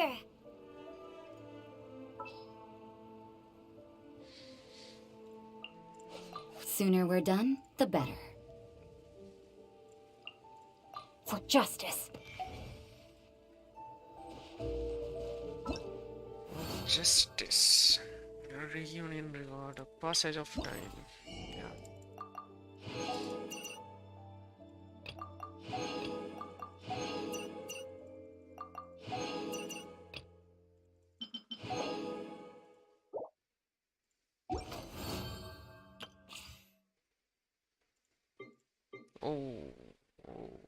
here! Sooner we're done, the better. For justice. Justice. A reunion reward, a passage of time. Yeah. Oh, oh,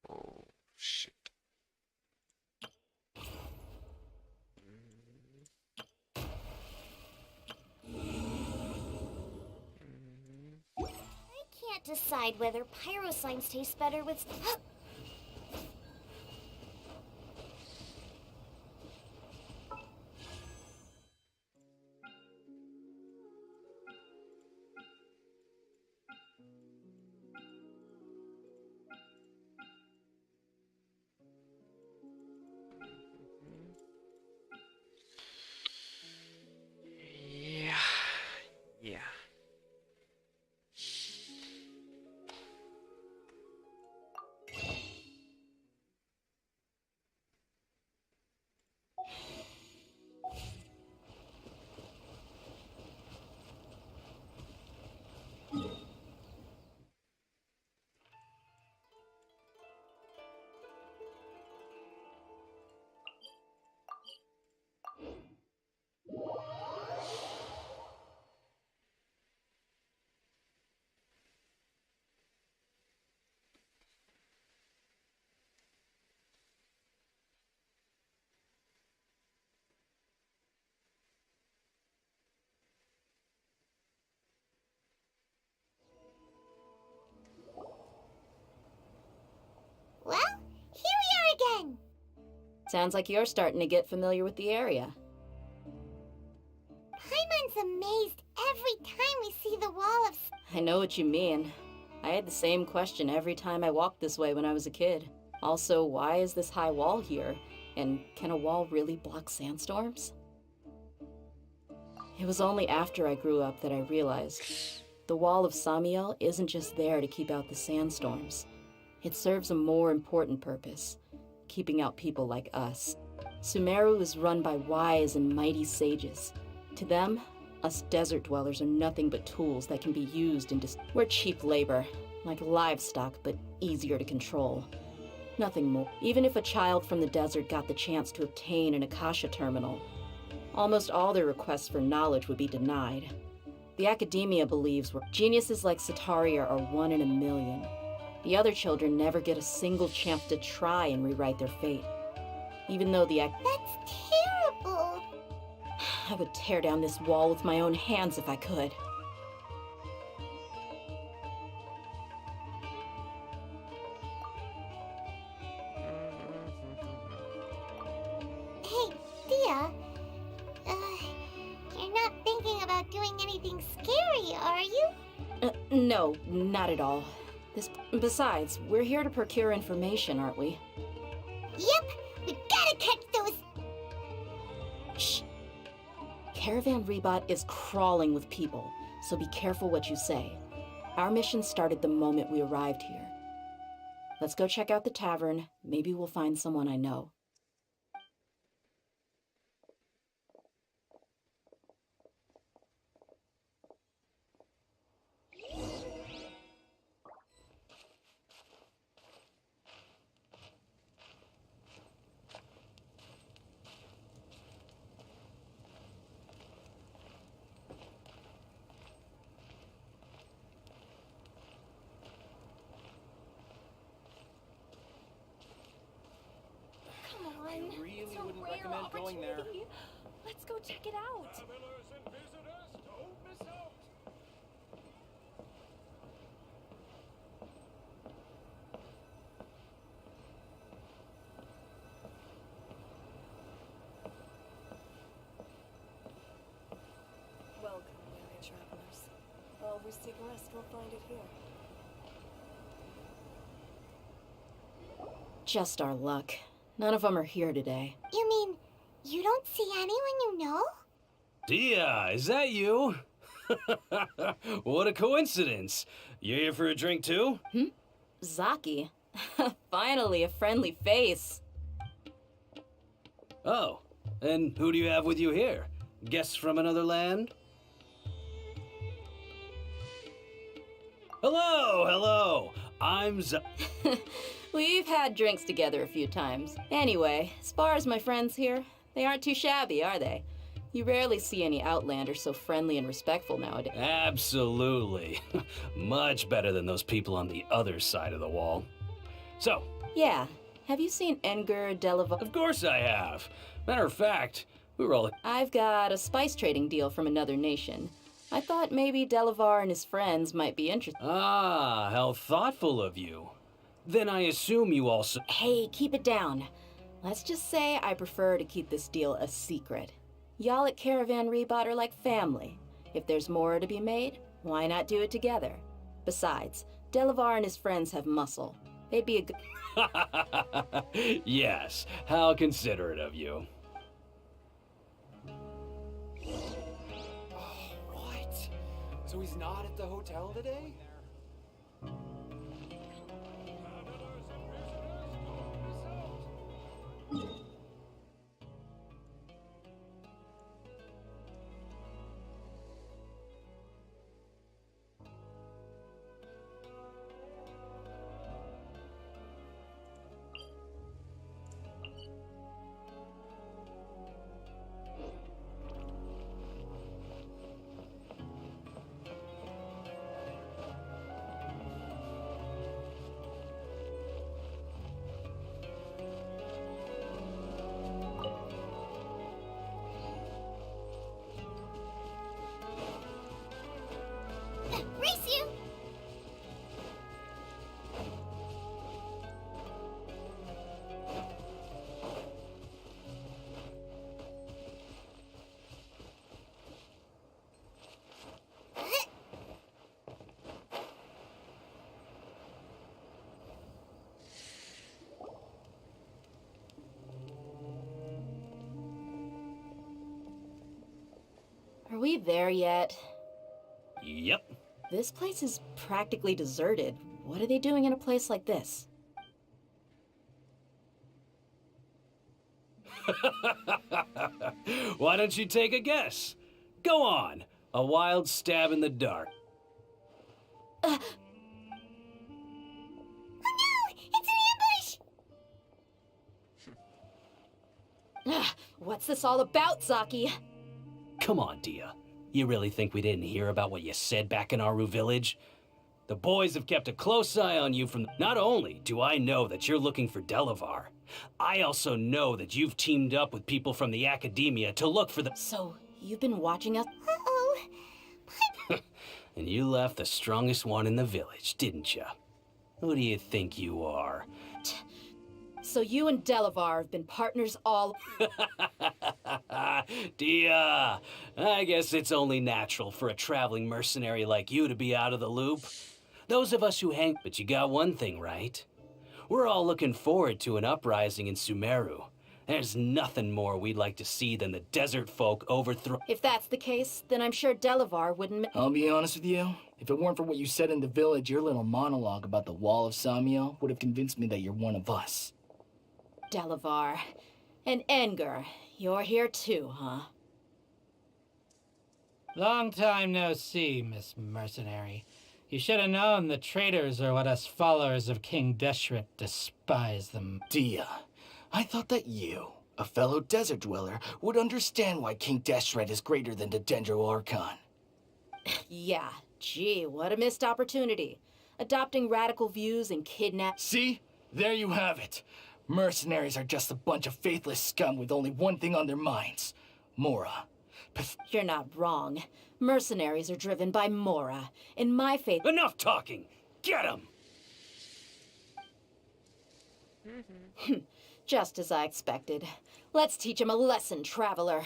oh, shit. I can't decide whether pyro slimes taste better with... Yeah, yeah. Well, here we are again! Sounds like you're starting to get familiar with the area. Paimon's amazed every time we see the wall of... I know what you mean. I had the same question every time I walked this way when I was a kid. Also, why is this high wall here? And can a wall really block sandstorms? It was only after I grew up that I realized the wall of Samiel isn't just there to keep out the sandstorms. It serves a more important purpose, keeping out people like us. Sumeru is run by wise and mighty sages. To them, us desert dwellers are nothing but tools that can be used in we're cheap labor, like livestock, but easier to control. Nothing more. Even if a child from the desert got the chance to obtain an Akasha terminal, almost all their requests for knowledge would be denied. The academia believes geniuses like Sataria are 1 in a million. The other children never get a single chance to try and rewrite their fate. Even though That's terrible! I would tear down this wall with my own hands if I could. Hey, Dia. You're not thinking about doing anything scary, are you? No, not at all. Besides, we're here to procure information, aren't we? Yep, we gotta catch those... Shh. Caravan Rebot is crawling with people, so be careful what you say. Our mission started the moment we arrived here. Let's go check out the tavern. Maybe we'll find someone I know. I really wouldn't recommend going there. Let's go check it out. Travelers and visitors, don't miss out. Welcome, weary travelers. Always seek rest, we'll find it here. Just our luck. None of them are here today. You mean, You don't see anyone you know? Dia, is that you? What a coincidence. You here for a drink too? Zaki. Finally, a friendly face. Oh, and who do you have with you here? Guests from another land? Hello, hello. I'm We've had drinks together a few times. Anyway, as far as my friends here, they aren't too shabby, are they? You rarely see any Outlanders so friendly and respectful nowadays. Absolutely. Much better than those people on the other side of the wall. So, Yeah. Have you seen Enger Delavar? of course I have. Matter of fact, we were all... I've got a spice trading deal from another nation. I thought maybe Delavar and his friends might be interested. Ah, how thoughtful of you. Then I assume you also... Hey, keep it down. Let's just say I prefer to keep this deal a secret. Y'all at Caravan Rebot are like family. If there's more to be made, why not do it together? Besides, Delavar and his friends have muscle. They'd be a good... Yes, how considerate of you. What? So he's not at the hotel today? Race you! Are we there yet? Yep. This place is practically deserted. What are they doing in a place like this? Why don't you take a guess? Go on. A wild stab in the dark. Oh no! It's an ambush! What's this all about, Zaki? Come on, Dia. You really think we didn't hear about what you said back in Aru village? The boys have kept a close eye on you from... Not only do I know that you're looking for Delavar, I also know that you've teamed up with people from the academia to look for the... So, you've been watching us? Uh-oh. And you left the strongest one in the village, didn't you? Who do you think you are? So you and Delavar have been partners all... Dia, I guess it's only natural for a traveling mercenary like you to be out of the loop. Those of us who hang... But you got one thing right. We're all looking forward to an uprising in Sumeru. There's nothing more we'd like to see than the desert folk overthrow... If that's the case, then I'm sure Delavar wouldn't... I'll be honest with you. If it weren't for what you said in the village, your little monologue about the Wall of Samiel would have convinced me that you're one of us. Delavar. And Enger, you're here too, huh? Long time no see, Miss Mercenary. You should have known the traitors are what us followers of King Deshret despise them. Dia, I thought that you, a fellow desert dweller, would understand why King Deshret is greater than the Dendro Archon. Yeah, gee, what a missed opportunity. Adopting radical views and kidnap... See? There you have it. Mercenaries are just a bunch of faithless scum with only one thing on their minds. Mora. You're not wrong. Mercenaries are driven by Mora. In my faith... Enough talking! Get him! Just as I expected. Let's teach him a lesson, traveler.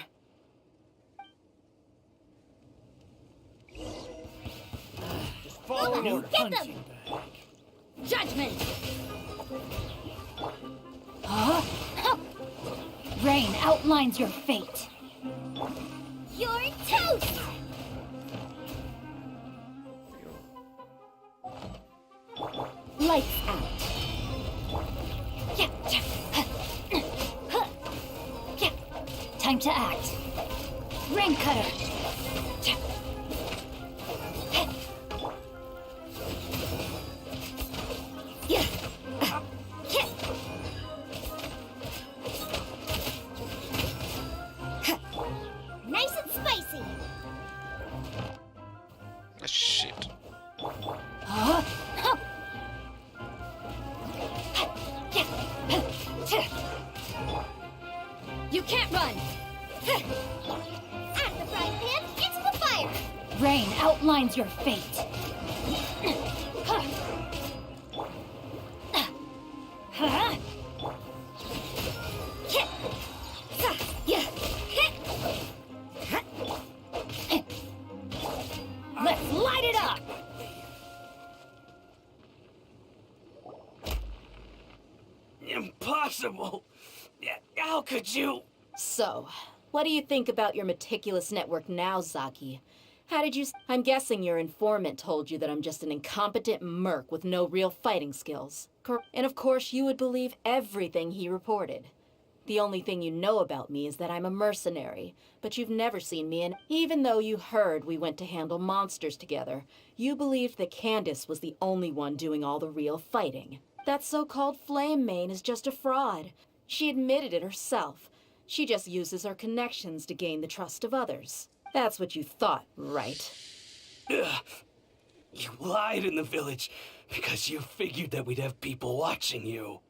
Follow your Get them! punching bag. Judgment! Rain outlines your fate. You're toast! Lights out. Time to act. Rain cutter. Nice and spicy! Ah, shit. You can't run. Out of the frying pan, into the fire! Rain outlines your fate. Let's light it up! Impossible! How could you? So, what do you think about your meticulous network now, Zaki? How did you... I'm guessing your informant told you that I'm just an incompetent merc with no real fighting skills. And of course, you would believe everything he reported. The only thing you know about me is that I'm a mercenary, but you've never seen me, and even though you heard we went to handle monsters together, you believed that Candace was the only one doing all the real fighting. That so-called Flame Mane is just a fraud. She admitted it herself. She just uses her connections to gain the trust of others. That's what you thought, right? Ugh. You lied in the village because you figured that we'd have people watching you.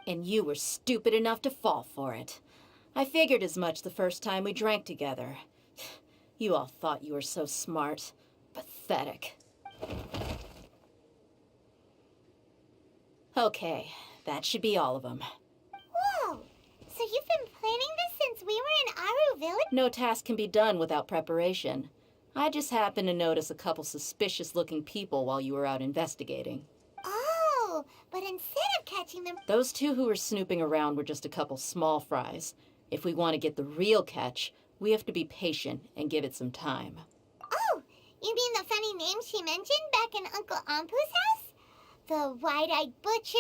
And you were stupid enough to fall for it. I figured as much the first time we drank together. You all thought you were so smart. Pathetic. Okay, that should be all of them. Whoa! So you've been planning this since we were in Aru Village? No task can be done without preparation. I just happened to notice a couple suspicious-looking people while you were out investigating. Oh, but instead of catching them... Those two who were snooping around were just a couple small fries. If we want to get the real catch, we have to be patient and give it some time. Oh, you mean the funny names she mentioned back in Uncle Ampu's house? The wide-eyed butcher,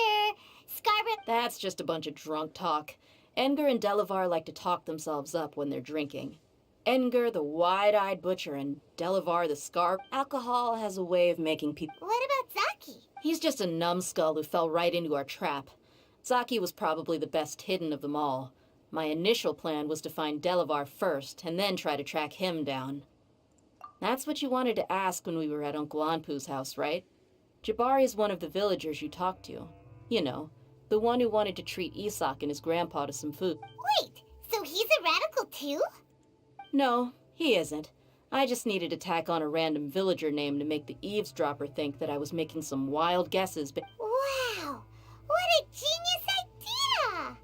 Scarborough... That's just a bunch of drunk talk. Edgar and Delavar like to talk themselves up when they're drinking. Edgar, the wide-eyed butcher, and Delavar, the scarp. Alcohol has a way of making people... What about Zaki? He's just a numbskull who fell right into our trap. Zaki was probably the best hidden of them all. My initial plan was to find Delavar first, and then try to track him down. That's what you wanted to ask when we were at Uncle Anpu's house, right? Jabari is one of the villagers you talked to. You know, the one who wanted to treat Isak and his grandpa to some food. Wait, so he's a radical too? No, he isn't. I just needed to tack on a random villager name to make the eavesdropper think that I was making some wild guesses, but... Wow, what a genius idea!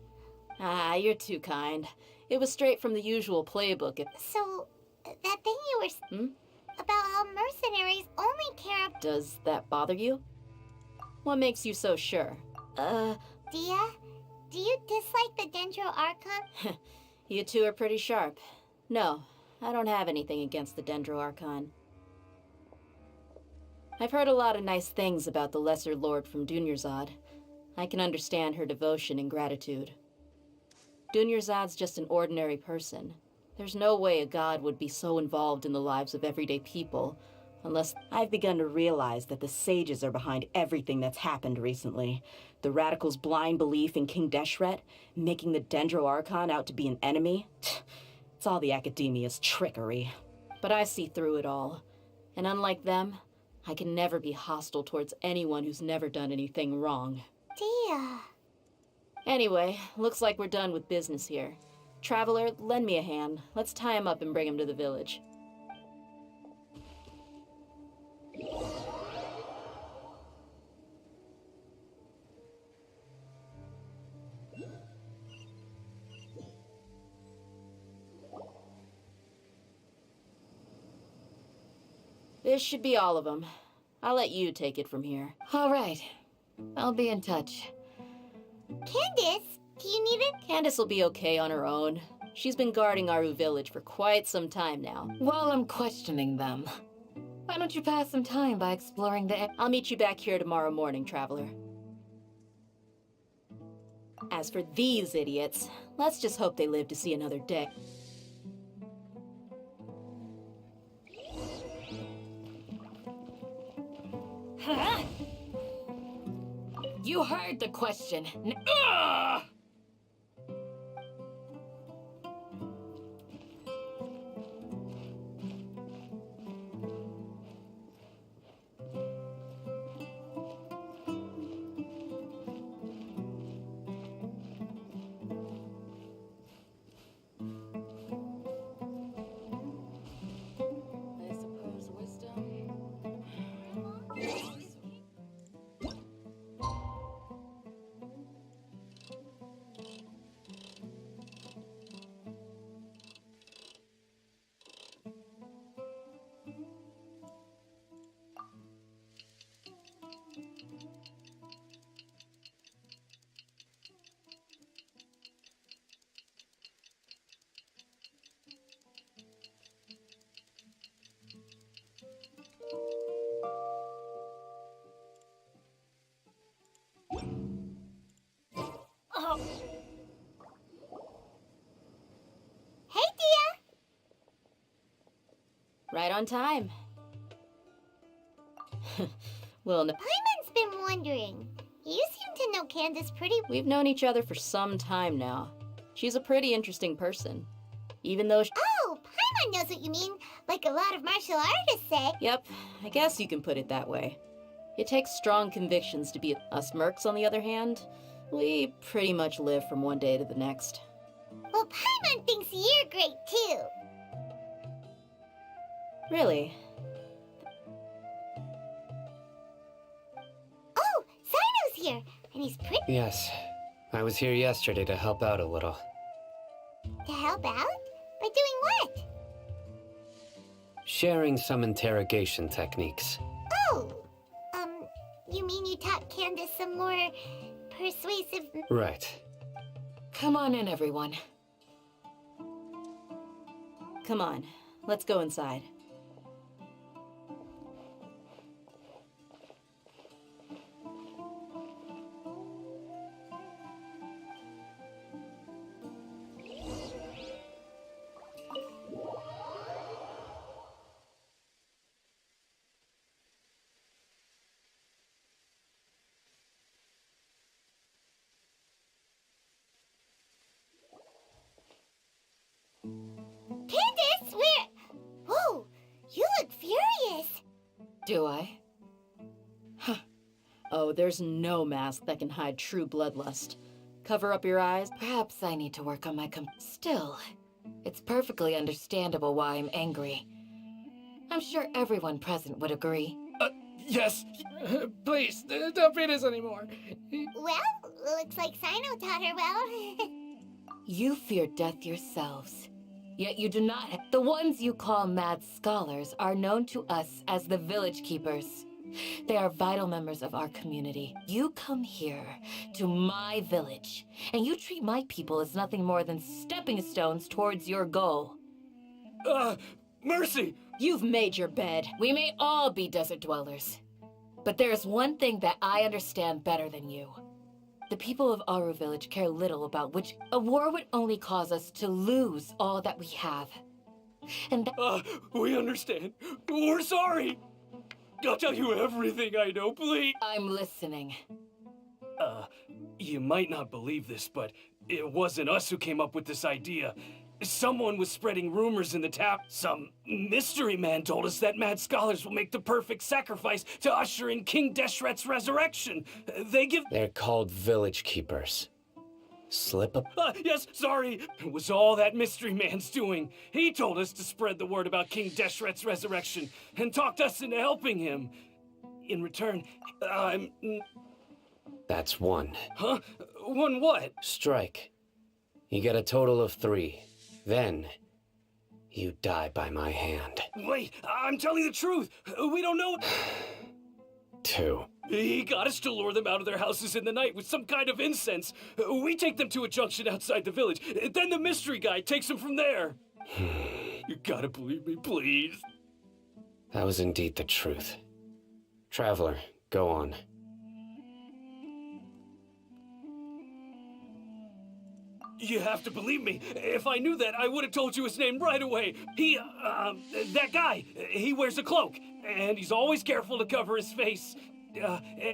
Ah, you're too kind. It was straight from the usual playbook. So, that thing you were... Hmm? About how mercenaries only care... Does that bother you? What makes you so sure? Dia, do you dislike the Dendro Archon? You two are pretty sharp. No, I don't have anything against the Dendro Archon. I've heard a lot of nice things about the Lesser Lord from Dunyarzad. I can understand her devotion and gratitude. Dunyarzad's just an ordinary person. There's no way a god would be so involved in the lives of everyday people, unless... I've begun to realize that the sages are behind everything that's happened recently. The radicals' blind belief in King Deshret, making the Dendro Archon out to be an enemy. It's all the academia's trickery. But I see through it all. And unlike them, I can never be hostile towards anyone who's never done anything wrong. Dia... Anyway, looks like we're done with business here. Traveler, lend me a hand. Let's tie him up and bring him to the village. This should be all of them. I'll let you take it from here. All right. I'll be in touch. Candace, Do you need it? Candace will be okay on her own. She's been guarding Aru village for quite some time now. While I'm questioning them, why don't you pass some time by exploring the... I'll meet you back here tomorrow morning, Traveler. As for these idiots, let's just hope they live to see another day. Huh? You heard the question. I suppose wisdom... Oh. Hey, Dia! Right on time. Well, no. Paimon's been wondering. You seem to know Candace pretty... We've known each other for some time now. She's a pretty interesting person. Even though Oh, Paimon knows what you mean. Like a lot of martial artists say. Yep, I guess you can put it that way. It takes strong convictions to be us mercs, on the other hand. We pretty much live from one day to the next. Well, Paimon thinks you're great, too. Really? Oh, Sino's here. And he's pretty... Yes. I was here yesterday to help out a little. To help out? By doing what? Sharing some interrogation techniques. Oh! You mean you taught Candace some more... persuasive... Right. Come on in, everyone. Come on, let's go inside. Candace, where... Whoa, you look furious. Do I? Oh, there's no mask that can hide true bloodlust. Cover up your eyes. Perhaps I need to work on my Still, it's perfectly understandable why I'm angry. I'm sure everyone present would agree. Yes. Please, don't beat us anymore. Well, looks like Sino taught her well. You fear death yourselves. Yet you do not. The ones you call mad scholars are known to us as the village keepers. They are vital members of our community. You come here to my village, and you treat my people as nothing more than stepping stones towards your goal. Mercy! You've made your bed. We may all be desert dwellers, but there is one thing that I understand better than you. The people of Aru village care little about which a war would only cause us to lose all that we have. And We understand. We're sorry. I'll tell you everything I know, please. I'm listening. You might not believe this, but it wasn't us who came up with this idea. Someone was spreading rumors in the town. Some mystery man told us that mad scholars will make the perfect sacrifice to usher in King Deshret's resurrection. They're called village keepers. Slip up. Yes, sorry. It was all that mystery man's doing. He told us to spread the word about King Deshret's resurrection and talked us into helping him. In return, That's one. Huh? One what? Strike. You get a total of 3. Then, you die by my hand. Wait, I'm telling the truth. We don't know... 2. He got us to lure them out of their houses in the night with some kind of incense. We take them to a junction outside the village. Then the mystery guy takes them from there. You gotta believe me, please. That was indeed the truth. Traveler, go on. You have to believe me. If I knew that, I would have told you his name right away. That guy, he wears a cloak, and he's always careful to cover his face.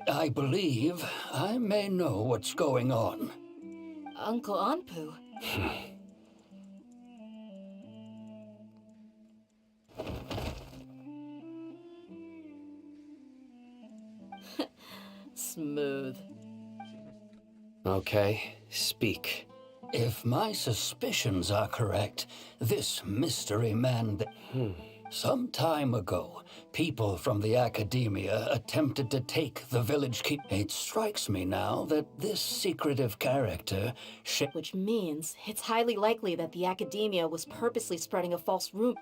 I believe I may know what's going on. Uncle Anpu. Smooth. Okay, speak. If my suspicions are correct, this mystery man... Some time ago, people from the academia attempted to take the village keep. It strikes me now that this secretive character... Which means it's highly likely that the academia was purposely spreading a false rumor.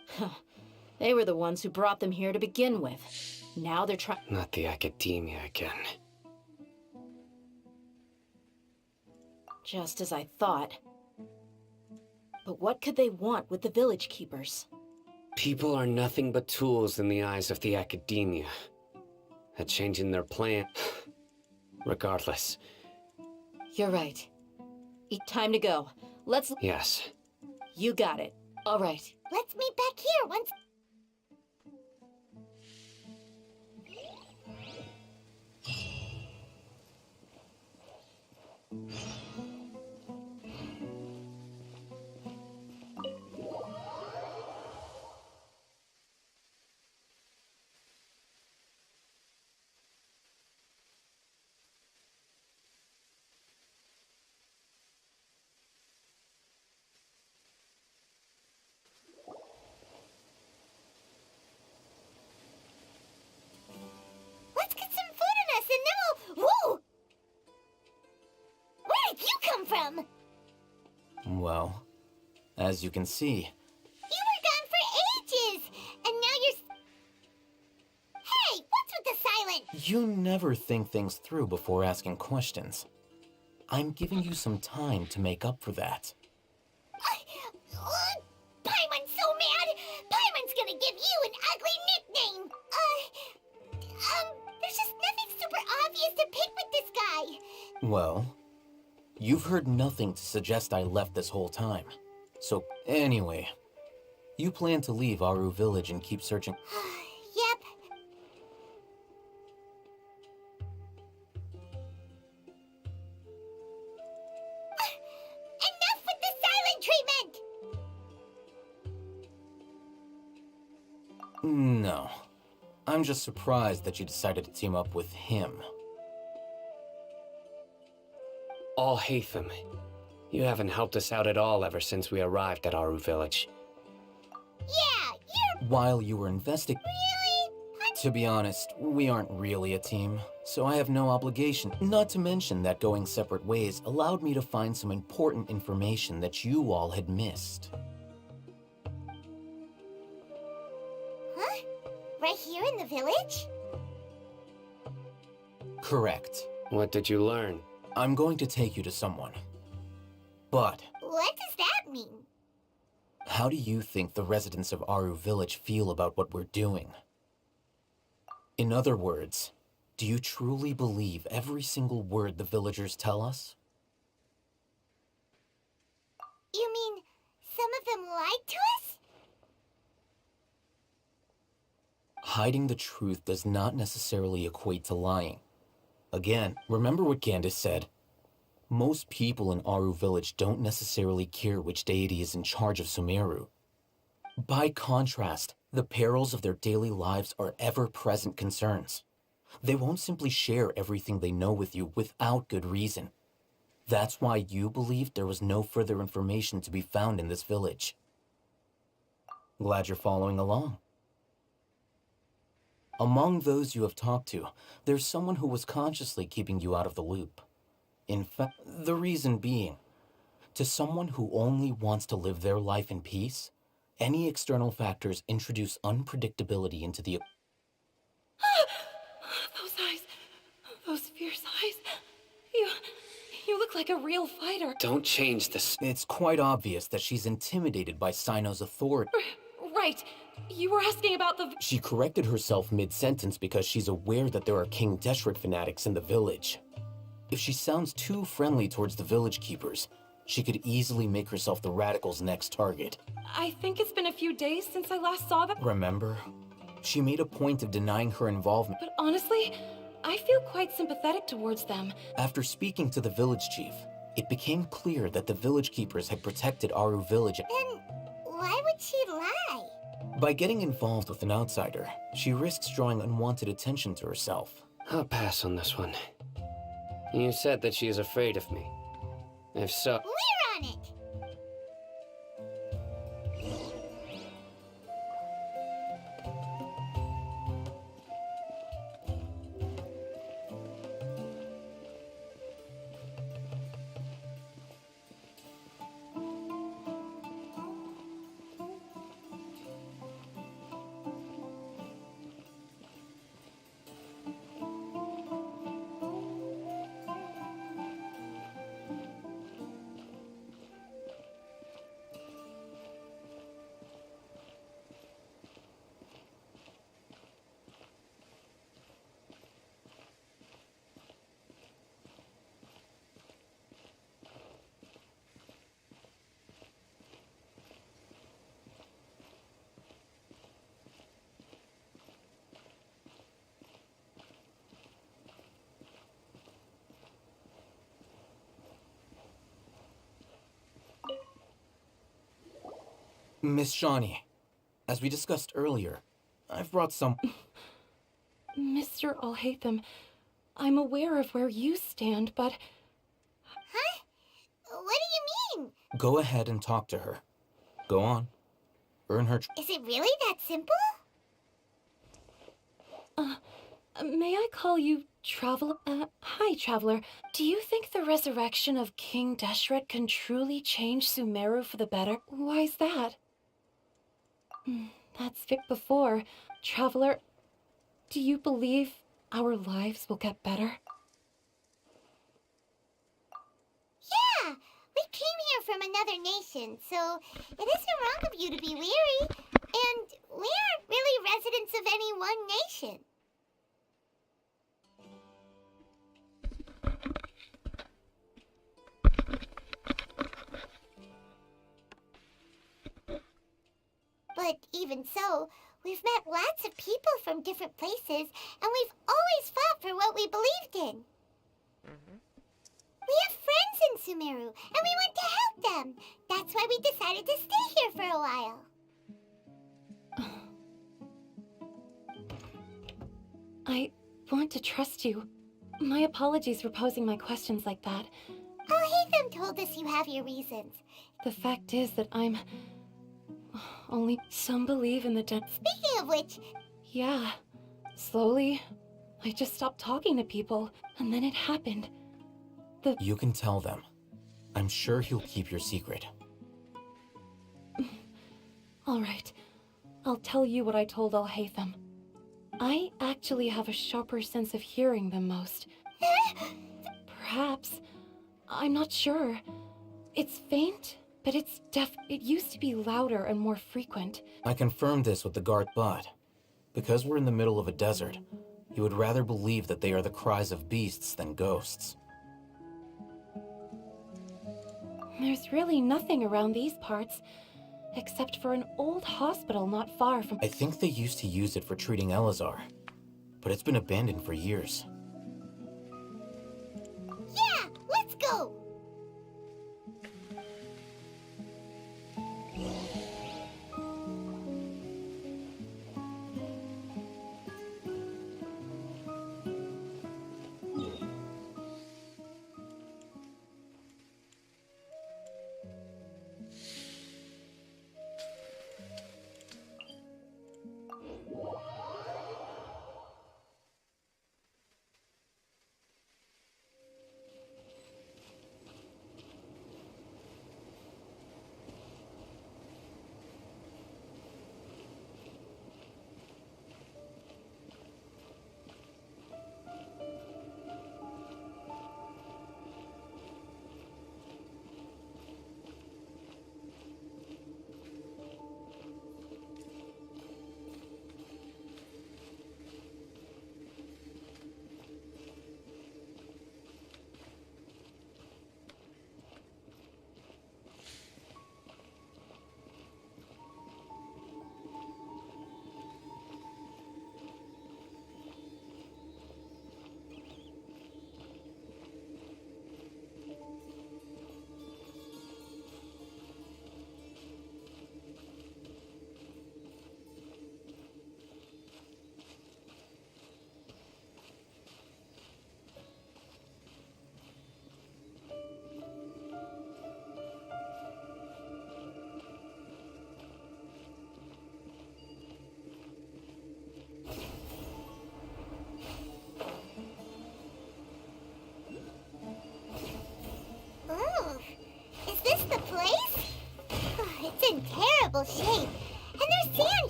They were the ones who brought them here to begin with. Now they're trying... Not the academia again. Just as I thought. But what could they want with the village keepers? People are nothing but tools in the eyes of the academia. A change in their plan. Regardless. You're right. Time to go. Let's... Yes. You got it. All right. Let's meet back here once... Let's get some food in us and then we'll... Whoa! Where did you come from? Well, as you can see... You were gone for ages! And now you're... Hey, what's with the silence? You never think things through before asking questions. I'm giving you some time to make up for that. Paimon's so mad! Paimon's gonna give you an ugly nickname! There's just nothing super obvious to pick with this guy. Well, you've heard nothing to suggest I left this whole time. So, anyway, you plan to leave Aru Village and keep searching... Yep. Enough with the silent treatment! No. I'm just surprised that you decided to team up with him. All Hatham. You haven't helped us out at all ever since we arrived at Aru Village. Yeah, you're... While you were investigating... Really? To be honest, we aren't really a team, so I have no obligation. Not to mention that going separate ways allowed me to find some important information that you all had missed. Huh? Right here in the village? Correct. What did you learn? I'm going to take you to someone. But... What does that mean? How do you think the residents of Aru Village feel about what we're doing? In other words, do you truly believe every single word the villagers tell us? You mean some of them lied to us? Hiding the truth does not necessarily equate to lying. Again, remember what Candace said. Most people in Aru Village don't necessarily care which deity is in charge of Sumeru. By contrast, the perils of their daily lives are ever-present concerns. They won't simply share everything they know with you without good reason. That's why you believed there was no further information to be found in this village. Glad you're following along. Among those you have talked to, there's someone who was consciously keeping you out of the loop. In fact, the reason being, to someone who only wants to live their life in peace, any external factors introduce unpredictability into the... Those eyes. Those fierce eyes. You look like a real fighter. Don't change this. It's quite obvious that she's intimidated by Sino's authority. Right. You were asking about the... She corrected herself mid-sentence because she's aware that there are King Deshret fanatics in the village. If she sounds too friendly towards the village keepers, she could easily make herself the radicals' next target. I think it's been a few days since I last saw them. Remember? She made a point of denying her involvement. But honestly, I feel quite sympathetic towards them. After speaking to the village chief, it became clear that the village keepers had protected Aru village. Then why would she lie? By getting involved with an outsider, she risks drawing unwanted attention to herself. I'll pass on this one. You said that she is afraid of me. If so... We're on it! Miss Shawnee, as we discussed earlier, I've brought some... Mr. Alhaitham, I'm aware of where you stand, but... Huh? What do you mean? Go ahead and talk to her. Go on. Earn her... Is it really that simple? May I call you Traveler? Hi, Traveler. Do you think the resurrection of King Deshret can truly change Sumeru for the better? Why's that? That's Vic before. Traveler, do you believe our lives will get better? Yeah! We came here from another nation, so it isn't wrong of you to be weary. And we aren't really residents of any one nation. But even so, we've met lots of people from different places, and we've always fought for what we believed in. We have friends in Sumeru, and we want to help them. That's why we decided to stay here for a while. I want to trust you. My apologies for posing my questions like that. Alhaitham told us you have your reasons. The fact is that only some believe in the Speaking of which... Yeah. Slowly, I just stopped talking to people, and then it happened. You can tell them. I'm sure he'll keep your secret. All right. I'll tell you what I told Alhaitham. I actually have a sharper sense of hearing than most. Perhaps. I'm not sure. It's faint, but it's it used to be louder and more frequent. I confirmed this with the guard bot. Because we're in the middle of a desert, you would rather believe that they are the cries of beasts than ghosts. There's really nothing around these parts, except for an old hospital not far from... I think they used to use it for treating Elazar, but it's been abandoned for years. Yeah, let's go!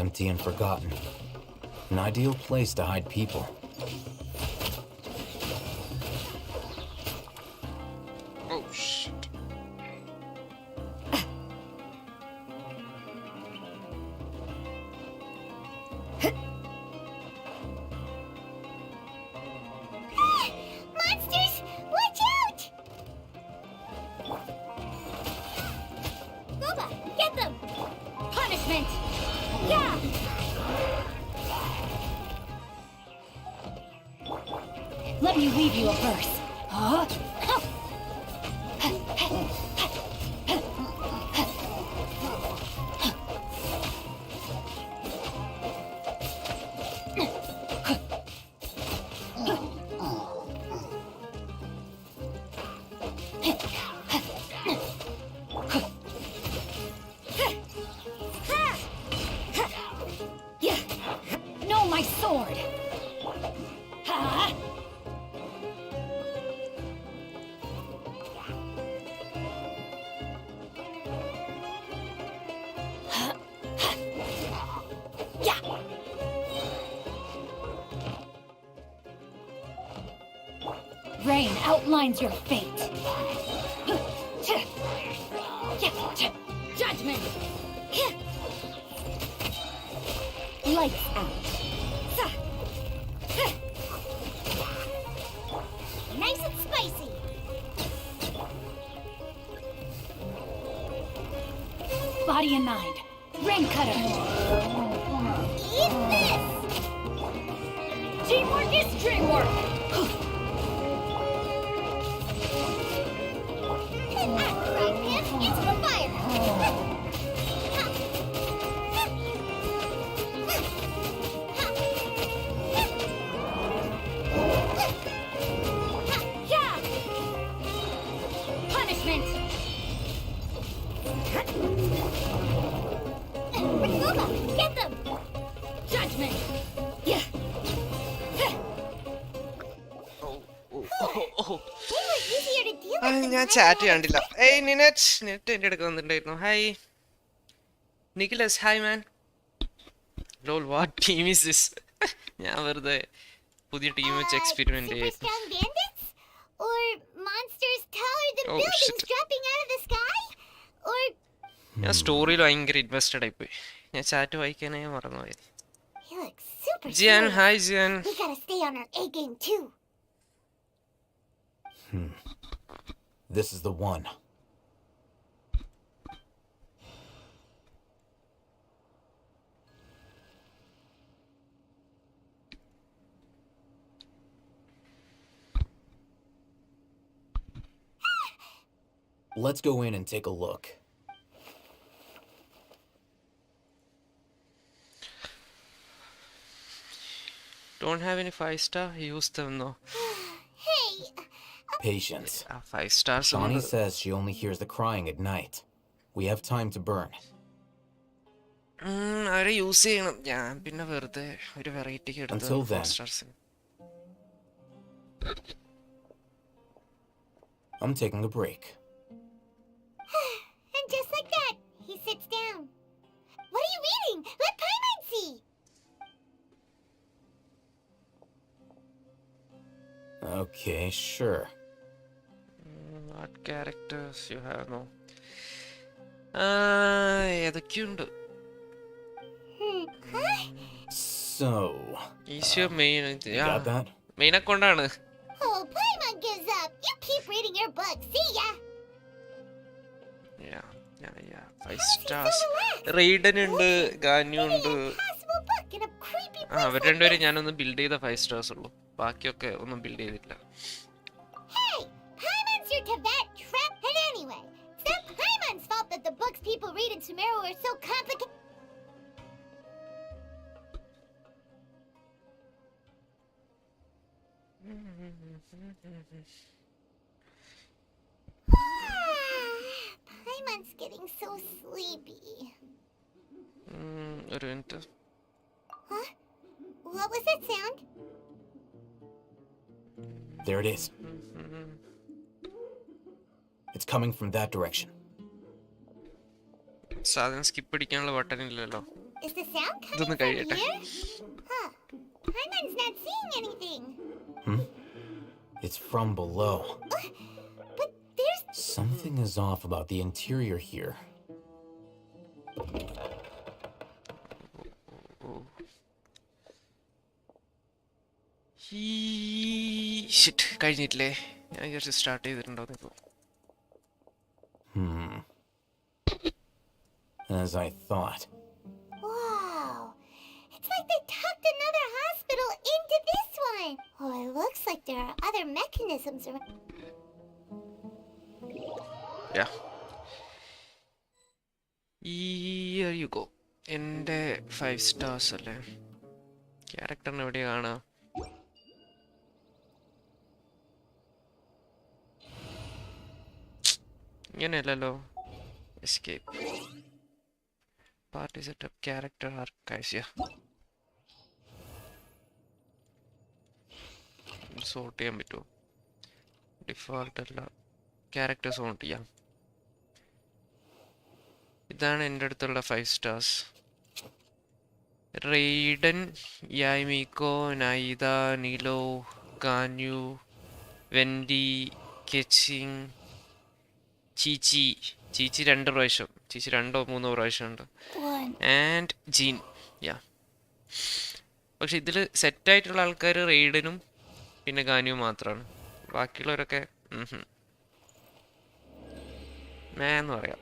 Empty and forgotten. An ideal place to hide people. Oh shit. Monsters! Watch out! Boba, get them! Punishment! Yeah! Let me weave you a verse. Huh? No, my sword! Ha! Yeah! Rain outlines your fate. Judgment! Lights out. Nice and spicy. Body and mind. Rain cutter. Eat this! Teamwork is dreamwork. Act right, man. Into the fire. Yeah! Punishment! Boba, get them! Judgment! Yeah! They were easier to deal with than ഞാൻ red chat ones. കണ്ടില്ല. ഏയ് net എൻ്റെ അടുക്ക് വന്നിട്ടുണ്ടായിരുന്നു. Hi നിഖിലസ്, hi man. Lol what team is this? ഞാൻ വെറുതെ പുതിയ ടീം വെച്ച് എക്സ്പെരിമെന്റ് Super ചെയ്യായിരുന്നു. strong bandits? Or monsters taller than Oh, buildings shit. dropping out of the sky? Or ഞാൻ സ്റ്റോറിയിൽ ഭയങ്കര ഇൻവെസ്റ്റഡ് ആയിപ്പോയി. ഞാൻ ചാറ്റ് വായിക്കാനേ മറന്നുപോയി. he looks super Jian, serious. Hi Jian. We gotta stay on our A game too. This is the one. Let's go in and take a look. Don't have any 5-star? Use them though. Hey, Patience. 5 stars. Shawnee says she only hears the crying at night. We have time to burn. അവരെ use ചെയ്യണം. ഞാൻ പിന്നെ വെറുതെ ഒരു വെറൈറ്റിക്ക് എടുത്ത് Until then. 4 stars. I'm taking a break. and just like that, he sits down. What are you reading? Let Paimon see. Okay, sure. What characters you have now? ഏതൊക്കെയുണ്ട്? So, Is your main? you got that? Main അക്കൗണ്ടാണ്. Oh, Paimon gives up. You keep reading your book. See ya. Yeah. 5 stars. റെയ്ഡൻ ഉണ്ട്, ഗാന്യു ഉണ്ട്. Impossible book in a creepy place അവർ like രണ്ടുപേരും this. ഞാനൊന്ന് build ചെയ്ത 5 stars ഉള്ളൂ. ബാക്കിയൊക്കെ ഒന്നും build ചെയ്തിട്ടില്ല. Hey, Paimon's your Tibet trap. And anyway, it's not Paimon's fault that the books people read in Sumeru are so complicated. Paimon's getting so sleepy. ഒരു minute. Huh? What was that sound? There it is. It's coming from that direction. സാധനം skip അടിക്കാനുള്ള button ഇല്ലല്ലോ. Is the sound coming ഇതൊന്ന് from കഴിയട്ടെ. here? Huh. Hyman's not seeing anything. It's from below. But there's... Something is off about the interior here. Shit കഴിഞ്ഞിട്ടില്ലേ? ഞാൻ വിചാരിച്ചു start ചെയ്തിട്ടുണ്ടോ ഇപ്പോൾ. As I thought. Wow. It's like they tucked another hospital into this one. Oh, it looks like there are other mechanisms around. Yeah. Here you go. എൻ്റെ 5 stars അല്ലേ? ക്യാരക്ടറിന് എവിടെയാ കാണാം? ഇങ്ങനെയല്ലല്ലോ. Escape. Party setup, character archives. Sort ചെയ്യാൻ പറ്റുമോ? Default അല്ല, character sort ചെയ്യാം. ഇതാണ് എൻ്റെ അടുത്തുള്ള 5 stars. റെയ്ഡൻ, യായ്മീക്കോ, നൈദ, നീലോ, കാന്യു, വെൻഡി, കെച്ചിങ്, ചീച്ചി. ചീച്ചി 2 പ്രാവശ്യം. ചീച്ചി 2 or 3 പ്രാവശ്യം ഉണ്ട്. And Jean. യാ. പക്ഷെ ഇതിൽ സെറ്റായിട്ടുള്ള ആൾക്കാർ റെയ്ഡനും പിന്നെ ഗാനിയും മാത്രമാണ്. ബാക്കിയുള്ളവരൊക്കെ എന്ന് പറയാം.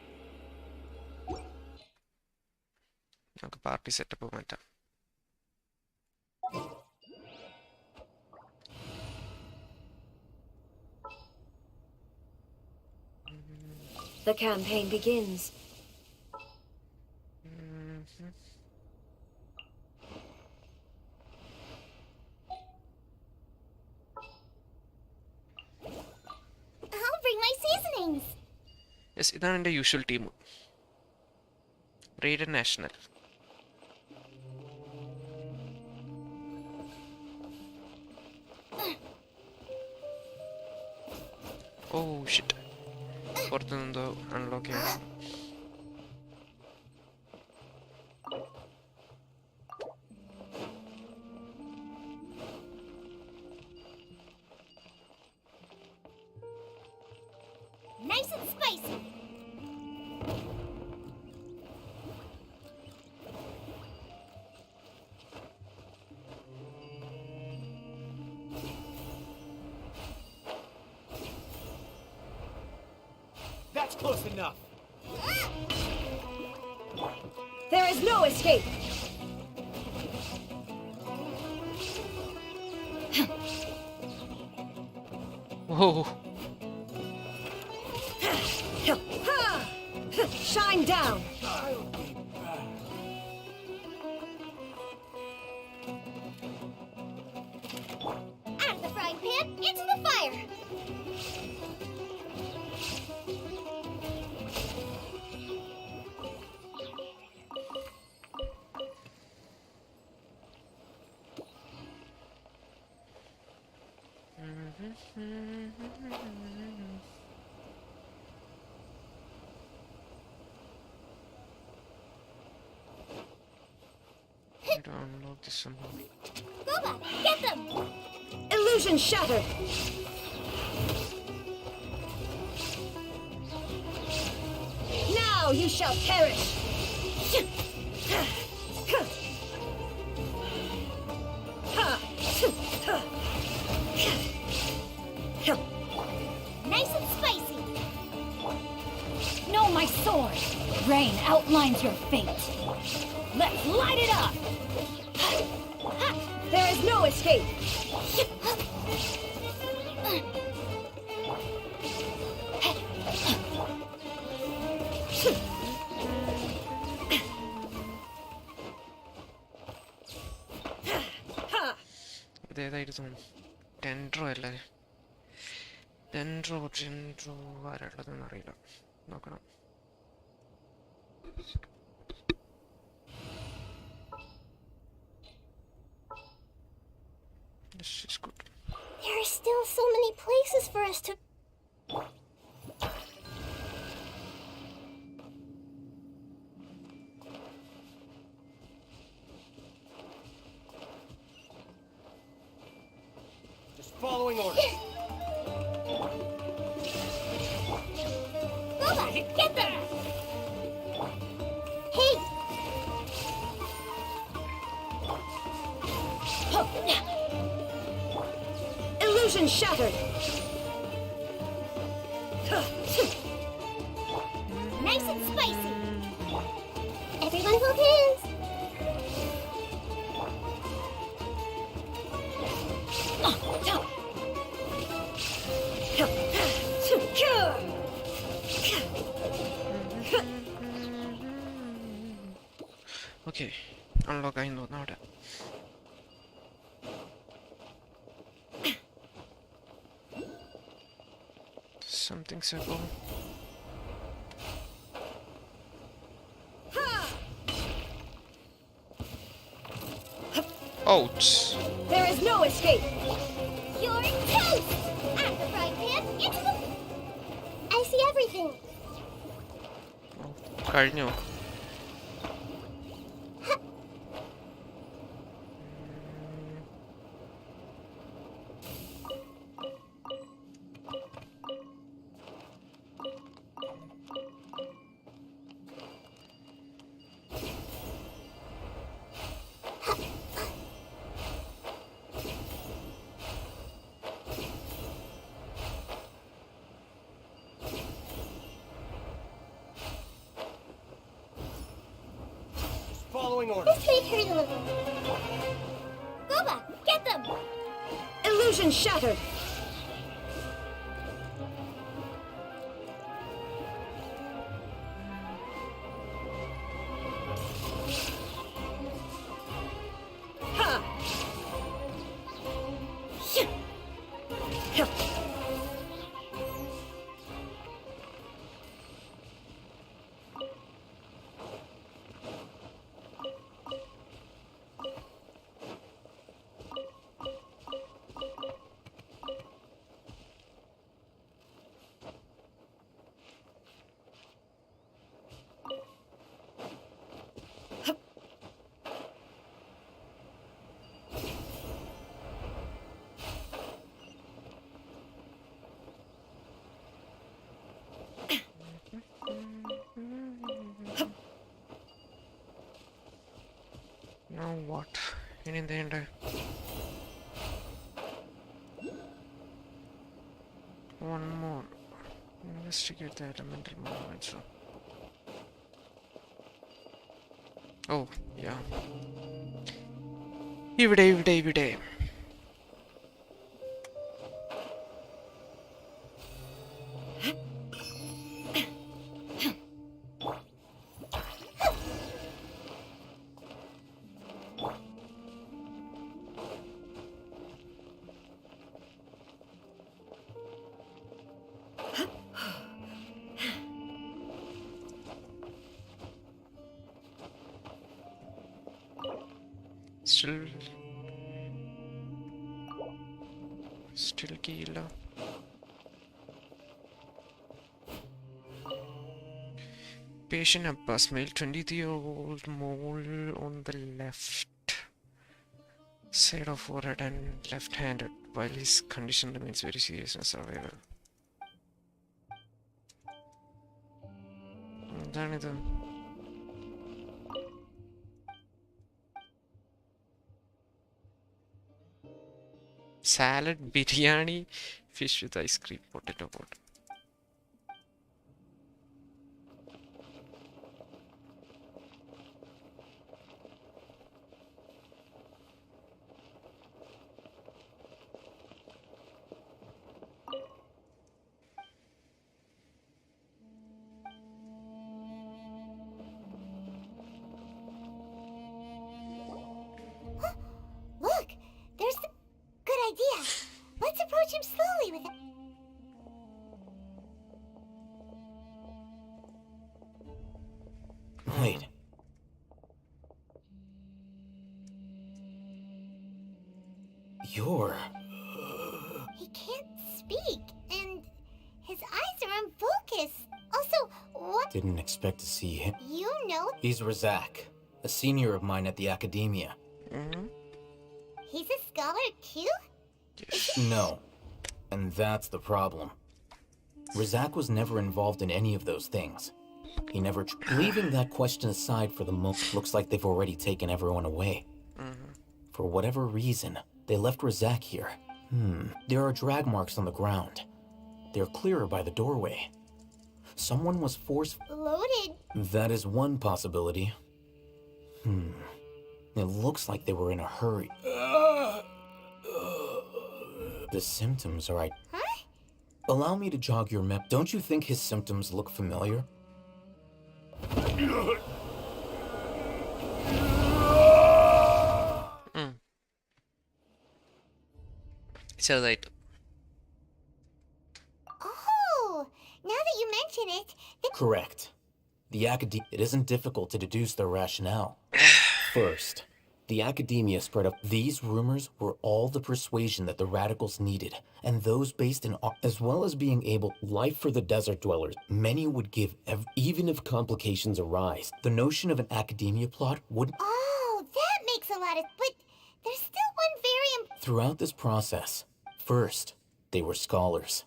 നമുക്ക് പാർട്ടി സെറ്റപ്പ് മാറ്റാം. The campaign begins. I'll bring my seasonings. Yes, ഇതാണ് എൻ്റെ usual team. Raiden National. Oh shit, പുറത്തുനിന്നെന്തോ അൺലോക്ക് ചെയ്യണം. Nice and spicy. That's close enough. There is no escape. Oh, Shine down. Out of the frying pan, into the fire. I don't unlock this somehow. Boba, get them. Illusion shattered. Now you shall perish. Nice and spicy. No, my sword! Rain outlines your fate. Let's light it up! There is no escape. ഇതേതായിരുന്നു? ടെൻഡ്രോ അല്ലേ? ടെൻഡ്രോ ആരുള്ളതെന്ന് അറിയില്ല, നോക്കണം. This is good. There are still so many places for us to... Following orders. Boba, get there! Hey! Illusion shattered! Nice and spicy! Everyone hold hands! Okay, unlock ആയിരുന്നു അവിടെ. Something simple. Ouch. There is no escape! You're toast! At the frying pan, into the... I see everything. കഴിഞ്ഞോ? Following orders. This made her deliver. Boba, get them! Illusion shattered! Now what? In the end, one more. Investigate the elemental movements. Oh, yeah. ഇവിടെ. Still killer. Patient Abbas, male 23-year-old mole on the left side of forehead and left-handed, while his condition remains very serious and survival. എന്താണിത്? Salad, biryani, fish with ice cream, potato pot. Look! There's the... Good idea. Let's approach him slowly with it. Wait. You're... He can't speak, and his eyes are unfocused. Also, what... Didn't expect to see him. You know... He's Razak, a senior of mine at the academia. He's a scholar, too? No. And that's the problem. Razak was never involved in any of those things. He never... Leaving that question aside for the moment, looks like they've already taken everyone away. For whatever reason, they left Razak here. There are drag marks on the ground. They're clearer by the doorway. Someone was forced... Loaded. That is one possibility. It looks like they were in a hurry. The symptoms are... Huh? Allow me to jog your mem... Don't you think his symptoms look familiar? ചെറുതായിട്ട്. Oh, now that you mention it, Correct. The academia... It isn't difficult to deduce their rationale. First, the academia spread up. These rumors were all the persuasion that the radicals needed, and those based in... As well as being able... Life for the desert dwellers. Many would give... Even if complications arise, the notion of an academia plot would... Oh, that makes a lot of... But there's still one very... Throughout this process, first, they were scholars.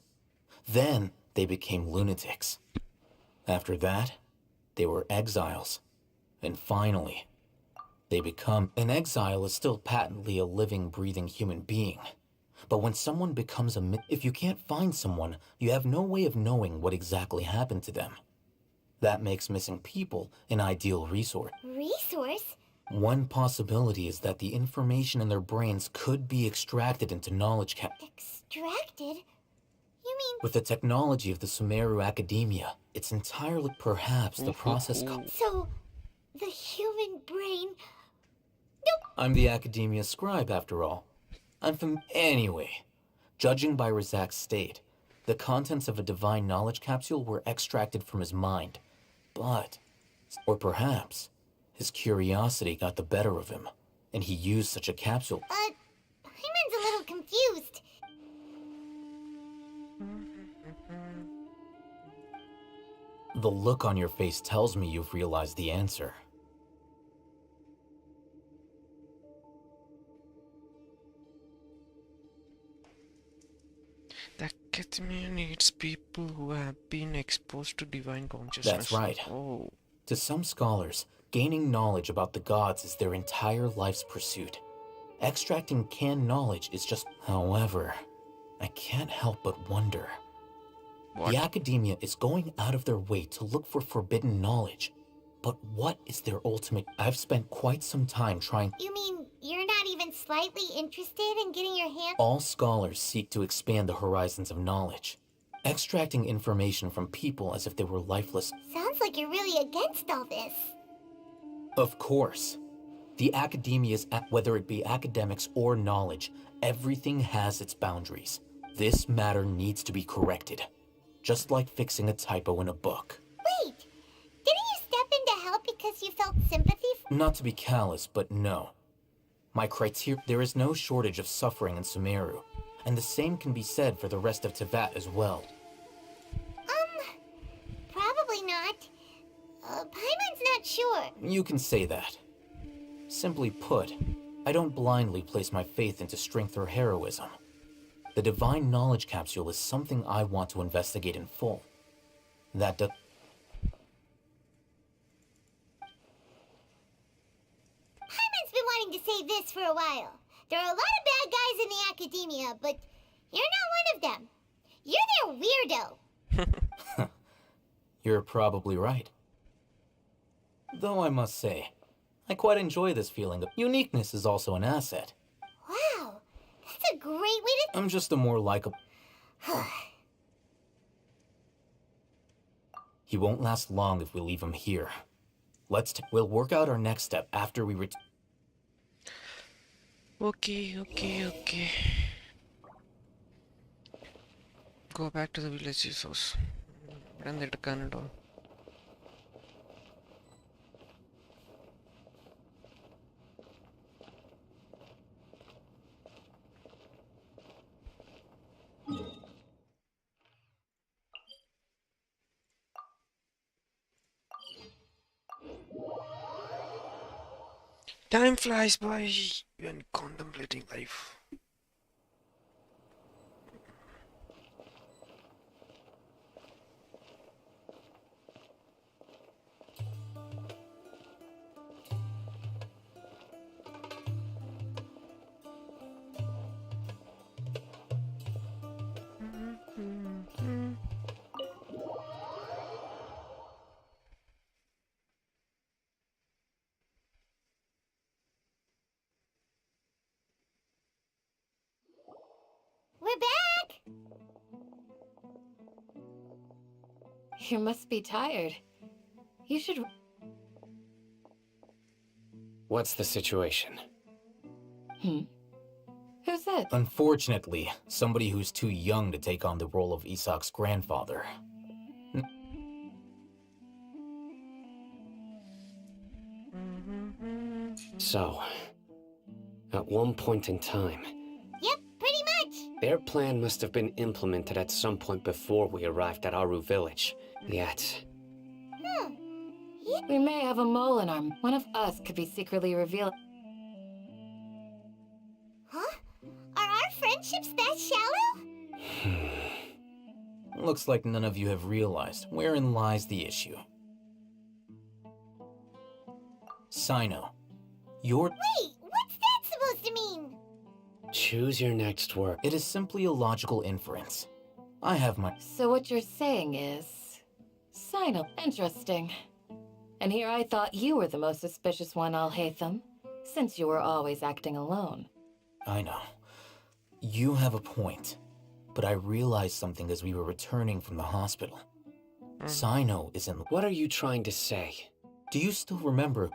Then, they became lunatics. After that, they were exiles. And finally, they become... An exile is still patently a living, breathing human being. But when someone becomes a... If you can't find someone, you have no way of knowing what exactly happened to them. That makes missing people an ideal resource. Resource? One possibility is that the information in their brains could be extracted into knowledge Extracted? You mean... With the technology of the Sumeru Academia, it's entirely... Perhaps the process... So, the human brain... I'm the Academia scribe, after all. I'm from... Anyway, judging by Razak's state, the contents of a divine knowledge capsule were extracted from his mind. But... Or perhaps... His curiosity got the better of him, and he used such a capsule. Hyman's a little confused. The look on your face tells me you've realized the answer. The academia needs people who have been exposed to divine consciousness. That's right. Oh. To some scholars, gaining knowledge about the gods is their entire life's pursuit. Extracting canned knowledge is just... However, I can't help but wonder. What? The academia is going out of their way to look for forbidden knowledge. But what is their ultimate... I've spent quite some time trying... You mean you're not even slightly interested in getting your hand... All scholars seek to expand the horizons of knowledge. Extracting information from people as if they were lifeless... Sounds like you're really against all this. Of course. The academia's... Whether it be academics or knowledge, everything has its boundaries. This matter needs to be corrected. Just like fixing a typo in a book. Wait! Didn't you step in to help because you felt sympathy Not to be callous, but no. My criteria... There is no shortage of suffering in Sumeru, and the same can be said for the rest of Teyvat as well. Probably not. Paimon's not sure. You can say that. Simply put, I don't blindly place my faith into strength or heroism. The divine knowledge capsule is something I want to investigate in full. That does... Paimon's been wanting to say this for a while. There are a lot of bad guys in the academia, but you're not one of them. You're their weirdo. You're probably right. Though I must say, I quite enjoy this feeling of uniqueness is also an asset. Wow, that's a great way to... I'm just a more likable... He won't last long if we leave him here. We'll work out our next step after we Okay. Go back to the village's house. And the Canada. Time flies by when contemplating life. You must be tired. You should... What's the situation? Who's that? Unfortunately, somebody who's too young to take on the role of Isak's grandfather. So, at one point in time, Yep, pretty much. their plan must have been implemented at some point before we arrived at Aru village. Yet, We may have a mole in our... One of us could be secretly revealed. Huh? Are our friendships that shallow? Looks like none of you have realized wherein lies the issue. Sino, you're... Wait, what's that supposed to mean? choose your next word. It is simply a logical inference. I have my... So what you're saying is... Sinal. Interesting. And here I thought you were the most suspicious one, Al-Haytham, since you were always acting alone. I know. You have a point. But I realized something as we were returning from the hospital. Sino is in... What are you trying to say? Do you still remember?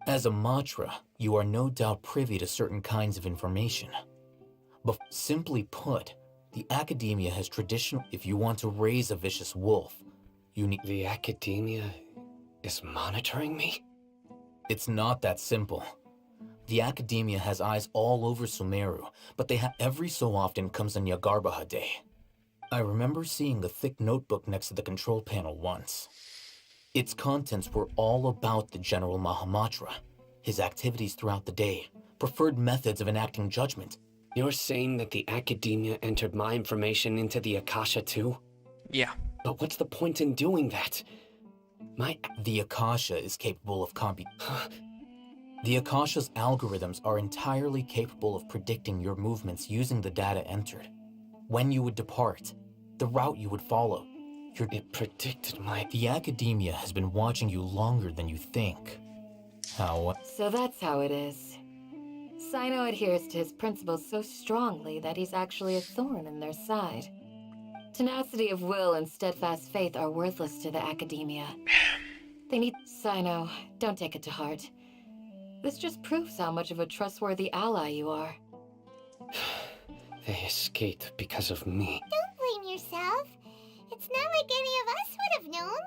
As a Matra, you are no doubt privy to certain kinds of information. But simply put, the academia has traditional... If you want to raise a vicious wolf, you need... The academia is monitoring me? It's not that simple. The academia has eyes all over Sumeru, but they have every so often comes a Nyagarbaha day. I remember seeing a thick notebook next to the control panel once. Its contents were all about the General Mahamatra, his activities throughout the day, preferred methods of enacting judgment. You're saying that the academia entered my information into the Akasha too? Yeah. But what's the point in doing that? The Akasha is capable of The Akasha's algorithms are entirely capable of predicting your movements using the data entered. When you would depart, the route you would follow. It predicted my... The academia has been watching you longer than you think. How? So that's how it is. Sino adheres to his principles so strongly that he's actually a thorn in their side. Tenacity of will and steadfast faith are worthless to the academia. They need... Sino, don't take it to heart. This just proves how much of a trustworthy ally you are. They escaped because of me. Don't blame yourself. It's not like any of us would have known.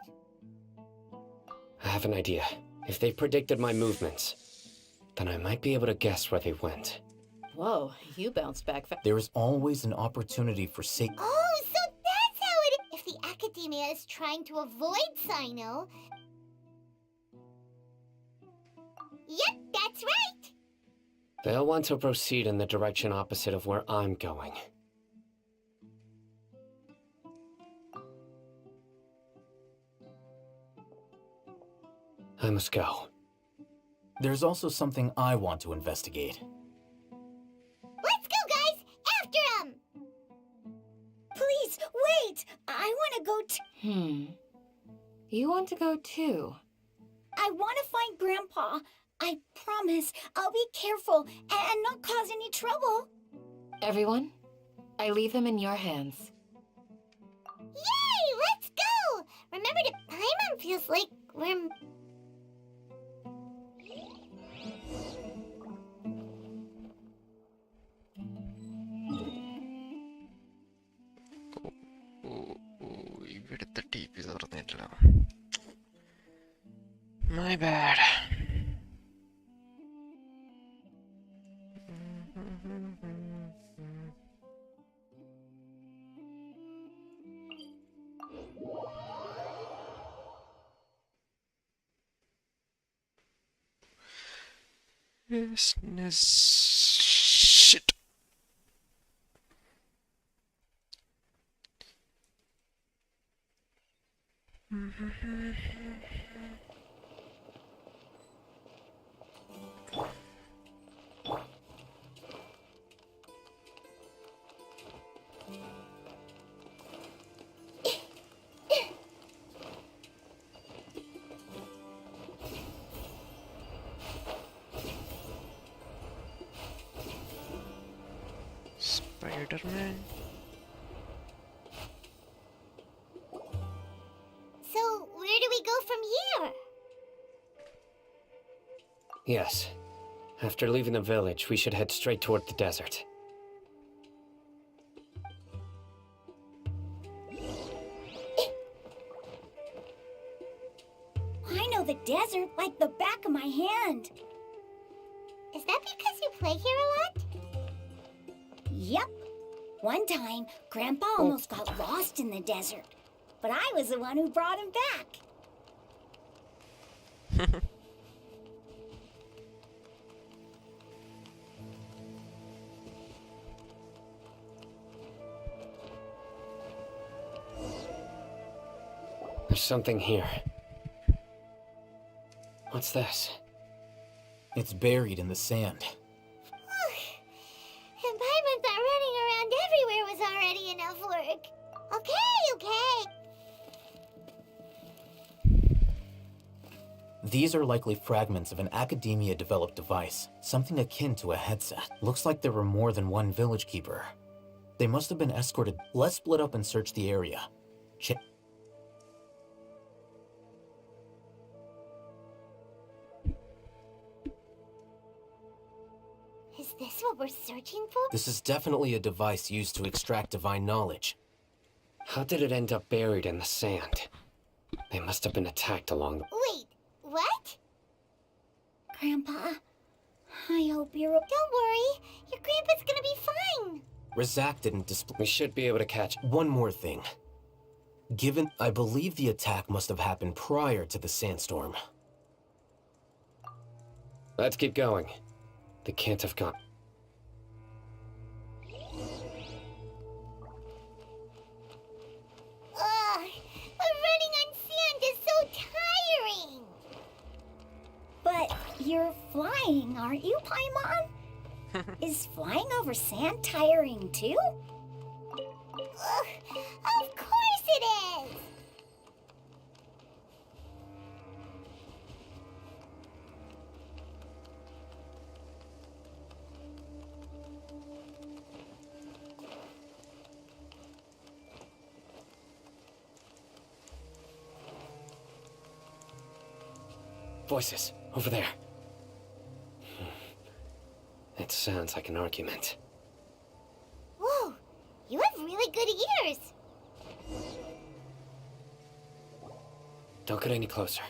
I have an idea. If they predicted my movements, then I might be able to guess where they went. Whoa, you bounced back fast. There is always an opportunity for sake. Oh, so that's how it is. If the academia is trying to avoid Sino... Yep, that's right. They'll want to proceed in the direction opposite of where I'm going. I must go. There's also something I want to investigate. Let's go, guys! After him! Please, wait! I want to go You want to go too? I want to find Grandpa. I promise I'll be careful and not cause any trouble. Everyone, I leave him in your hands. Yay! Let's go! Remember that Paimon feels like we're... ഇവിടുത്തെ T P തുറന്നിട്ടില്ല. My bad. Business shit. Spider-Man. Yes. After leaving the village, we should head straight toward the desert. I know the desert like the back of my hand. Is that because you play here a lot? Yep. One time, Grandpa almost got lost in the desert, but I was the one who brought him back. There's something here. What's this? It's buried in the sand. And Paimon thought running around everywhere was already enough work. Okay. These are likely fragments of an Academia-developed device, something akin to a headset. Looks like there were more than one village keeper. They must have been escorted. Let's split up and search the area. Is this what we're searching for? This is definitely a device used to extract divine knowledge. How did it end up buried in the sand? They must have been attacked along the... Wait, what? Grandpa, I hope you're... Don't worry, your grandpa's gonna be fine. Razak didn't display... We should be able to catch... One more thing. Given... I believe the attack must have happened prior to the sandstorm. Let's keep going. They can't have gone... Ugh, but running on sand is so tiring. But you're flying, aren't you, Paimon? Is flying over sand tiring too? Ugh, of course it is. Voices, over there. It sounds like an argument. Whoa, you have really good ears. Don't get any closer.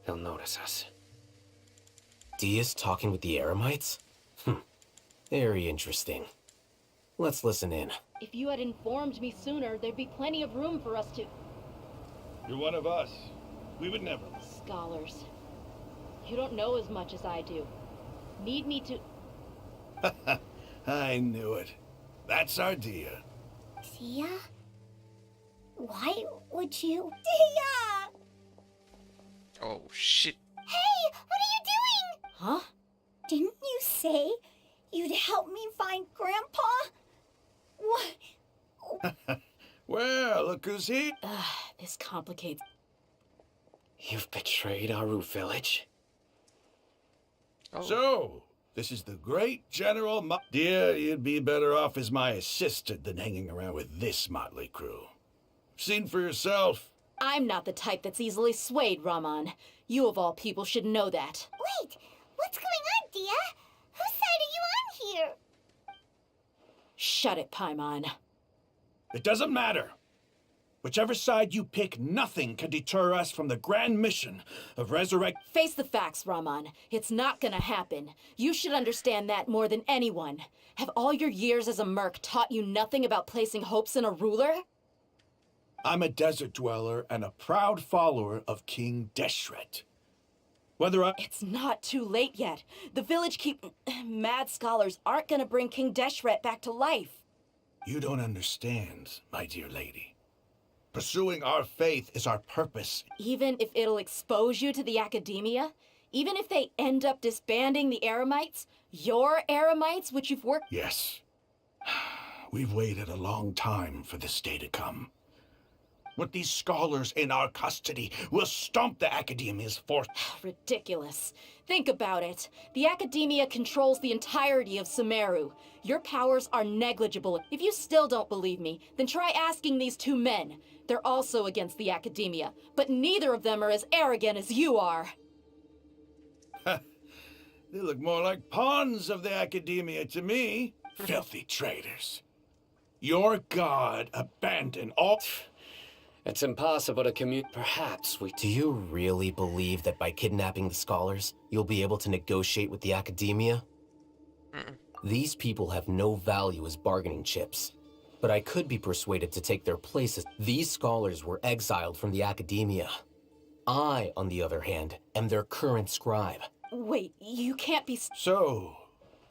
They'll notice us. Dia's talking with the Eremites? Very interesting. Let's listen in. If you had informed me sooner, there'd be plenty of room for us to... You're one of us. We would never. Scholars. You don't know as much as I do. Need me to... I knew it. That's our Dia. Dia? Why would you... Dia! Oh, shit. Hey, what are you doing? Huh? Didn't you say you'd help me find Grandpa? What? Well, look who's here. This complicates... You've betrayed Aru village? Oh. So, this is the great General Dia, you'd be better off as my assistant than hanging around with this motley crew. Seen for yourself. I'm not the type that's easily swayed, Raman. You of all people should know that. Wait, what's going on, Dia? Whose side are you on here? Shut it, Paimon. It doesn't matter. Whichever side you pick, nothing can deter us from the grand mission of resurrect... Face the facts, Raman. It's not gonna happen. You should understand that more than anyone. Have all your years as a merc taught you nothing about placing hopes in a ruler? I'm a desert dweller and a proud follower of King Deshret. Whether I... It's not too late yet. The village mad scholars aren't gonna bring King Deshret back to life. You don't understand, my dear lady. Pursuing our faith is our purpose. Even if it'll expose you to the Academia? Even if they end up disbanding the Eremites? Your Eremites, which you've worked... Yes. We've waited a long time for this day to come. With these scholars in our custody, we'll stomp the Academia's force. Ridiculous. Think about it. The Academia controls the entirety of Sumeru. Your powers are negligible. If you still don't believe me, then try asking these two men. They're also against the Academia, but neither of them are as arrogant as you are. They look more like pawns of the academia to me. Filthy traitors. Your god abandoned all... It's impossible to commute. Perhaps we... Do you really believe that by kidnapping the scholars, you'll be able to negotiate with the academia? These people have no value as bargaining chips. But I could be persuaded to take their places. These scholars were exiled from the academia. I, on the other hand, am their current scribe. Wait, you can't be... So,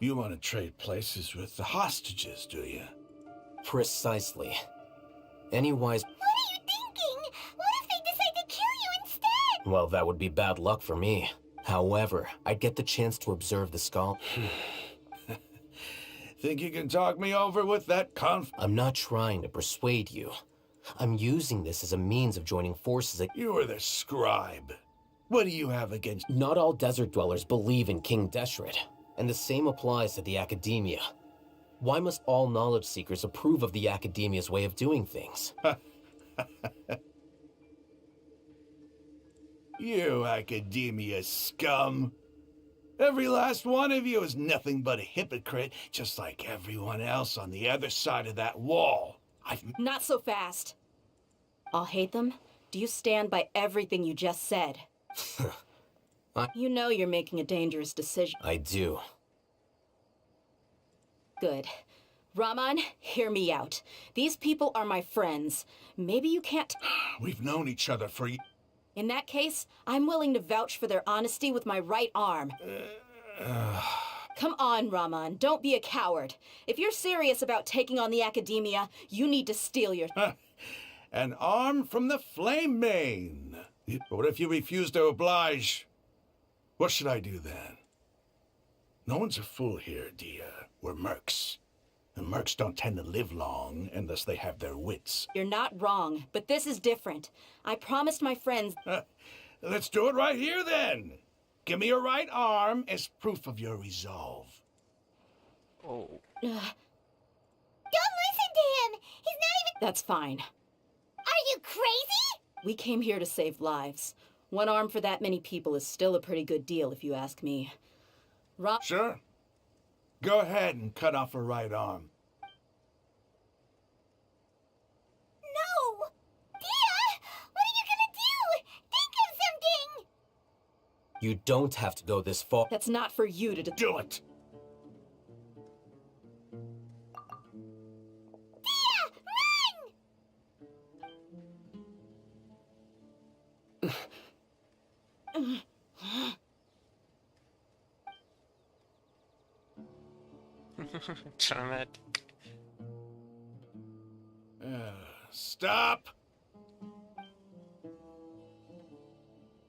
you want to trade places with the hostages, do you? Precisely. Any wise... What are you thinking? What if they decide to kill you instead? Well, that would be bad luck for me. However, I'd get the chance to observe the skull. Think you can talk me over with that I'm not trying to persuade you. I'm using this as a means of joining forces. You are the scribe. What do you have against... Not all desert dwellers believe in King Deshret, and the same applies to the academia. Why must all knowledge seekers approve of the academia's way of doing things? You academia scum. Every last one of you is nothing but a hypocrite, just like everyone else on the other side of that wall. Not so fast. I'll hate them. Do you stand by everything you just said? You know you're making a dangerous decision. I do. Good. Raman, hear me out. These people are my friends. Maybe you can't... We've known each other for... In that case, I'm willing to vouch for their honesty with my right arm. Come on, Raman, don't be a coward. If you're serious about taking on the academia, you need to steel your... An arm from the flame mane. What if you refuse to oblige? What should I do then? No one's a fool here, Dia. We're mercs. And mercs don't tend to live long unless they have their wits. You're not wrong, but this is different. I promised my friends... Let's do it right here, then. Give me your right arm as proof of your resolve. Oh. Don't listen to him! He's not even... That's fine. Are you crazy? We came here to save lives. One arm for that many people is still a pretty good deal, if you ask me. Sure. Go ahead and cut off her right arm. No! Dia! What are you gonna do? Think of something! You don't have to go this far. That's not for you to do it! Dia! Run! Traumatic. Stop!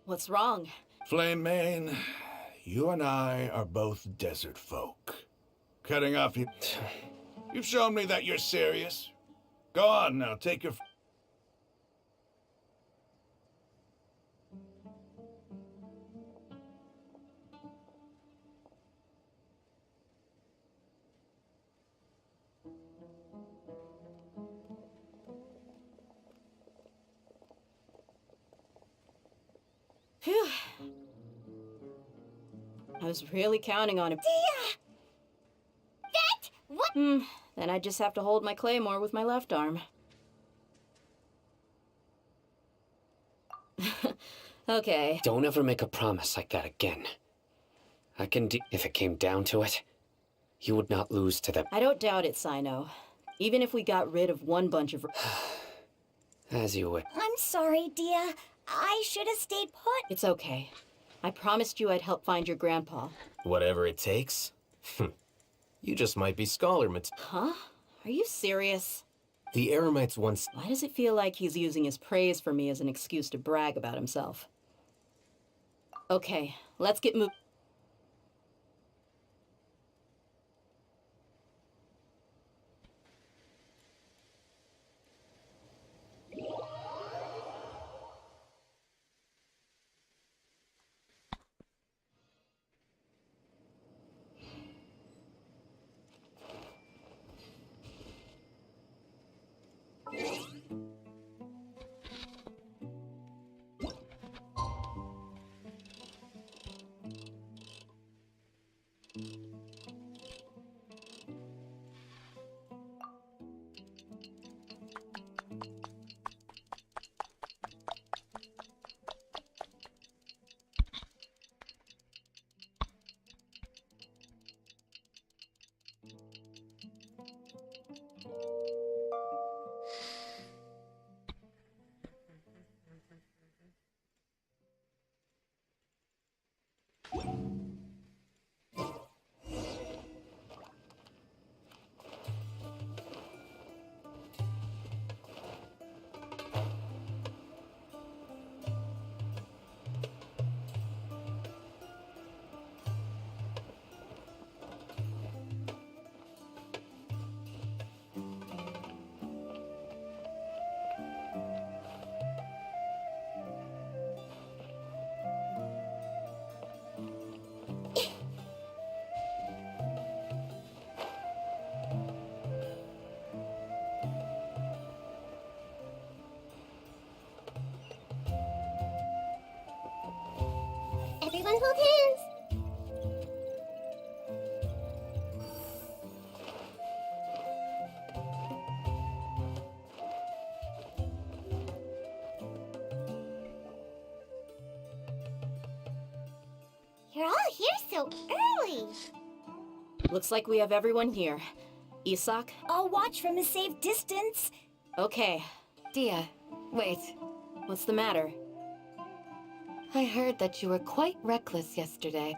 What's wrong? Flame Mane, you and I are both desert folk. Cutting off you... You've shown me that you're serious. Go on now, take your... Phew. I was really counting on it. Dia! That? What? Then I just have to hold my claymore with my left arm. Okay. Don't ever make a promise like that again. I can if it came down to it, you would not lose to them. I don't doubt it, Sino. Even if we got rid of one bunch of... As you would. I'm sorry, Dia. I should have stayed put. It's okay. I promised you I'd help find your grandpa. Whatever it takes? You just might be scholar Huh? Are you serious? The Eremites once... Why does it feel like he's using his praise for me as an excuse to brag about himself? Okay, let's get moving. Everyone hold hands. You're all here so early. Looks like we have everyone here. Isak? I'll watch from a safe distance. Okay. Dia, wait. What's the matter? I heard that you were quite reckless yesterday.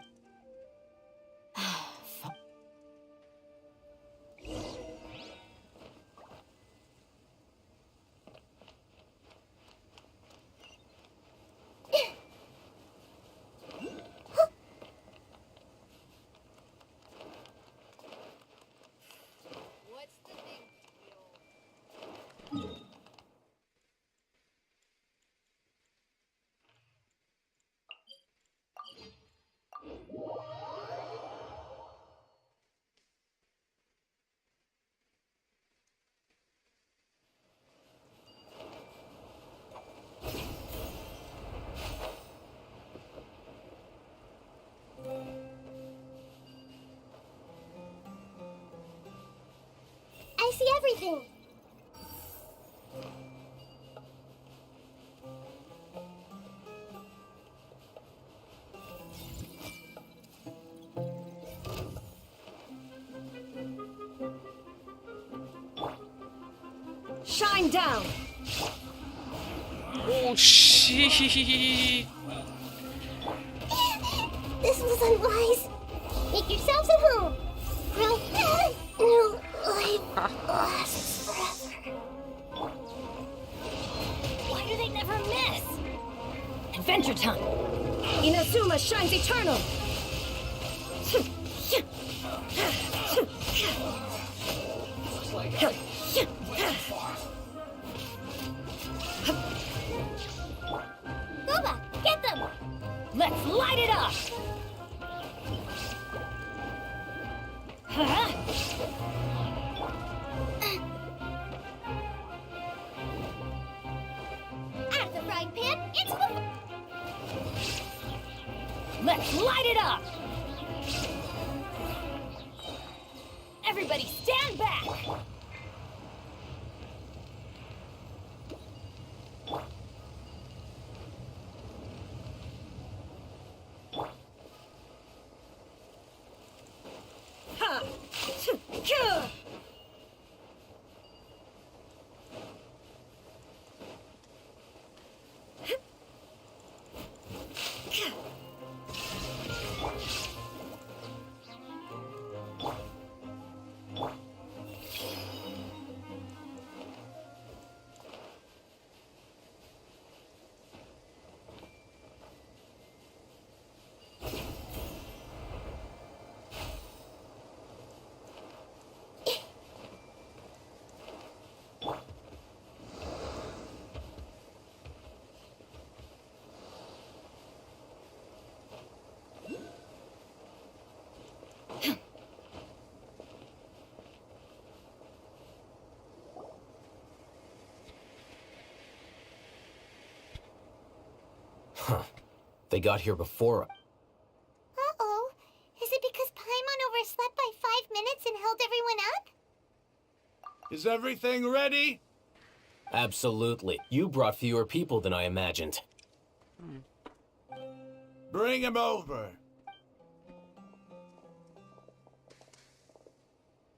I see everything. Shine down! Oh shit! This was unwise. Make yourselves at home. No life lasts forever. Why do they never miss? Adventure time! Inazuma shines eternal! Goba, get them! Let's light it up! Out of the frying pan, it's Let's light it up! Everybody stand back! Ha! Huh. They got here before. Uh-oh. Is it because Paimon overslept by 5 minutes and held everyone up? Is everything ready? Absolutely. You brought fewer people than I imagined. Bring him over.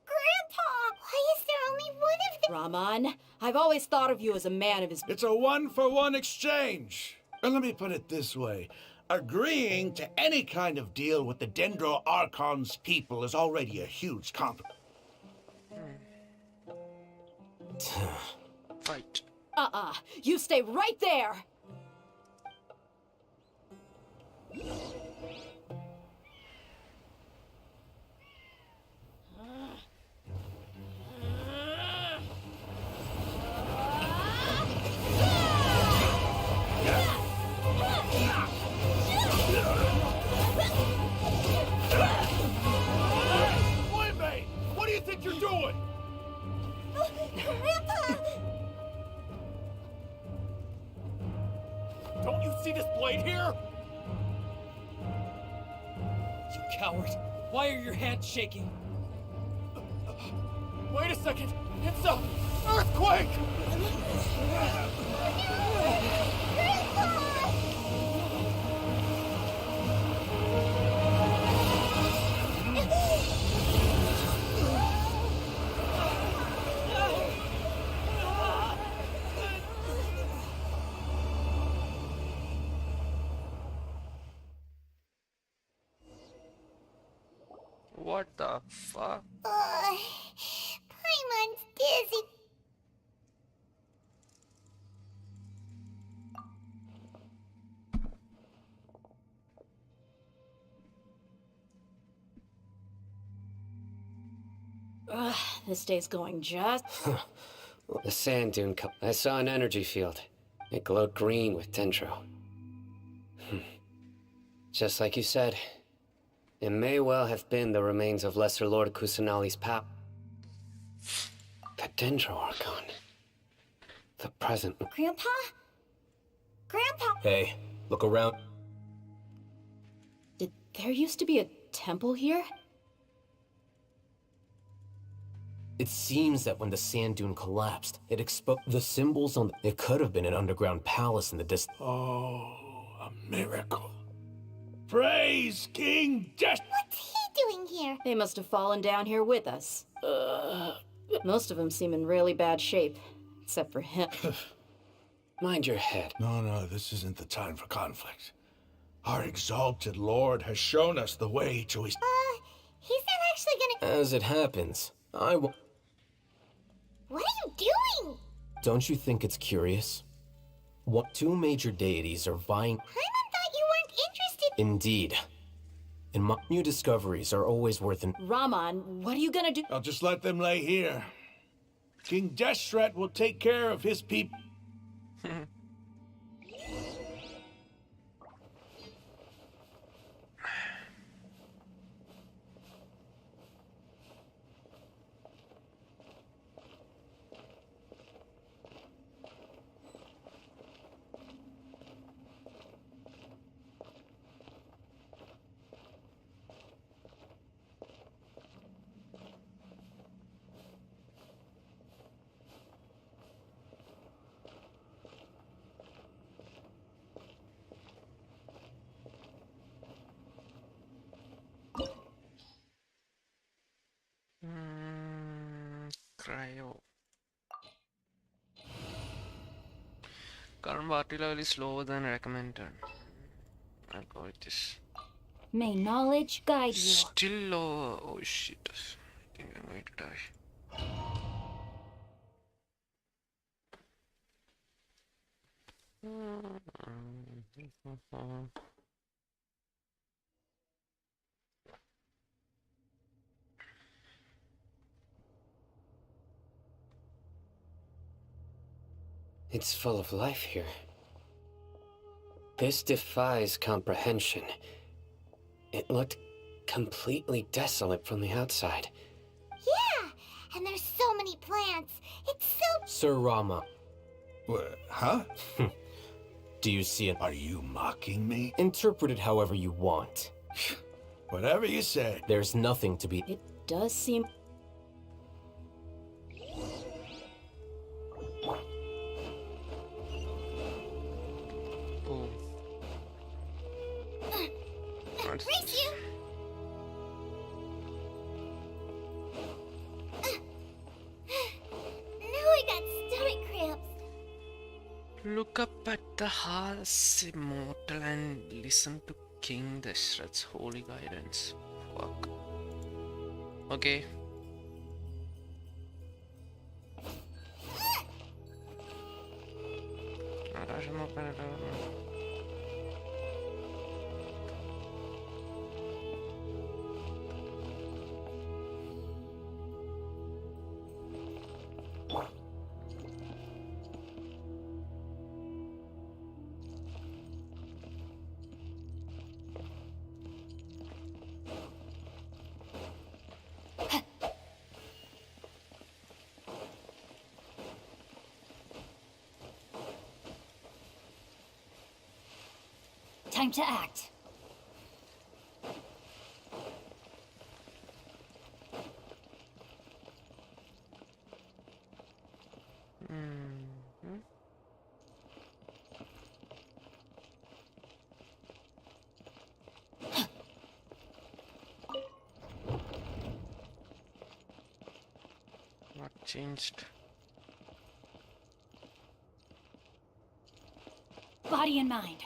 Grandpa! Why is there only one of them? Raman, I've always thought of you as a man of his... It's a one-for-one exchange. And let me put it this way. Agreeing to any kind of deal with the Dendro Archon's people is already a huge compliment. Fight. You stay right there! Waymain, what do you think you're doing? Grandpa! Don't you see this blade here? You coward! Why are your hands shaking? Wait a second! It's a earthquake! What the fuck? Paimon's dizzy. Ugh, this day's going just... The sand dune. I saw an energy field. It glowed green with dendro. Just like you said, it may well have been the remains of Lesser Lord Kusanali's power. The dendro archon. The present. Grandpa? Grandpa! Hey, look around. Did there used to be a temple here? It seems that when the sand dune collapsed, it exposed the symbols on It could have been an underground palace in the distance. Oh, a miracle. Praise King Death! What's he doing here? They must have fallen down here with us. Most of them seem in really bad shape, except for him. Mind your head. No, this isn't the time for conflict. Our exalted lord has shown us the way to his... He's not actually gonna... As it happens, I won't... What are you doing? Don't you think it's curious? What two major deities are vying... Paimon thought you weren't interested... Indeed. And my new discoveries are always worth an... Raman, what are you gonna do? I'll just let them lay here. King Deshret will take care of his people. Cryo. Current party level is lower than recommended. I'll go with this. May knowledge guide you. Still lower. Oh shit. I think I'm going to die. It's full of life here. This defies comprehension. It looked completely desolate from the outside. Yeah, and there's so many plants. It's so... Sir Rama. What? Huh? Do you see it? Are you mocking me? Interpret it however you want. Whatever you say. There's nothing to be... It does seem... Race you! Now I got stomach cramps. Look up at the Halls Immortal and listen to King Deshret's holy guidance. Fuck. Okay. Time to act. What changed? Body and mind.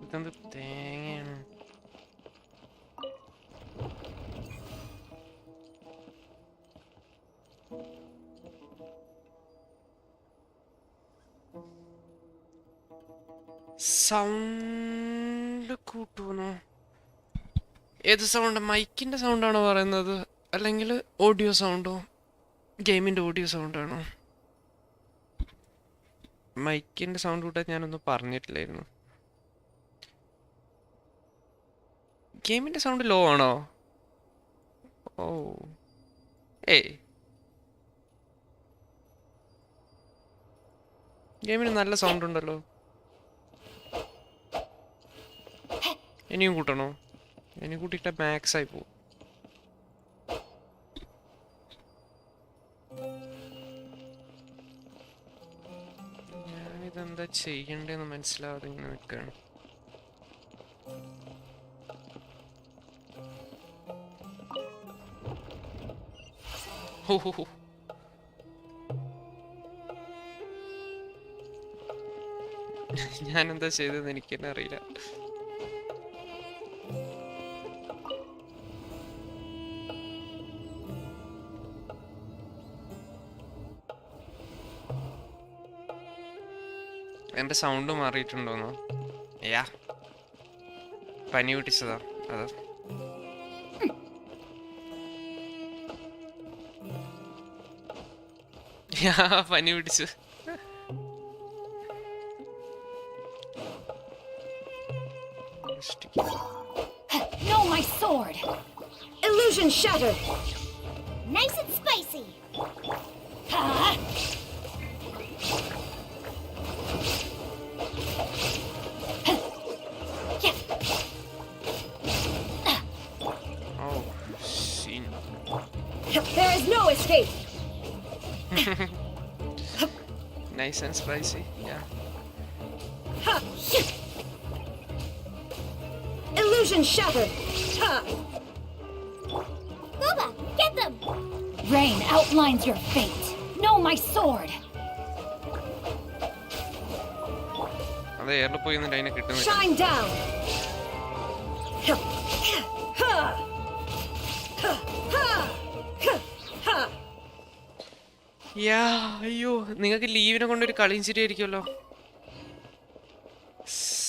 ഇതെന്ത് തേങ്ങയാണ്? Sound കൂട്ടുവോ? ഏത് sound? മൈക്കിന്റെ സൗണ്ടാണോ പറയുന്നത്, അല്ലെങ്കിൽ audio സൗണ്ടോ? ഗെയിമിന്റെ audio സൗണ്ടാണോ? മൈക്കിന്റെ sound കൂട്ടാൻ ഞാനൊന്നും പറഞ്ഞിട്ടില്ലായിരുന്നു. ഗെയിമിന്റെ sound law ആണോ? ഓ ഏയ്, ഗെയിമിന് നല്ല സൗണ്ട് ഉണ്ടല്ലോ. ഇനിയും കൂട്ടണോ? ഇനി കൂട്ടിയിട്ട മാക്സ് ആയി പോകും. ഞാനിതെന്താ ചെയ്യണ്ടേന്ന് മനസ്സിലാവാതെ ഇങ്ങനെ നിൽക്കുകയാണ്. ഓഹോ, ഞാനെന്താ ചെയ്തതെന്ന് എനിക്ക് തന്നെ അറിയില്ല. എന്റെ സൗണ്ട് മാറിയിട്ടുണ്ടോന്നോ? യാ, പനി പിടിച്ചതാ അത്. പനി പിടിച്ചു. No, my sword! Illusion shattered! Nice and spicy! Oh, scene. There is no escape! Nice and spicy, yeah. Illusion shattered! Booba, get them! Rain outlines your fate. Know my sword! അത് എയറിൽ പോയി എന്നിട്ട് അതിനെ കിട്ടുന്നില്ല. Shine down! യാ, അയ്യോ, നിങ്ങൾക്ക് ലീവിനെ കൊണ്ടൊരു കളിയും ശരിയായിരിക്കുമല്ലോ.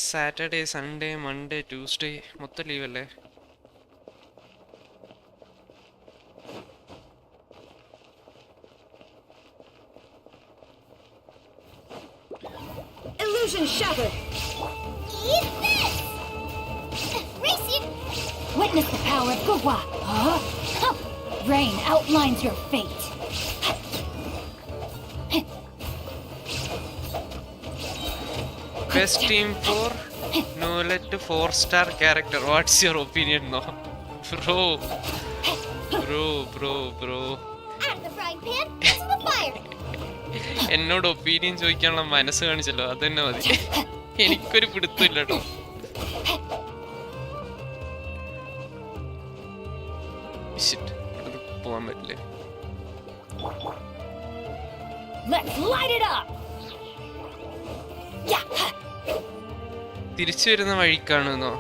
സാറ്റർഡേ, സൺഡേ, മൺഡേ, ട്യൂസ്ഡേ മൊത്തം ലീവല്ലേ? Illusion shattered! Eat this! Racing! Witness the power of Gugwa! Huh? Rain outlines your fate. Best team for Nolet 4-star character. What's your opinion, no? Bro. Out of the frying pan, into the fire! എന്നോട് opinion ചോദിക്കാനുള്ള മനസ്സ് കാണിച്ചല്ലോ, അത് തന്നെ മതി. എനിക്കൊരു പിടുത്തമില്ല കേട്ടോ. പോവാൻ പറ്റില്ലേ? Let's light it up! Yeah! തിരിച്ചു വരുന്ന വഴിക്കാണെന്നോ?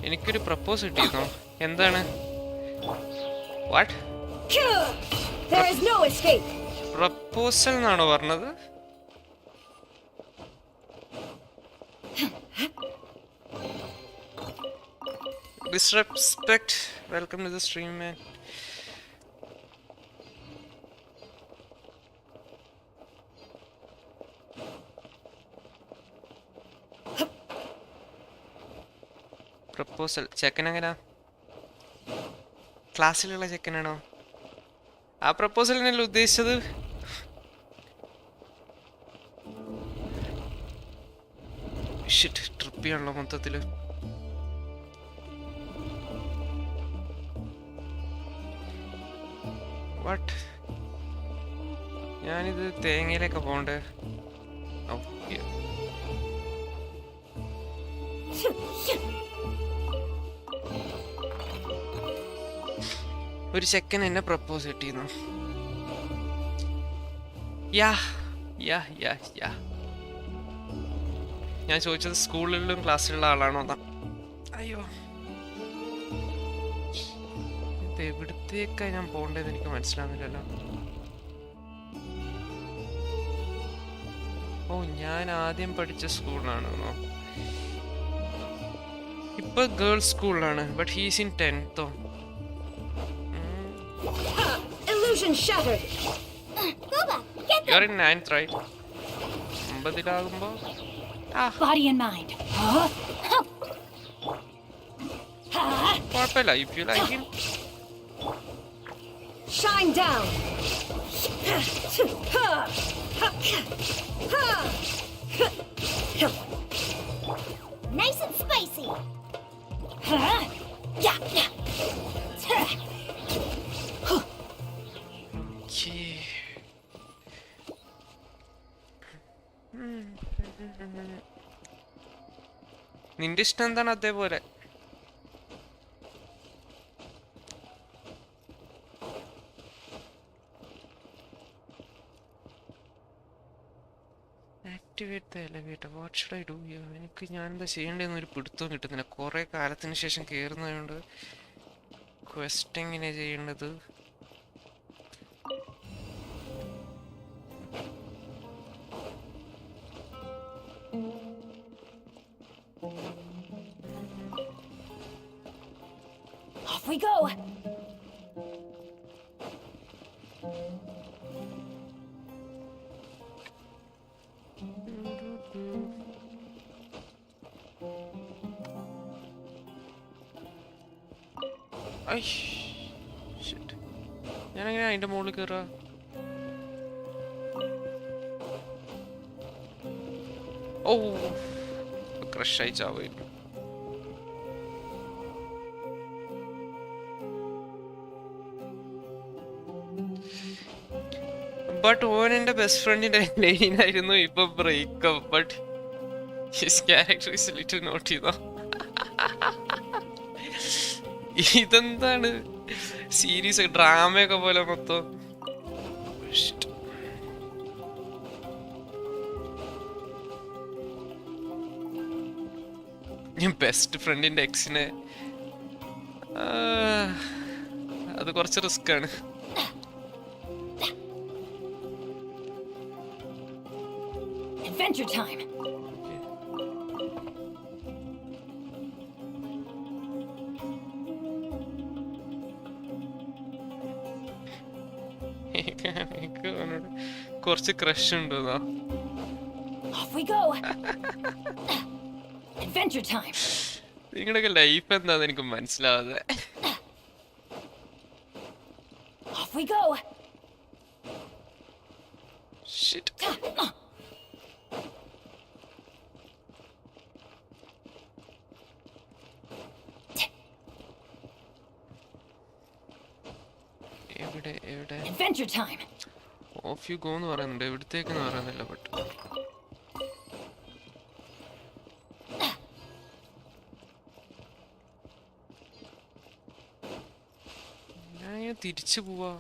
എനിക്കൊരു പ്രപ്പോസ് കിട്ടിയിരുന്നോ? എന്താണ്? What? There is no escape! Proposal എന്നാണോ പറഞ്ഞത്? Disrespect. Welcome to the stream, man. Proposal ചെക്കൻ എങ്ങനാ? ക്ലാസ്സിലുള്ള ചെക്കനാണോ? ആ പ്രപ്പോസലിനല്ല ഉദ്ദേശിച്ചത്. ട്രിപ്പ് ചെയ്യാണല്ലോ മൊത്തത്തില്. വാട്ട്? ഞാനിത് തേങ്ങയിലൊക്കെ പോണ്ടേ? ഒരു ചെക്കൻ എന്നെ പ്രപ്പോസ് കിട്ടിയിരുന്നു. ഞാൻ ചോദിച്ചത് സ്കൂളിലും ക്ലാസ്സിലുള്ള ആളാണോ എന്നാ. അയ്യോ, ഇത് എവിടത്തേക്കാ ഞാൻ പോണ്ടേന്ന് എനിക്ക് മനസ്സിലാവുന്നില്ലല്ലോ. ഓ, ഞാൻ ആദ്യം പഠിച്ച സ്കൂളിലാണെന്നോ? ഇപ്പൊ ഗേൾസ് സ്കൂളിലാണ്. But he's in 10th. Illusion shattered! You're in 9th, right? 9ലാകുമ്പോ Body and mind. കുഴപ്പമില്ല. If you like him. Shine down! Nice and spicy! Yeah! നിന്റെ ഇഷ്ടം എന്താണ്? അതേപോലെ. Activate the elevator. What should I do here? എനിക്ക് ഞാൻ എന്താ ചെയ്യേണ്ടതെന്ന് ഒരു പിടുത്തവും കിട്ടുന്നില്ല. കുറെ കാലത്തിന് ശേഷം കയറുന്നതുകൊണ്ട് ക്വസ്റ്റ് എങ്ങനെ ചെയ്യേണ്ടത്? Off we go! ഞാനെങ്ങനെ അതിന്റെ മുകളിൽ കയറാ? ഓ, ക്രഷായി ചാവായിരുന്നു. ബട്ട് ഓൻ എന്റെ ബെസ്റ്റ് ഫ്രണ്ടിന്റെ ലൈനായിരുന്നു. ഇപ്പൊ breakup. But his character is little note ചെയ്തോ. ഇതെന്താണ് സീരീസ് ഡ്രാമയൊക്കെ പോലെ മൊത്തം? ഞാൻ ബെസ്റ്റ് ഫ്രണ്ടിന്റെ എക്സിനെ, അത് കുറച്ച് റിസ്ക് ആണ്. Adventure time! കുറച്ച് ക്രഷ് ഉണ്ടോ? Off we go! Adventure time! നിങ്ങളുടെയൊക്കെ ലൈഫ് എന്താന്ന് എനിക്ക് മനസ്സിലാവാതെ. Off we go! Shit. എവിടെ? Adventure time! Of you go എന്ന് പറയുന്നുണ്ട്. എവിടത്തേക്കെന്ന് പറയുന്നില്ല. ബട്ട് തിരിച്ചു പോവാ?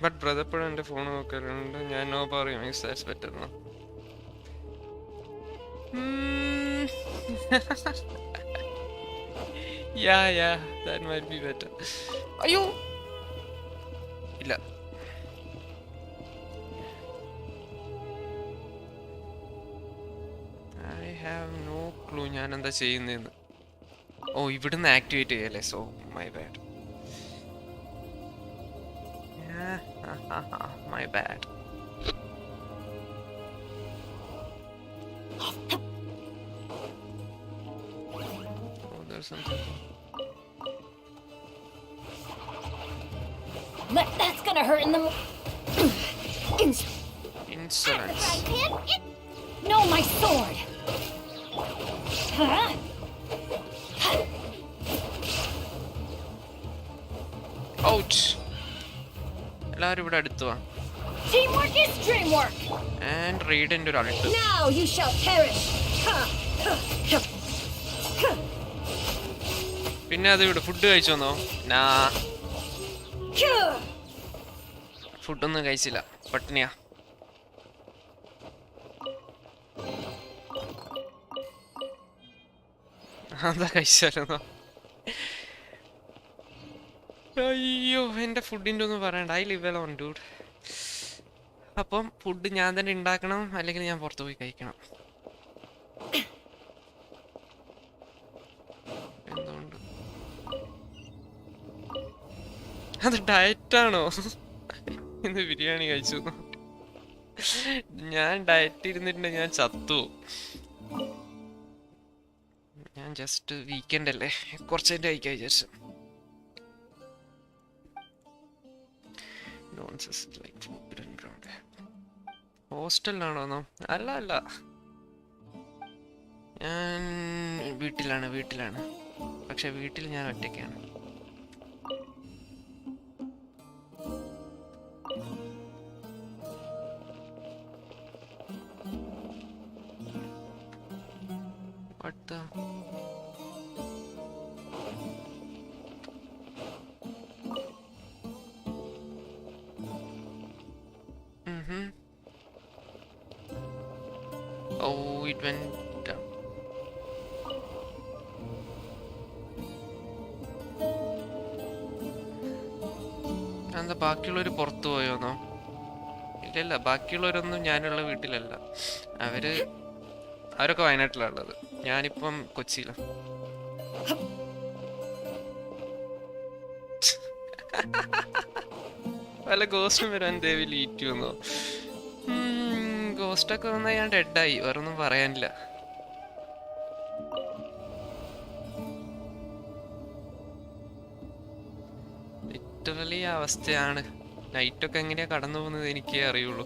ബട്ട് ബ്രദർ എപ്പോഴും എൻ്റെ ഫോൺ നോക്കലുണ്ട്. ഞാൻ നോ പറയും. That's better no. Yeah, that might be better. അയ്യോ ഇല്ല. I have no clue ഞാൻ എന്താ ചെയ്യുന്നതെന്ന്. ഓ, ഇവിടുന്ന് ആക്ടിവേറ്റ് ചെയ്യല്ലേ. So my bad. My bad. Oh, there's something. That's gonna hurt in the... Insolence. No, my sword! Huh? Ouch. എല്ലാവരും ഇവിടെ അടുത്ത് വാ. Teamwork is dreamwork! And റീഡിന്റെ ഒരു അൾട്ട്. Now you shall perish! പിന്നെ അത് ഇവിടെ ഫുഡ് കഴിച്ചോന്നോ? നാ, ഫുഡൊന്നും കഴിച്ചില്ല, പട്ടിണിയാ. അതാ കഴിച്ചാലോ? അയ്യോ, എൻ്റെ ഫുഡിൻ്റെ ഒന്നും പറയണ്ട. I live alone dude. അപ്പം ഫുഡ് ഞാൻ തന്നെ ഉണ്ടാക്കണം, അല്ലെങ്കിൽ ഞാൻ പുറത്ത് പോയി കഴിക്കണം. എന്തുകൊണ്ട്? അത് ഡയറ്റാണോ? ഇന്ന് ബിരിയാണി കഴിച്ചു. ഞാൻ ഡയറ്റ് ഇരുന്നിട്ടുണ്ട്, ഞാൻ ചത്തു. ഞാൻ ജസ്റ്റ് വീക്കെൻഡ് അല്ലേ, കുറച്ച് നേരം കഴിക്കാൻ വിചാരിച്ചു. ഹോസ്റ്റലിലാണോ? അല്ല, ഞാൻ വീട്ടിലാണ്. പക്ഷെ വീട്ടിൽ ഞാൻ ഒറ്റയ്ക്കാണ്. Oh, it went down. എന്താ ബാക്കിയുള്ളവർ പുറത്തു പോയോന്നോ? ഇല്ലല്ല, ബാക്കിയുള്ളവരൊന്നും ഞാനുള്ള വീട്ടിലല്ല. അവരൊക്കെ വയനാട്ടിലാണ് ഉള്ളത്. ഞാനിപ്പം കൊച്ചിയിലാണ്. വല്ല ഗോസ്റ്റും വരാൻ ദേവിൽ ഈറ്റുവെന്നോ? ഗോസ്റ്റൊക്കെ വന്നാൽ ഞാൻ ഡെഡായി, വേറൊന്നും പറയാനില്ല. ലിറ്ററലി അവസ്ഥയാണ്. നൈറ്റൊക്കെ എങ്ങനെയാ കടന്നു പോകുന്നത് എനിക്കേ അറിയുള്ളൂ.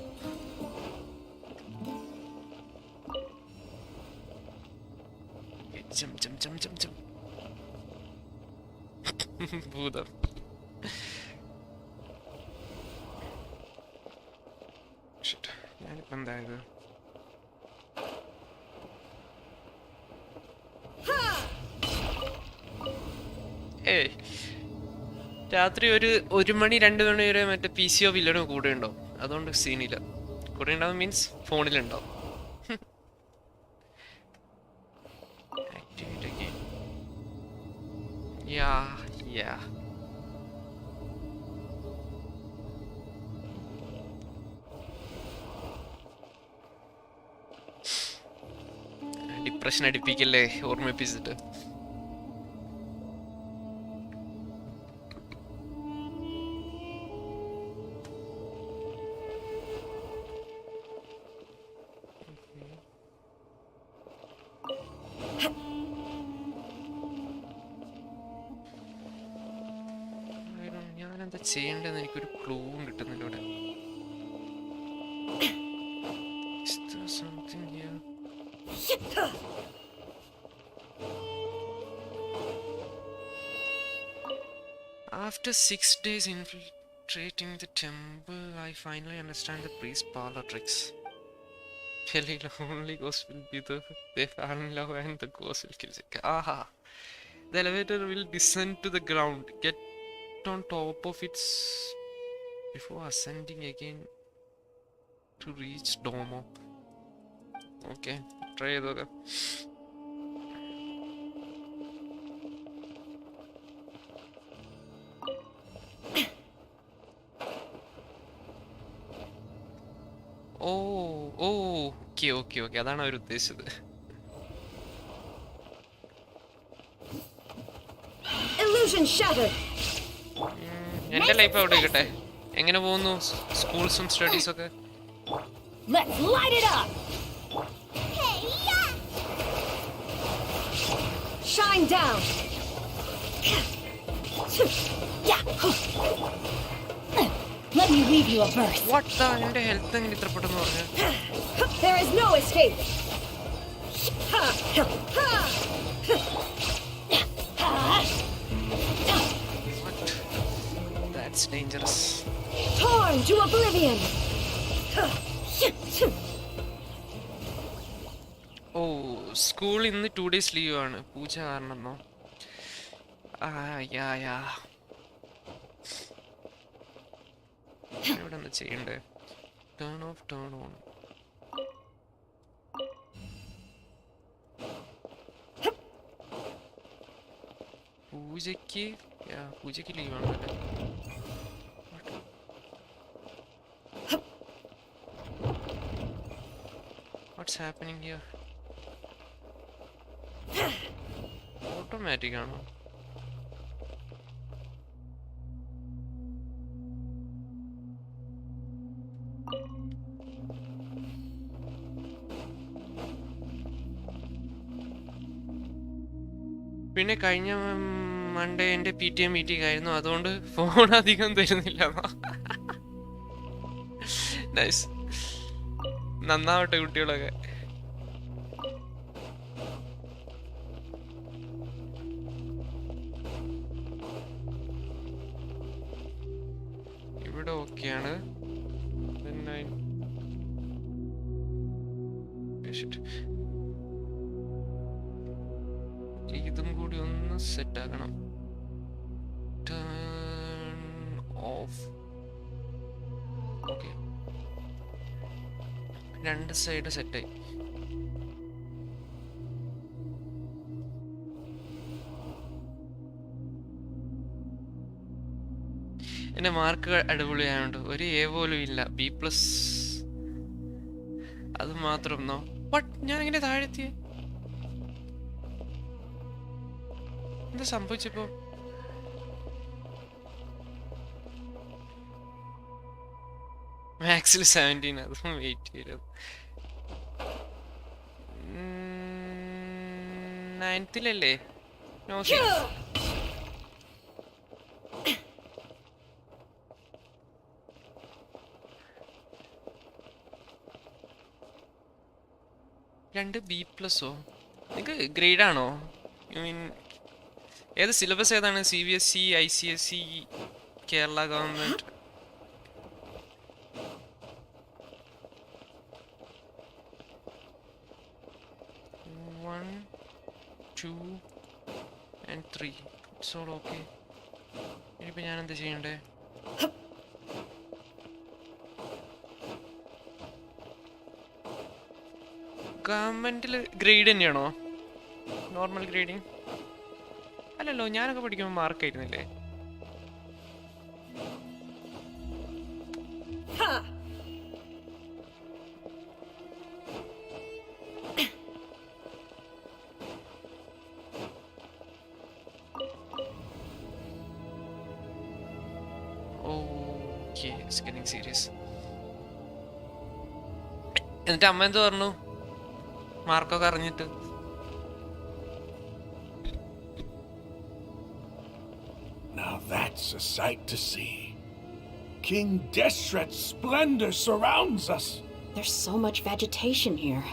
ഭൂതം. ഞാനിപ്പോ എന്തായത്? ഏയ്, രാത്രി ഒരു 1 മണി 2 മണി വരെ മറ്റേ PCO വില്ലനോ കൂടെ ഉണ്ടാവും. അതുകൊണ്ട് സീനില്ല. കൂടെ ഉണ്ടാവും മീൻസ് ഫോണിലുണ്ടാവും. Activate again. യാ ഡിപ്രഷൻ അടിപ്പിക്കല്ലേ ഓർമ്മിപ്പിച്ചിട്ട്. ഞാനെന്താ ചെയ്യേണ്ടതെന്ന് എനിക്കൊരു ക്ലൂവും കിട്ടുന്നില്ല ഇവിടെ. After 6 days infiltrating the temple, I finally understand the priest's parlor tricks. Really lonely ghost will be they fall in love and the ghost will kill Zeke. Aha! The elevator will descend to the ground. Get on top of it before ascending again to reach Domo. Okay, try it. Okay. അതാണ് അവർ ഉദ്ദേശിച്ചത്. Illusion shattered. എന്റെ life അവിടെ ഇരിക്കട്ടെ. എങ്ങനെ പോകുന്നു സ്കൂൾസും studies ഒക്കെ? Let's light it up. Shine down. Let me weave you a verse. What the? എന്റെ health എങ്ങനെ ഇത്ര പെട്ടെന്ന് പറഞ്ഞു? There is no escape. That's dangerous. Torn to oblivion. School ഇന്ന് 2 days ലീവ് ആണ്. പൂജ കാരണമോ? ഇവിടെ എന്താ ചെയ്യണ്ടേ? Turn of turn on. പൂജയ്ക്ക് ലീവാണല്ലേ? What's happening here? Automatic ആണോ? പിന്നെ കഴിഞ്ഞ മൺഡേ എൻ്റെ PTA മീറ്റിംഗ് ആയിരുന്നു, അതുകൊണ്ട് ഫോൺ അധികം തരുന്നില്ല. നൈസ്, നന്നാവട്ടെ കുട്ടികളൊക്കെ. ഇവിടെ ഓക്കെയാണ്. ഇതും കൂടി ഒന്ന് സെറ്റ് ആക്കണം. Turn of. ഓക്കെ, രണ്ട് സൈഡ് സെറ്റായി. എന്റെ മാർക്ക് അടിപൊളിയായോണ്ട് ഒരു A പോലും ഇല്ല. B+. അത് മാത്രം നോ. ബട്ട് ഞാൻ ഇങ്ങനെ താഴെത്തിയേ, എന്താ സംഭവിച്ചപ്പോ? മാക്സിൽ 17, അതും വെയിറ്റ് ചെയ്തു. 9th no. രണ്ട് B+. നിങ്ങൾക്ക് ഗ്രേഡ് ആണോ? ഐ മീൻ ഏത് സിലബസ് ഏതാണ്? CBSE, ICSE, Kerala government? 1, 2 and 3. It's all okay. ഇനിയിപ്പോൾ ഞാൻ എന്താ ചെയ്യണ്ടേ? ഗവൺമെന്റിൽ ഗ്രേഡ് തന്നെയാണോ? നോർമൽ ഗ്രേഡിങ് അല്ലല്ലോ, ഞാനൊക്കെ പഠിക്കുമ്പോൾ മാർക്ക് ആയിരുന്നില്ലേ? Okay, it's getting serious. എന്നിട്ട് അമ്മ എന്ത് പറഞ്ഞു മാർക്കൊക്കെ അറിഞ്ഞിട്ട്? Now that's a sight to see. King Deshret's splendor surrounds us. There's so much vegetation here.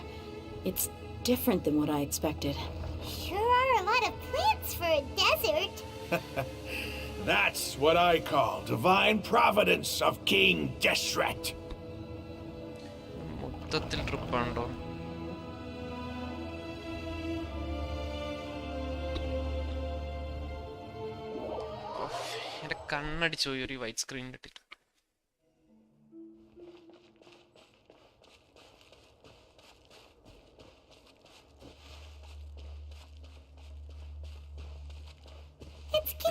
It's different than what I expected. Sure are a lot of plants for a desert. That's what I call divine providence of King Deshret. മൊത്തത്തിൽ ട്രിപ്പാണല്ലോ. എന്റെ കണ്ണടിച്ചു പോയി ഒരു white screen ഇട്ടിട്ട്.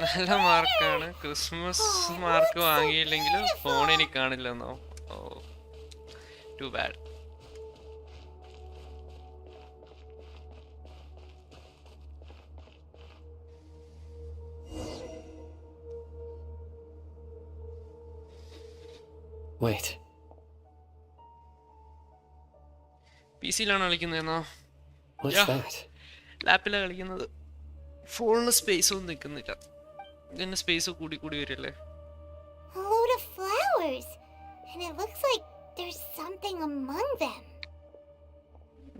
നല്ല മാർക്കാണ്. Christmas mark വാങ്ങിയില്ലെങ്കിൽ phone എനിക്ക് കാണില്ലെന്നോ. Oh too bad. Wait. PC-ലാണ് കളിക്കുന്നതെന്നോ? What's that? ലാപ്പിലാണ് കളിക്കുന്നത്. ഫോണിന് സ്പേസ് ഒന്നും നിൽക്കുന്നില്ല. ഇതിന്റെ സ്പേസ് കൂടി കൂടി വരില്ലേ. A load of flowers. And it looks like there's something among them.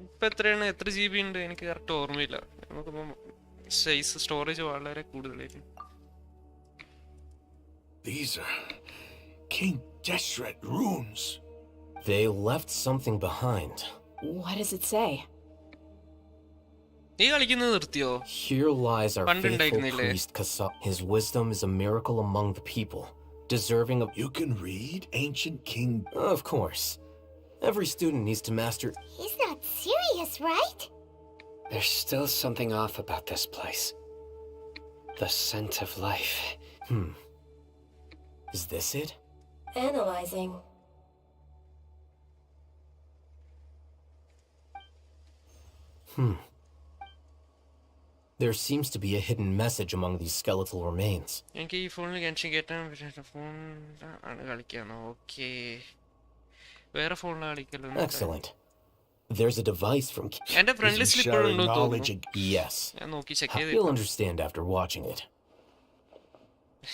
ഇപ്പൊ എത്രയാണ്, എത്ര GB ഉണ്ട് എനിക്ക് കറക്റ്റ് ഓർമ്മയില്ല. നമുക്കിപ്പം സൈസ് സ്റ്റോറേജ് വളരെ കൂടുതലായിരുന്നു. These are King Deshret runes. They left something behind. What does it say? നീ കളിക്കുന്നത് നിർത്തിയോ? Here lies our faithful പണ്ടുണ്ടായിരുന്നില്ലേ? priest Kasa. His wisdom is a miracle among the people, deserving of... You can read Ancient King... Of course. Every student needs to master... He's not serious, right? There's still something off about this place. The scent of life. Is this it? Analyzing. There seems to be a hidden message among these skeletal remains. എനിക്ക് ഈ ഫോണിൽ ഗെൻഷിൻ കയറ്റാൻ പറ്റുന്ന ഫോണിലാണ് കളിക്കാനോ? Okay, വേറെ ഫോണിലാണ് കളിക്കല്ലോ. Excellent. There's a device from... എന്റെ ഫ്രണ്ട് ലിസ്റ്റിൽ ഇപ്പോഴുണ്ടോ തോന്നുന്നു. Yes. ഞാൻ നോക്കി ചെക്ക് ചെയ്ത്. You'll understand after watching it.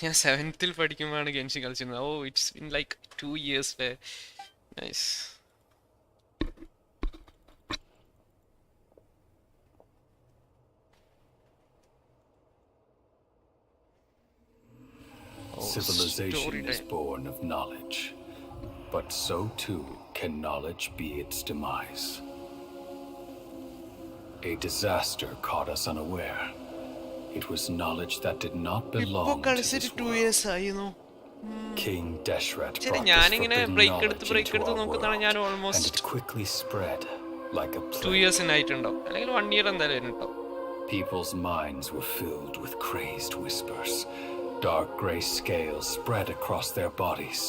ഞാൻ 7th പഠിക്കുമ്പോഴാണ് ഗെൻഷിൻ കളിച്ചിരുന്നത്. Oh it's been like 2 years. Nice. Civilization is born of knowledge, but so too can knowledge be its demise. A disaster caught us unaware. It was knowledge that did not belong to this world. King Deshret brought this forbidden knowledge into our world, and it quickly spread like a plague. 2 years ആയിട്ടുണ്ടാവും, അല്ലെങ്കിൽ 1 year എന്തായാലും ഉണ്ടാവും. People's minds were filled with crazed whispers. Dark gray scales spread across their bodies.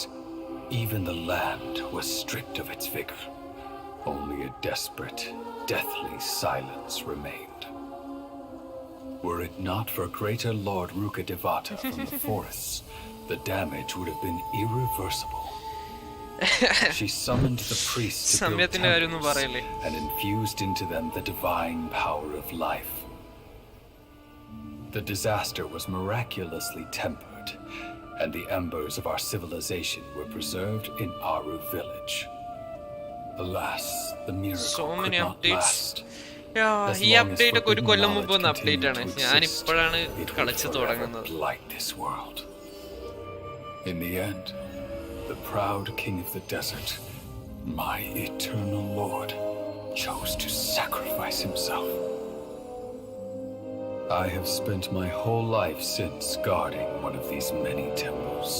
Even the land was stripped of its vigor. Only a desperate, deathly silence remained. Were it not for greater Lord Rukkhadevata from the forests, the damage would have been irreversible. She summoned the priests to build temples and infused into them the divine power of life. The disaster was miraculously tempered, and the embers of our civilization were preserved in Aru village. Alas, the miracle could not last. ഈ update ഒക്കെ ഒരു കൊല്ലം മുമ്പ് വന്ന update ആണ്. ഞാൻ ഇപ്പോഴാണ് കളിച്ചു തുടങ്ങുന്നത്. In the end, the proud king of the desert, my eternal lord, chose to sacrifice himself. I have spent my whole life since guarding one of these many temples.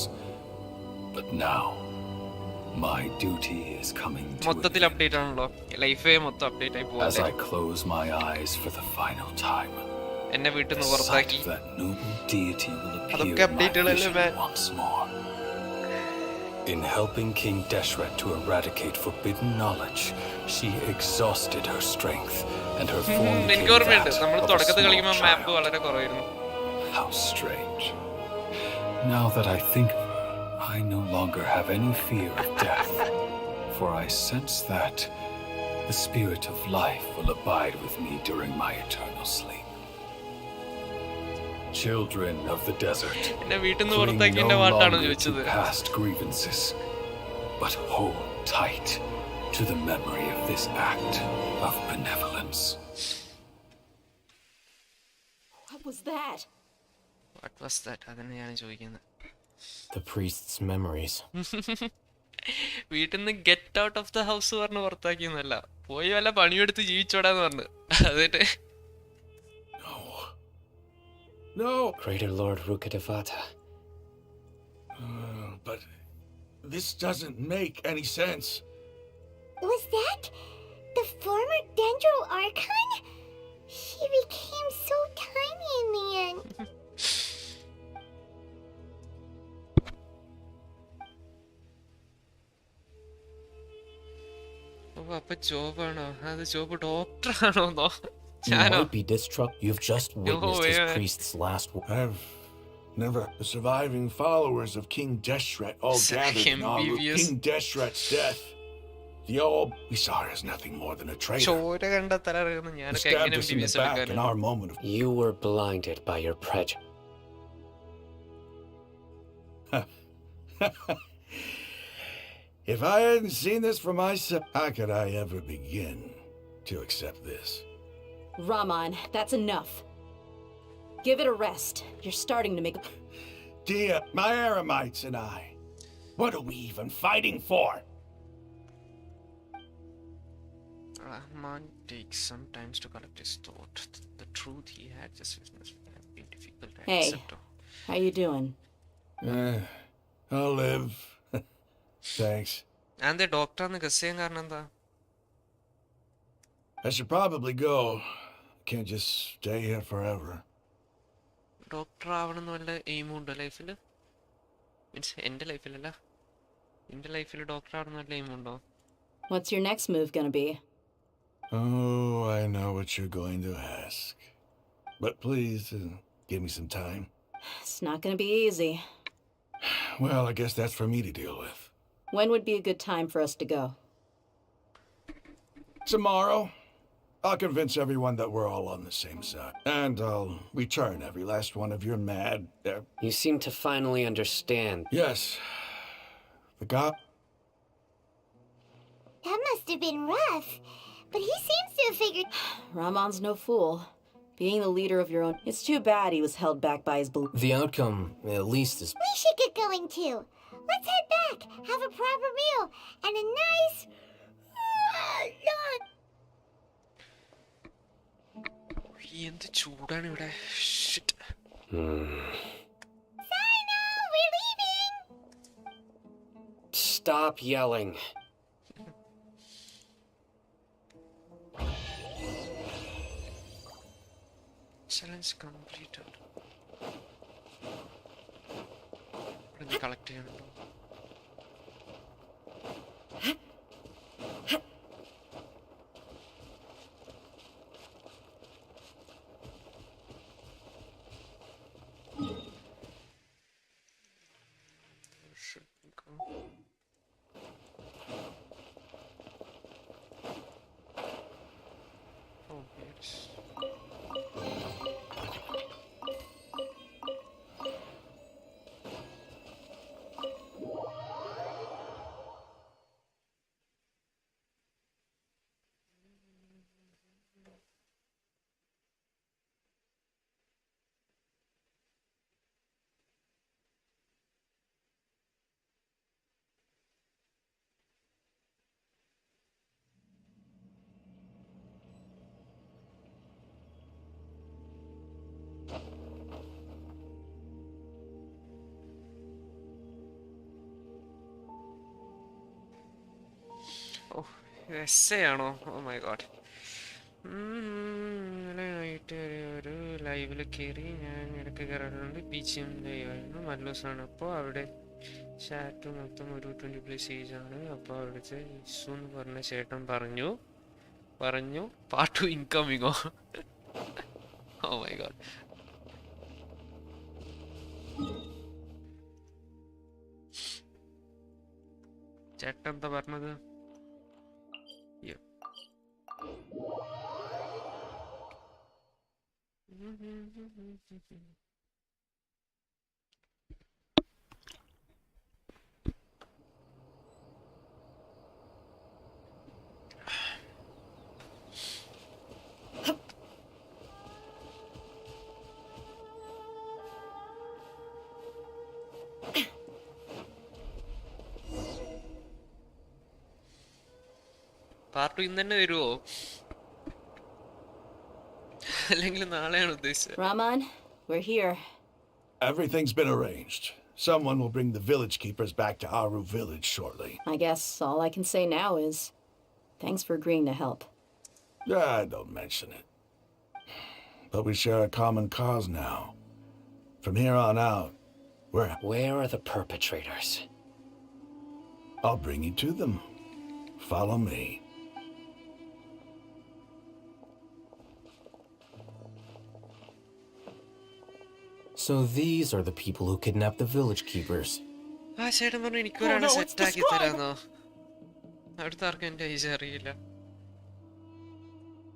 But now, my duty is coming to an end. As I close my eyes for the final time, the sight of that noble deity will appear in my vision once more. In helping King Deshret to eradicate forbidden knowledge, she exhausted her strength and her form became that of a small child. How strange. Now that I think of her, I no longer have any fear of death, for I sense that the spirit of life will abide with me during my eternal sleep. Children of the desert, cling no longer to past grievances, but hold tight to the memory of this act of benevolence. What was that? What was that? അതാണ് ഞാൻ ചോദിക്കുന്നത്. The priest's memories. വീട്ടിൽ നിന്ന് get out of the house പറഞ്ഞ് പുറത്താക്കിയൊന്നുമല്ല. പോയി വല്ല പണിയെടുത്ത് ജീവിച്ചോടാന്ന് പറഞ്ഞു. എന്നിട്ട് No! Greater Lord Rukkhadevata. But this doesn't make any sense. Was that the former Dendro Archon? She became so tiny in the end. അപ്പൊ ജോബാണോ? അത് ജോബ് ഡോക്ടർ ആണോന്നോ? You might be distrust. You've just witnessed his priest's last word. I've never the surviving followers of King Deshret all gathered in honor of King Deshret's death. The old Isar is nothing more than a traitor. ചോര കണ്ട തല അറിയുന്നു. He ഞാനൊക്കെ stabbed എങ്ങനെ us in the back in our moment of... You were blinded by your prejudice. If I hadn't seen this for myself, how could I ever begin to accept this? Raman, that's enough. Give it a rest. You're starting to make... Dia, my Eremites and I, what are we even fighting for? Rahman takes some time to collect his thought. The truth he had just witnessed would have been difficult to Hey, accept. how you doing? I'll live. Thanks. And the doctor and the Gassian Garnanda. I should probably go. Can't just stay here forever. Doctor ആവണമെന്ന് വല്ല എയിമും ഉണ്ടോ ലൈഫിൽ? Means എൻ്റെ ലൈഫിലല്ല, എൻ്റെ ലൈഫിൽ doctor ആവണമെന്ന് വല്ല എയിമുണ്ടോ? What's your next move gonna be? Oh, I know what you're going to ask. But please, give me some time. It's not gonna be easy. Well, I guess that's for me to deal with. When would be a good time for us to go? Tomorrow. I'll convince everyone that we're all on the same side. And I'll return every last one of your mad... You seem to finally understand. Yes. The god... That must have been rough. But he seems to have figured... Ramon's no fool. Being the leader of your own... It's too bad he was held back by his belief. The outcome, at least, is... We should get going too. Let's head back, have a proper meal, and a nice... yawn. എന്ത് ചൂടാണ് ഇവിടെ. Shit. Sino, we're leaving. Stop yelling. Challenge completed. ഇവിടെ collect ചെയ്യാനുണ്ടോ? Essay ആണോ? Oh my God. Night ഒരു ലൈവിൽ കയറി ഞാൻ ഇടയ്ക്ക് കയറാറുണ്ട്. ബീച്ചും ലൈവായിരുന്നു. നല്ല ദിവസമാണ്. അപ്പോൾ അവിടെ ചാറ്റ് മൊത്തം ഒരു 20+ ഏജാണ്. അപ്പോൾ അവിടുത്തെ ഇസു എന്ന് പറഞ്ഞ ചേട്ടൻ പറഞ്ഞു പാർട്ട് 2 ഇൻകമിങ്ങോ. Oh my god. ചേട്ടൻ എന്താ പറഞ്ഞത്? പാർട്ട് ഇന്ന് തന്നെ വരുമോ? അല്ലെങ്കിൽ നാളെയാണ് ഉദ്ദേശിച്ചത്. Raman, we're here. Everything's been arranged. Someone will bring the village keepers back to Aru village shortly. I guess all I can say now is thanks for agreeing to help. Don't mention it. But we share a common cause now. From here on out, Where are the perpetrators? I'll bring you to them. Follow me. So these are the people who kidnapped the village keepers. ആ ചേട്ടൻ പറഞ്ഞു എനിക്കൊരാളെ സെറ്റാക്കി തരാന്നോ. അടുത്ത ആർക്കും എന്റെ age അറിയില്ല.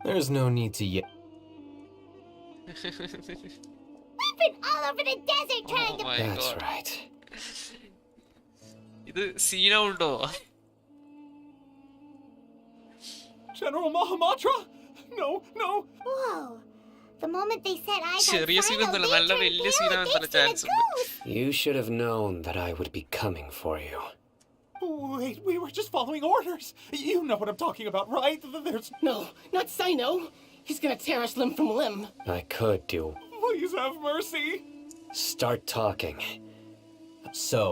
There's no need to yet. We've been all over the desert trying to... That's right. ഇത് സീനുണ്ടോ? General Mahamatra? No. Whoa. The moment they said I got ചെറിയ സീനൊന്നുമല്ല, നല്ല വലിയ സീനാണെന്നുള്ള ചാൻസ് ഉണ്ട്. You should have known that I would be coming for you. Wait, we were just following orders. You know what I'm talking about, right? There's... No, not Sino. He's gonna tear us limb from limb. I could do. Please have mercy. Start talking. So,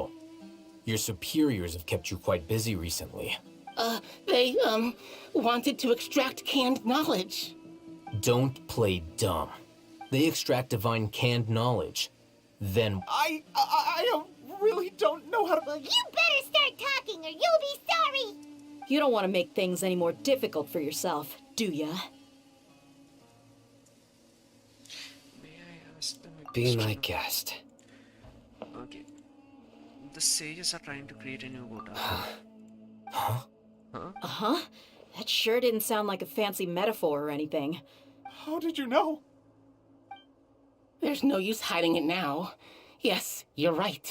your superiors have kept you quite busy recently. They, wanted to extract canned knowledge. Don't play dumb. They extract divine canned knowledge. Then... I really don't know how to... Well, you better start talking or you'll be sorry. You don't want to make things any more difficult for yourself, do ya? May I ask them a Be question? my guest. Okay. The sages are trying to create a new Buddha. Huh? Huh? Uh-huh. That sure didn't sound like a fancy metaphor or anything. How did you know? There's no use hiding it now. Yes, you're right.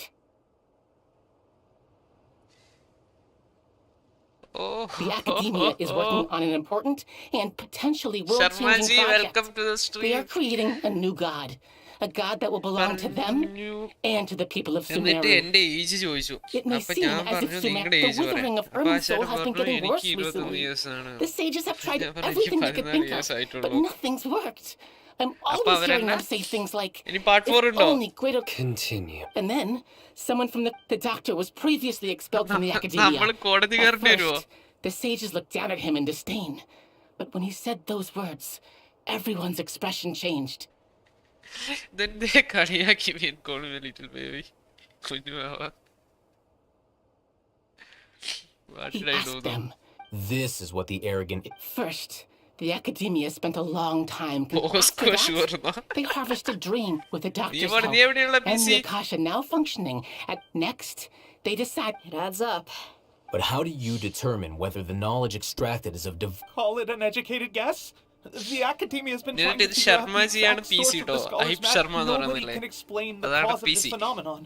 Oh. The academia is working on an important and potentially world-changing Sharmaji, project. welcome to the stream. They are creating a new god. A god that will belong to them and to the people of എന്നിട്ട് Sumeru. എന്റെ age ചോദിച്ചു. It may അപ്പൊ seem ഞാൻ as if പറഞ്ഞു Sumer, നിങ്ങളുടെ the age പറയാം. withering of അപ്പൊ ആ Irminsul, ചേട്ടൻ has been പറഞ്ഞു getting എനിക്ക് worse 23 recently. ഇയേഴ്സാണ്. The sages have tried ഞാൻ പറഞ്ഞു, everything they എനിക്ക് could think 14 of, but ഇയേഴ്സായിട്ടുള്ളൂ. nothing's worked. I'm അപ്പൊ always hearing അവരെന്നാ them say things like, ഇനി പാർട്ട് 4 if ഉണ്ടോ? only greater... Continue. And then, someone from the doctor was previously expelled from the academia. നമ്മൾ കോടതി At കയറേണ്ടി വരുമോ? first, the sages looked down at him in disdain. But when he said those words, everyone's expression changed. Then they കളിയാക്കി me and called me a little baby. കുഞ്ഞുവാവ. What He did I do asked though? them. This is what the arrogant... First, the academia spent a long time. Bosco After sure that, they harvested dream with the doctor's ഇവിടെ help. നീ എവിടെയുള്ള And PC? the Akasha now functioning. At next, they decide... It adds up. But how do you determine whether the knowledge extracted is of Call it an educated guess? The academia has been trying എന്നിട്ട് to ഇത് figure out the ശർമ്മജിയാണ് exact P source C of കേട്ടോ. the scholar's അഹിബ് math. Sharma എന്ന് Nobody പറയുന്നില്ലേ? can explain the അതാണ് cause of this PC. phenomenon.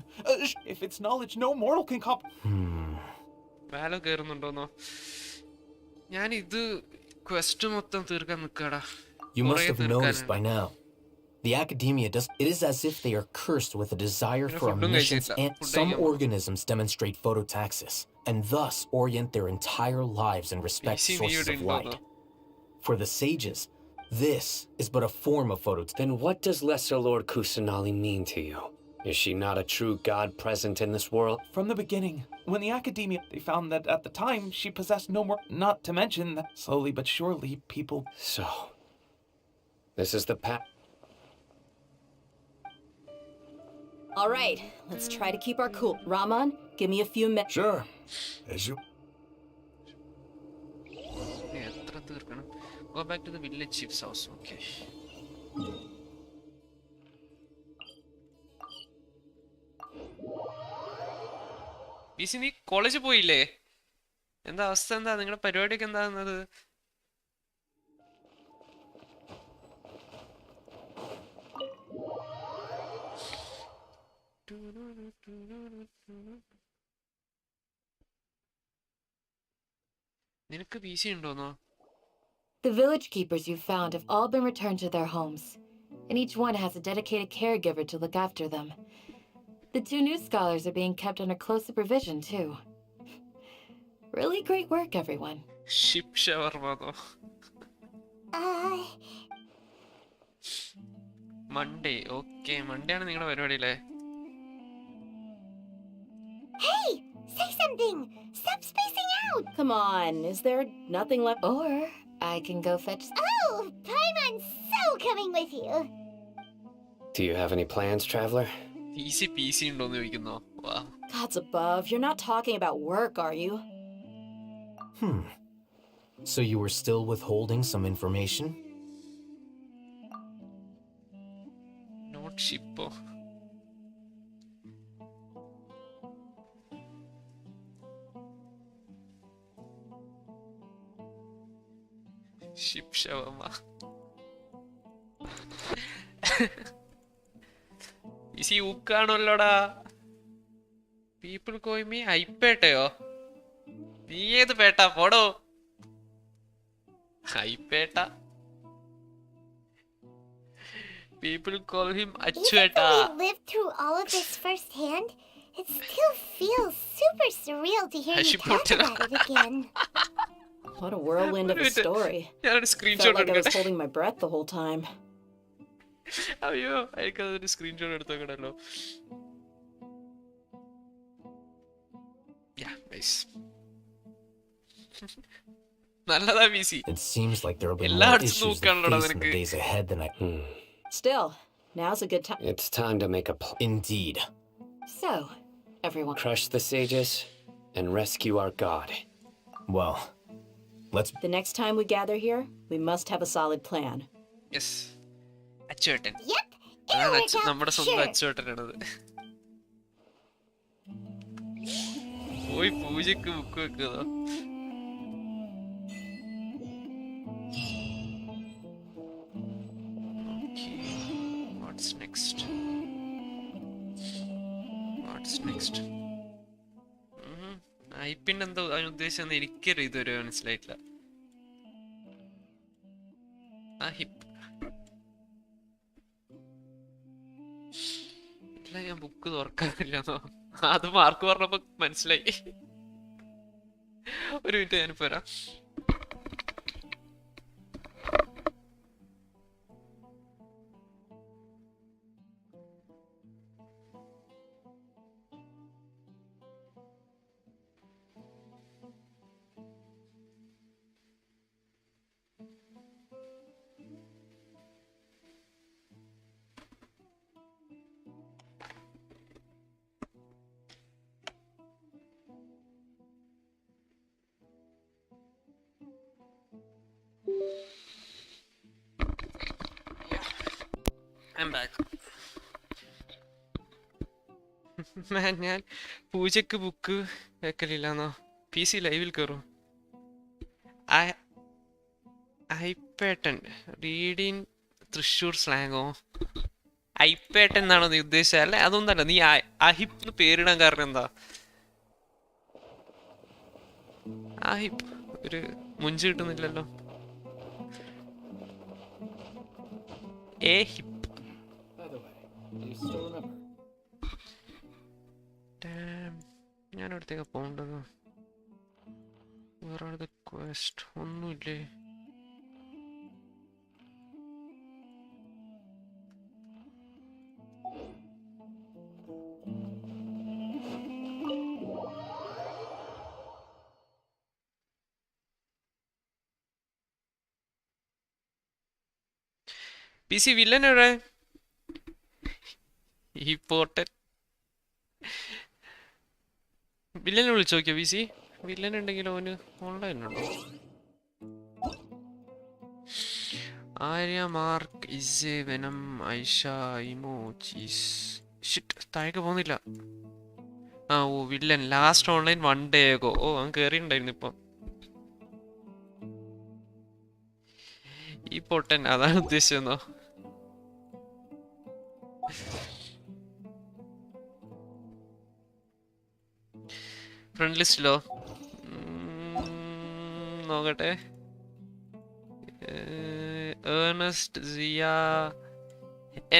If it's knowledge, no mortal can വാലോ കയറുന്നുണ്ടോന്നോ? ഞാൻ ഇത് question മൊത്തം തീർക്കാൻ നിൽക്കാടാ. You must have noticed by now. The academia does. It is as if they are cursed with a desire for omniscience, and some organisms demonstrate phototaxis, and thus orient their entire lives in respect to sources of light. For the sages, this is but a form of phototaxis. Then what does Lesser Lord Kusanali mean to you? Is she not a true god present in this world? From the beginning, when the academia, they found that at the time she possessed no more. Not to mention that slowly but surely people. So, this is the path. All right, let's try to keep our cool. Raman, give me a few minutes. Sure. As you... എത്ര തീർക്കണം? Go back to the village chief's house. Okay. PC നീ കോളേജിൽ പോയില്ലേ? എന്താ അവസ്ഥ? എന്താ നിങ്ങളുടെ പരിപാടിയൊക്കെ എന്താകുന്നത്? നിനക്ക് PC ഉണ്ടോന്നോ? The village keepers you found have all been returned to their homes, and each one has a dedicated caregiver to look after them. The 2 new scholars are being kept under close supervision, too. Really great work, everyone. Ship ഷവർമാന്നോ? Monday. Okay, Monday ആണ് നിങ്ങളുടെ പരിപാടി അല്ലേ? Hey! Say something! Stop spacing out! Come on, is there nothing left? Or I can go fetch. Oh, Paimon's so coming with you. Do you have any plans, traveler? PC ഉണ്ടോന്ന് ചോദിക്കുന്നോ? വാ. Gods above, you're not talking about work, are you? So you were still withholding some information? Not ഷിപ്പോ? Ship shawarma. Easy ഊക്കാണല്ലോടാ. People call me ഹൈപ്പേട്ടയോ? നീ ഏത് പേട്ടാ? പോടോ. ഹൈപ്പേട്ട. People call him Even Achueta. though we lived through all of this firsthand, it still feels super surreal to hear you talk about it again. What a whirlwind of a story. ഞാനൊരു Felt screenshot like I was എടുക്കട്ടെ. holding my breath the whole time. അയ്യോ, എനിക്കതൊരു screenshot എടുത്തോക്കണല്ലോ. Nice. നല്ലതാ PC. It seems like there will be more എല്ലായിടത്തും issues to നോക്കാനുള്ളടാ face in the നിനക്ക്. days ahead than I... Still, now's a good time. It's time to make a Indeed. So, everyone. Crush the sages and rescue our god. Well, let's... The next time we gather here, we must have a solid plan. Yes. അച്ചുവേട്ടൻ. Yep, അതാണ് it'll work out, നമ്മുടെ സ്വന്തം sure. അച്ചുവേട്ടനാണത്. പോയി പൂജക്ക് book വെക്കുന്നോ? What's next? ഐപ്പിൻ എന്തോ അതിന് ഉദ്ദേശിച്ചെന്ന് എനിക്കൊരു ഇതുവരെ മനസ്സിലായിട്ടില്ല. Hip ഇല്ല, ഞാൻ ബുക്ക് തുറക്കാറില്ലെന്നോ? അത് മാർക്ക് പറഞ്ഞപ്പോ മനസ്സിലായി. ഒരു മിനിറ്റ്, ഞാനിപ്പോ വരാം. I'm back. ഞാൻ പൂജക്ക് ബുക്ക് വെക്കലില്ലെന്നോ? PC ലൈവിൽ കയറും. ഐപ്പേട്ടൻ റീഡിങ് തൃശ്ശൂർ സ്ലാങ്ങോ? ഐപ്പേട്ടൻ എന്നാണോ നീ ഉദ്ദേശിച്ചത്? അല്ലേ, അതൊന്നല്ല. നീ അഹിപ്പ് പേരിടാൻ കാരണം എന്താ? അഹിപ്പ് ഒരു മുഞ്ച് കിട്ടുന്നില്ലല്ലോ. ഹിപ്പ്. ഞാൻ അടുത്തേക്ക് പോകേണ്ടത്? വേറെ അടുത്ത ക്വസ്റ്റ് ഒന്നുമില്ലേ? PC വില്ലൻ എവിടെ? ഈ പോട്ടൻ വില്ലനെ വിളിച്ചു നോക്കിയോ? PC വില്ലൻ ഉണ്ടെങ്കിൽ അവന് ഓൺലൈൻ ഉണ്ടോ? ആര്യ, മാർക്ക്, ഇസെ, വെനം, ഐഷ, ഇമോജീസ്. ഷിറ്റ്, താഴേക്ക് പോകുന്നില്ല. Oh villain last online 1 day ago. Oh, അവൻ കേറിയിട്ടുണ്ടായിരുന്നു ഇപ്പം. ഈ പൊട്ടൻ അതാണ് ഉദ്ദേശിച്ചെന്നോ? ഫ്രണ്ട് ലിസ്റ്റിലോ? നോക്കട്ടെ. ഏർണസ്റ്റ്, സിയ,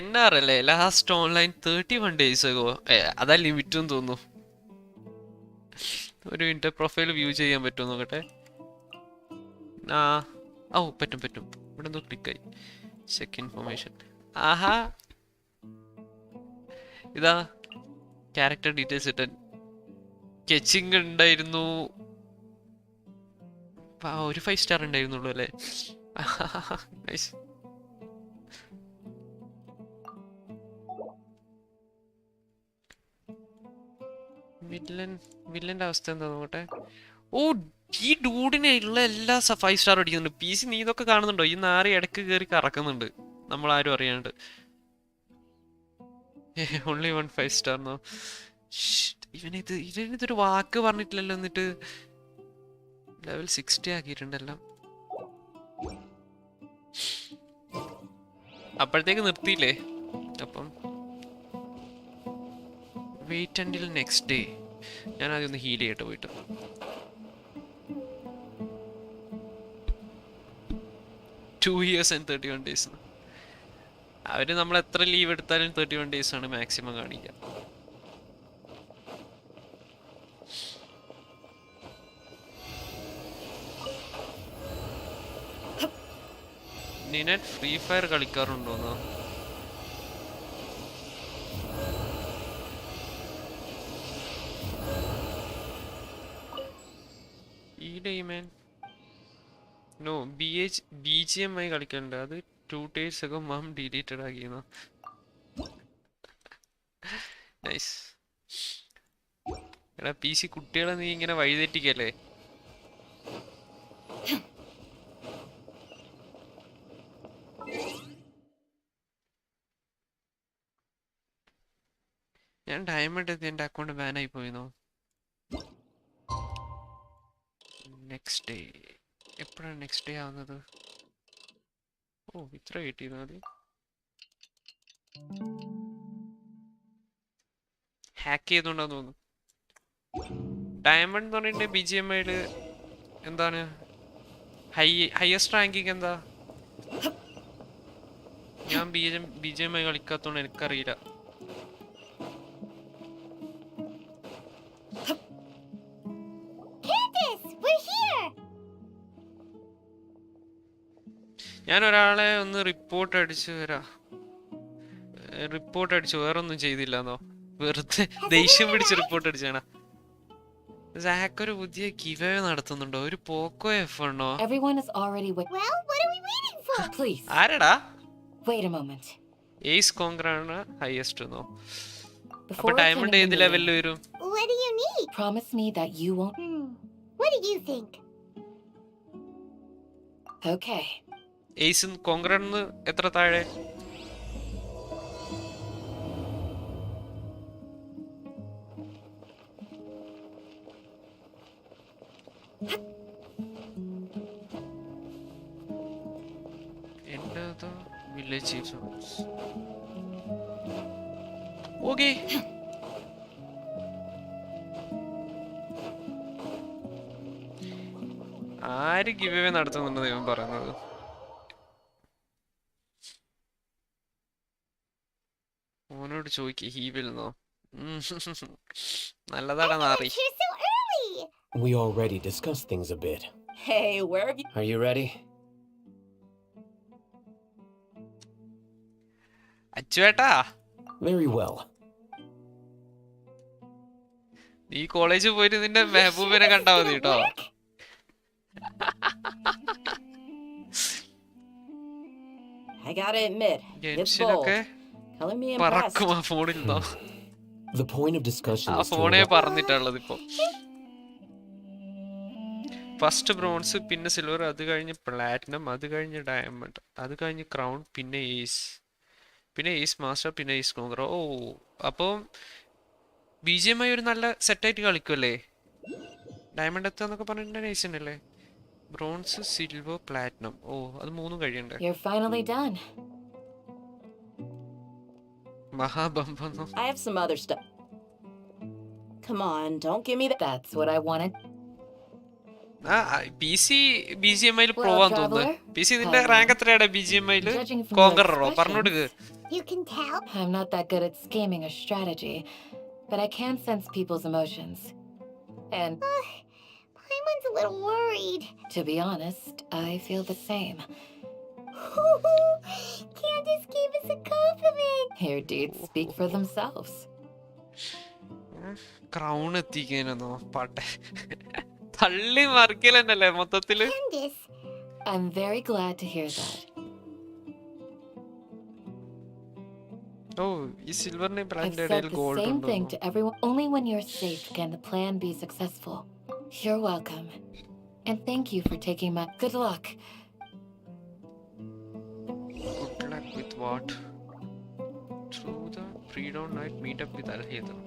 NR അല്ലേ ലാസ്റ്റ് ഓൺലൈൻ 31 days ago. അതാ ലിമിറ്റ് എന്ന് തോന്നുന്നു. ഒരു മിനിറ്റ്, പ്രൊഫൈൽ വ്യൂ ചെയ്യാൻ പറ്റുമോ നോക്കട്ടെ. ആ ഓ പറ്റും ഇവിടെ എന്തോ ക്ലിക്കായി. Check information. ആഹാ ഇതാ ക്യാരക്ടർ ഡീറ്റെയിൽസ് ഇട്ടൻ. സ്കെച്ചിങ് ഉണ്ടായിരുന്നു. ഒരു 5 സ്റ്റാർ ഉണ്ടായിരുന്നുള്ളൂ അല്ലേ? നൈസ്. വില്ലന്റെ അവസ്ഥ എന്താ നോക്കട്ടെ. ഓ ഈ ഡൂഡിനെ ഉള്ള എല്ലാ 5 സ്റ്റാർ അടിക്കുന്നുണ്ട്. PC നീ ഇതൊക്കെ കാണുന്നുണ്ടോ? ഈ നാറി ഇടയ്ക്ക് കയറി കറക്കുന്നുണ്ട് നമ്മളാരും അറിയാണ്ട്. Only 1 5 star no. ഇവനിതൊരു വാക്ക് പറഞ്ഞിട്ടില്ലല്ലോ. എന്നിട്ട് ലെവൽ 60 ആക്കിയിട്ടുണ്ടല്ലോ. അപ്പോഴത്തേക്ക് നിർത്തിയില്ലേ? അപ്പം വെയിറ്റ് അണ്ടിൽ നെക്സ്റ്റ് ഡേ. ഞാൻ ആദ്യം ഒന്ന് ഹീൽ ചെയ്യട്ടെ പോയിട്ട്. Two years and 31 days. അവര് നമ്മൾ എത്ര ലീവ് എടുത്താലും 31 days ആണ് മാക്സിമം കാണിക്കുക. നിനറ്റ് ഫ്രീ ഫയർ കളിക്കാറുണ്ടോന്നോ? ഈ ഡേമൻ നോ BGMI കളിക്കലുണ്ട്. അത് 2 days ago മം ഡിലീറ്റഡ് ആക്കിയെന്നോ. നൈസ്. എടാ PC കുട്ടികളെ നീ ഇങ്ങനെ വഴിതെറ്റിക്കല്ലേ? ഞാൻ ഡയമണ്ട് എത്തി എൻ്റെ അക്കൗണ്ട് ബാൻ ആയി പോയിന്നോ. നെക്സ്റ്റ് ഡേ എപ്പോഴാണ് നെക്സ്റ്റ് ഡേ ആവുന്നത്? ഓ ഇത്ര വെയിറ്റ് ചെയ്താൽ മതി. ഹാക്ക് ചെയ്തോണ്ടാന്ന് തോന്നുന്നു. ഡയമണ്ട് എന്ന് പറഞ്ഞിട്ടുണ്ടെങ്കിൽ BGMI എന്താണ് ഹയസ്റ്റ് റാങ്കിങ് എന്താ? ഞാൻ BGMI കളിക്കാത്തോണ്ട് എനിക്കറിയില്ല. ഞാൻ ഒരാളെ ഒന്ന് റിപ്പോർട്ട് അടിച്ചു വേറൊന്നും ചെയ്തില്ലെന്നോ. വെറുതെ ദേഷ്യം പിടിച്ച് റിപ്പോർട്ട് അടിച്ചാണ്. സാക്ക് ഒരു പുതിയ ഗിവ് നടത്തുന്നുണ്ടോ? ഒരു പോക്കോ F1 ആരടാ? ഏസ് കോങ്കറാണ് ഹൈയസ്റ്റ് എന്നോ. അപ്പൊ ഡയമണ്ട് ഏത് ലെവലിൽ വരും? Promise me that you won't. What do you think? Okay. ഏസും കോങ്കറിന് എത്ര താഴെ? എന്താ വില്ലേജ് ചീഫ്? ഓക്കേ. ആര് ഗിവ് അവേ നടത്തുന്നുണ്ടെന്ന് ഇവൻ പറയുന്നത്? ഓനോട് ചോദിക്ക് ഹീവിൽന്നോ. നല്ലതാടാ നാറി. We already discussed things a bit. Hey, where have you... Are you ready? അച്ചുവേട്ടാ. Very well. നീ കോളേജിൽ പോയിട്ട് നിന്റെ മെഹബൂബിനെ കണ്ടാ മതി കേട്ടോ. I gotta admit, it's bold. Color me impressed. പറക്കും ആ ഫോണിൽ നിന്നോ. The point of discussion ആ is to ഫോണേ പറഞ്ഞിട്ടുള്ളത് ഇപ്പൊ. ഫസ്റ്റ് ബ്രോൺസ്, പിന്നെ സിൽവർ, അത് കഴിഞ്ഞ് പ്ലാറ്റിനം, അത് കഴിഞ്ഞ് ഡയമണ്ട്, അത് കഴിഞ്ഞ് ക്രൗൺ, പിന്നെ ഏസ് മാസ്റ്റർ, പിന്നെ ഏസ് കോങ്കർ. ഓ അപ്പം BGMI ഒരു നല്ല സെറ്റായിട്ട് കളിക്കുമല്ലേ? ഡയമണ്ട് എത്താന്നൊക്കെ പറഞ്ഞിട്ടുണ്ടെങ്കിൽ ഏസ് ഉണ്ടല്ലേ. Bronze, silver, platinum. ഓ അത് മൂന്നും കഴിയണ്ടേ? You're finally done. മഹാബംബന്നോ. I have some other stuff. Come on, don't give me that. That's what I wanted. ആ PC BGMI പ്രോ ആന്ന് തോന്നുന്നു. PC നിന്റെ റാങ്ക് എത്രയാടാ BGMI? കോങ്കറോ? പറഞ്ഞോടുക്ക്. You can tell. I'm not that good at scheming or strategy, but I can sense people's emotions. And My Paimon's a little worried. To be honest, I feel the same. Candace gave us a compliment. Your deeds speak for themselves. Crown എത്തിക്കാനെന്നോ പാട്ടെ തള്ളി മറിക്കലെന്നല്ലേ മൊത്തത്തില്. Candace. I'm very glad to hear that. ഓ ഈ സിൽവറിന്റെ I've brand said ഇടയിൽ the gold same ഉണ്ടോ? thing to everyone. Only when you're safe can the plan be successful. You're welcome. And thank you for taking my... Good luck. Good luck with what? Through the pre-dawn night meetup with Alheather.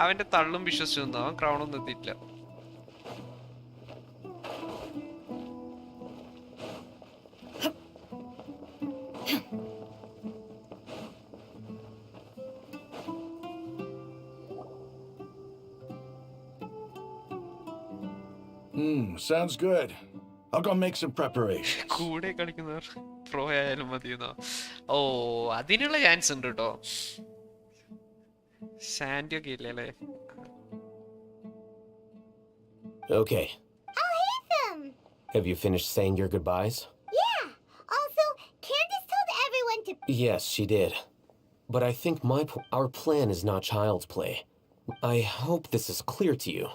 അവന്റെ തള്ളും വിശ്വസിച്ചു. അവൻ ക്രൗണൊന്നും എത്തിയിട്ടില്ല. Sounds good. I'll go make some preparations. കൂടെ കളിക്കുന്നവർ pro ആയാലും മതിയെന്നോ? ഓ അതിനുള്ള chance ഉണ്ട് കേട്ടോ. സാൻഡി ഒക്കെ ഇല്ലേ അല്ലേ? Okay. I'll hit them. Have you finished saying your goodbyes? Yeah. Also, Candace told everyone to... Yes, she did. But I think our plan is not child's play. I hope this is clear to you.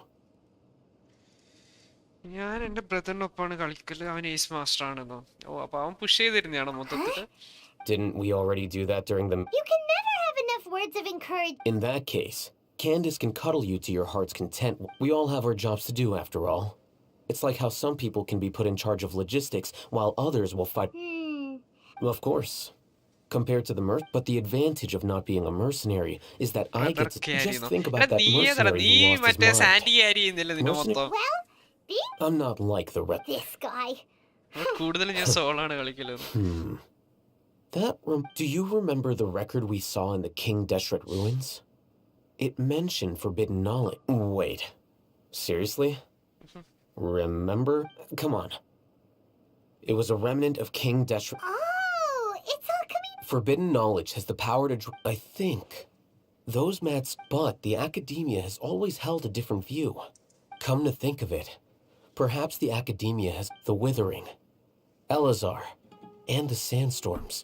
ഞാൻ എന്റെ ബ്രദറിനൊപ്പമാണ് കളിക്കല്. അവൻ ace master ആണെന്നോ? ഓ അപ്പൊ അവൻ push ചെയ്തിരുന്നാണോ മൊത്തത്തില്? Didn't we already do that during the... You can never have enough words of encouragement. In that case, Candace can cuddle you to your heart's content. We all have our jobs to do, after all. It's like how some people can be put in charge of logistics, while others will fight... Of course. Compared to the but the advantage of not being a mercenary is that I get to... Just think about that mercenary who lost his mind. Well, I'm not like the rest. this guy. കൂടുതലും ഞാൻ സോളാണ് കളിക്കല്. Do you remember the record we saw in the King Deshret ruins? It mentioned forbidden knowledge. Wait. Seriously? Remember? Come on. It was a remnant of King Deshret. Oh, it's all coming... Forbidden knowledge has the power to... I think. Those mats... But the academia has always held a different view. Come to think of it, perhaps the academia has the Withering, Elazar, and the Sandstorms.